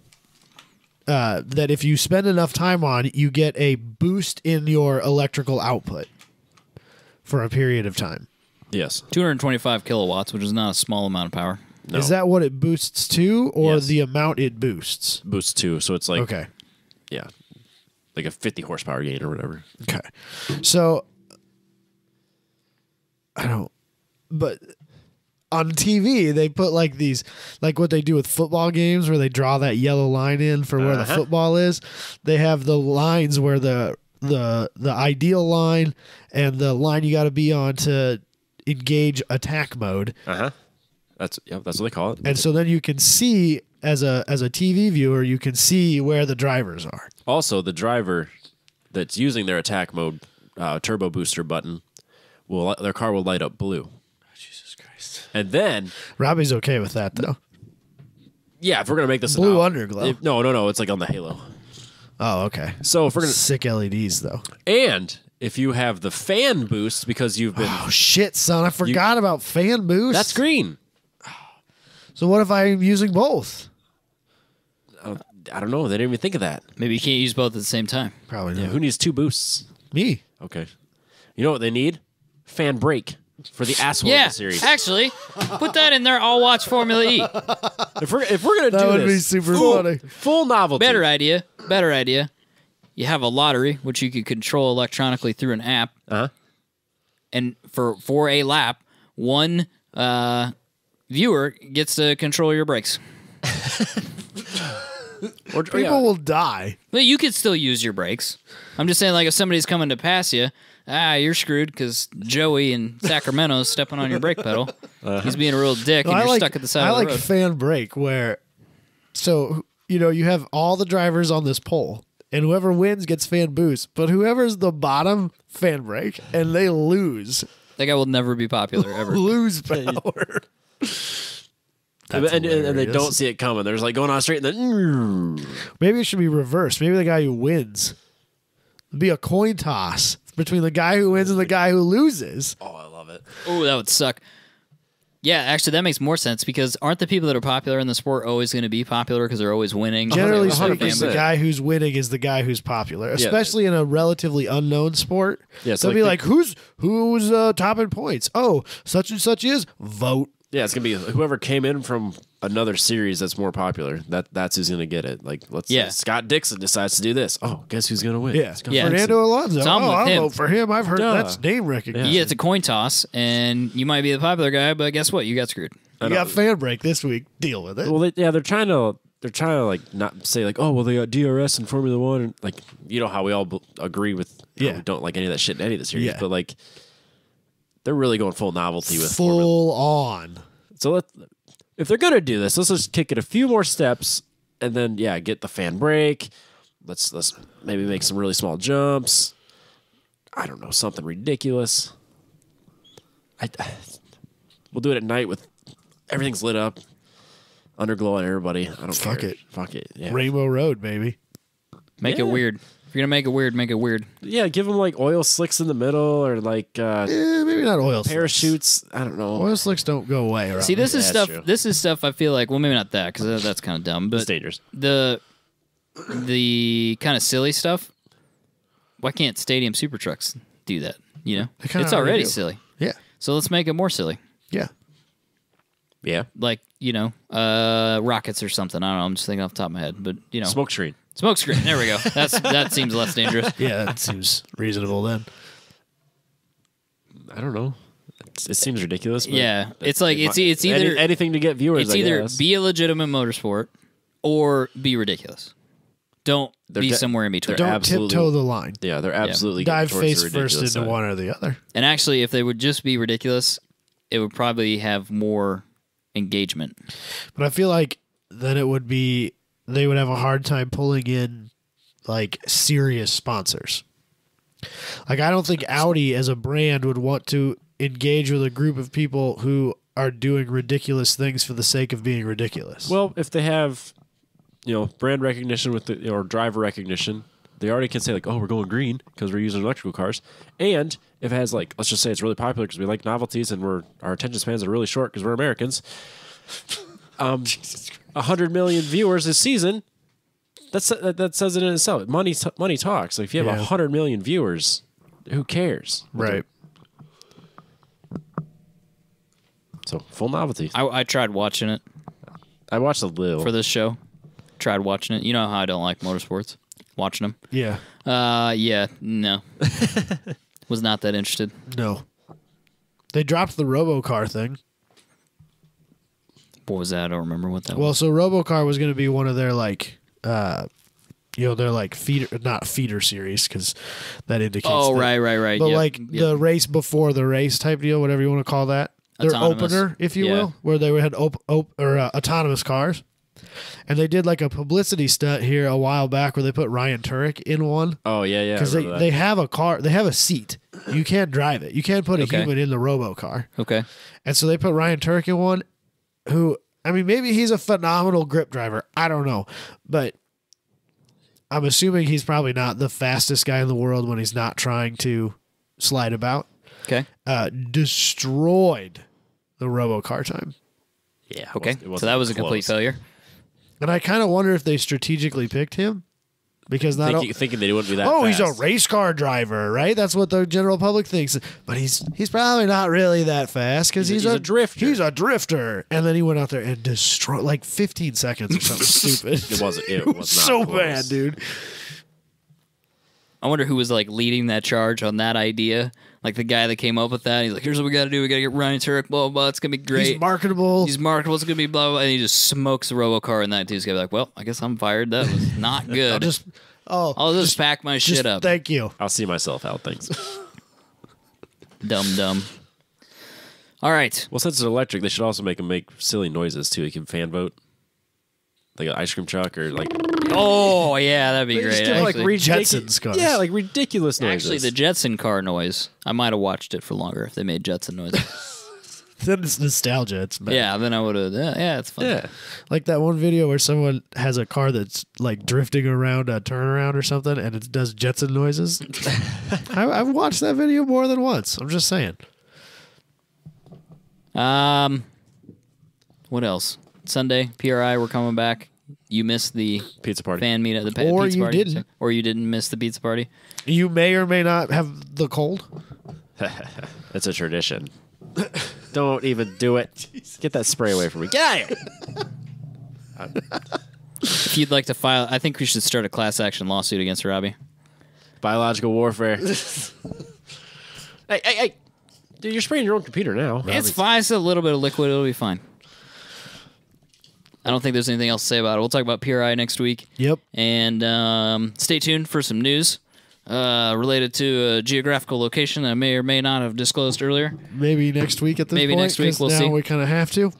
that if you spend enough time on, you get a boost in your electrical output for a period of time. Yes. 225 kilowatts, which is not a small amount of power. No. Is that what it boosts to or Yes. the amount it boosts? Boost 2, so it's like Okay. yeah. like a 50 horsepower gain or whatever. Okay. So I don't, but on TV they put like these, like what they do with football games where they draw that yellow line in for where the football is. They have the lines where the ideal line and the line you got to be on to engage attack mode. That's what they call it. And so then you can see as a TV viewer, you can see where the drivers are. Also, the driver that's using their attack mode turbo booster button their car will light up blue. Oh, Jesus Christ! And then Robbie's okay with that though. Yeah, if we're gonna make this blue underglow. No, it's like on the halo. Oh, okay. So if we're gonna sick LEDs though, and if you have the fan boost because you've been shit, son, I forgot about fan boost. That's green. So what if I'm using both? I don't know. They didn't even think of that. Maybe you can't use both at the same time. Probably not. Yeah, who needs 2 boosts? Me. Okay. You know what they need? Fan brake for the asshole of the series. Actually, put that in there. I'll watch Formula E. If we're gonna that do would this, be super funny. Full novelty. Better idea. You have a lottery which you could control electronically through an app. And for a lap, one viewer gets to control your brakes. People will die. But you could still use your brakes. I'm just saying, like, if somebody's coming to pass you, you're screwed because Joey in Sacramento is stepping on your brake pedal. He's being a real dick, and you're stuck at the side of the road. I like fan brake where, so, you have all the drivers on this pole, and whoever wins gets fan boost, but whoever's the bottom, fan brake, and they lose. That guy will never be popular, ever. Lose power. And they don't see it coming. They're just like going on straight, and then maybe it should be reversed. Maybe the guy who wins, it'd be a coin toss between the guy who wins and the guy who loses. Oh, I love it. Oh, that would suck. Yeah, actually, that makes more sense because aren't the people that are popular in the sport always going to be popular because they're always winning? Generally speaking, the guy who's winning is the guy who's popular, especially in a relatively unknown sport. Yeah, they'll be like, who's top in points? Oh, such and such is, vote. Yeah, it's gonna be whoever came in from another series that's more popular. That's who's gonna get it. Like, let's say Scott Dixon decides to do this. Oh, guess who's gonna win? Yeah, Fernando Alonso. So I'll vote for him. I've heard that's name recognition. Yeah, it's a coin toss, and you might be the popular guy, but guess what? You got screwed. You got fan break this week. Deal with it. Well, they're trying to like not say like, oh well, they got DRS and Formula One, and like how we all agree with. We don't like any of that shit in any of the series, but like they're really going full novelty with full on. So if they're gonna do this, let's just kick it a few more steps, and then get the fan brake. Let's maybe make some really small jumps. I don't know, something ridiculous. We'll do it at night with everything's lit up, underglow on everybody. I don't care. Fuck it. Yeah. Rainbow Road, baby. Make it weird. If you're gonna make it weird, make it weird. Yeah, give them like oil slicks in the middle, or like maybe not oil parachutes. Slicks. I don't know. Oil slicks don't go away. Around See, this is stuff. True. This is stuff. I feel like, well, maybe not that because that's kind of dumb. But it's dangerous. The kind of silly stuff. Why can't stadium super trucks do that? It's already silly. Yeah. So let's make it more silly. Yeah. Yeah. Like rockets or something. I don't know. I'm just thinking off the top of my head, but smoke screen. Smoke screen. There we go. That seems less dangerous. Yeah, that seems reasonable then. I don't know. It seems ridiculous. But yeah, it's like it's either anything to get viewers. It's either be a legitimate motorsport or be ridiculous. Don't be somewhere in between. Don't tiptoe the line. Yeah, they're absolutely dive face first into one or the other. And actually, if they would just be ridiculous, it would probably have more engagement. But I feel like then they would have a hard time pulling in like serious sponsors. Like, I don't think Audi as a brand would want to engage with a group of people who are doing ridiculous things for the sake of being ridiculous. Well, if they have, brand recognition with or driver recognition, they already can say like, oh, we're going green because we're using electrical cars. And if it has like, let's just say it's really popular because we like novelties and our attention spans are really short because we're Americans. 100 million viewers this season. That says it in itself. Money talks. Like, if you have 100 million viewers, who cares? Right. So full novelty. I tried watching it. I watched a little for this show. Tried watching it. You know how I don't like motorsports. Watching them. Yeah. Yeah, no. Was not that interested. No. They dropped the RoboCar thing. What was that? I don't remember what that Well, was. so RoboCar was going to be one of their like, their like feeder, not feeder series because that indicates. Oh, that, right. But Yep, like yep. the race before the race type deal, whatever you want to call that. Their Autonomous. opener, if you Yeah. will, where they had autonomous cars. And they did like a publicity stunt here a while back where they put Ryan Turek in one. Oh, yeah. Because they have a car, they have a seat. You can't drive it. You can't put a Okay. human in the RoboCar. Okay. And so they put Ryan Turek in one who, I mean, maybe he's a phenomenal grip driver. I don't know. But I'm assuming he's probably not the fastest guy in the world when he's not trying to slide about. Okay. Destroyed the RoboCar time. Yeah. Okay. So that was a complete failure. And I kind of wonder if they strategically picked him because Thinking they wouldn't be that he's a fast. race car driver, right? That's what the general public thinks. But he's probably not really that fast because he's a drifter. He's a drifter. And then he went out there and destroyed like 15 seconds or something stupid. It was not so close. bad, dude. I wonder who was like leading that charge on that idea. Like the guy that came up with that. He's like, here's what we got to do. We got to get Ryan Turek, blah, blah, blah. It's going to be great. He's marketable. It's going to be blah, blah, blah. And he just smokes the RoboCar, and that dude's going to be like, well, I guess I'm fired. That was not good. I'll just pack my shit up. Thank you. I'll see myself out. Thanks. Dumb. All right. Well, since it's electric, they should also make him make silly noises, too. He can fan vote. Like an ice cream truck or like... Oh, yeah, that'd be They just great. give, like, Actually. Jetsons cars. Yeah, like ridiculous noises. Actually, the Jetson car noise, I might have watched it for longer if they made Jetson noises. Then it's nostalgia. It's bad. Yeah, then I would have. Yeah, it's fun. Yeah. Like that one video where someone has a car that's like drifting around a turnaround or something and it does Jetson noises. I've watched that video more than once. I'm just saying. What else? Sunday, PRI, we're coming back. You missed the Pizza party. fan meet at the Or pizza you party. didn't. Or you didn't miss the pizza party. You may or may not have the cold. It's a tradition. Don't even do it. Get that spray away from me. Get out of here. If you'd like to file, I think we should start a class action lawsuit against Robbie. Biological warfare. Hey. Dude, you're spraying your own computer now. It's fine. It's a little bit of liquid. It'll be fine. I don't think there's anything else to say about it. We'll talk about PRI next week. Yep. And stay tuned for some news related to a geographical location I may or may not have disclosed earlier. Maybe next week at this Maybe point. next week, 'cause we'll now see. we kind of have to.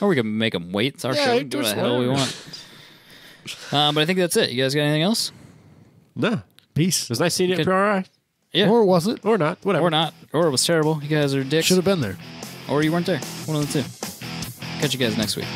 Or we can make them wait. It's our Yeah, show. you We can do do what the hell we whatever. want. But I think that's it. You guys got anything else? No. It Peace. was nice seeing you at Good. PRI. Yeah. Or was it? Or not. Whatever. Or not. Or it was terrible. You guys are dicks. Should have been there. Or you weren't there. One of the two. Catch you guys next week.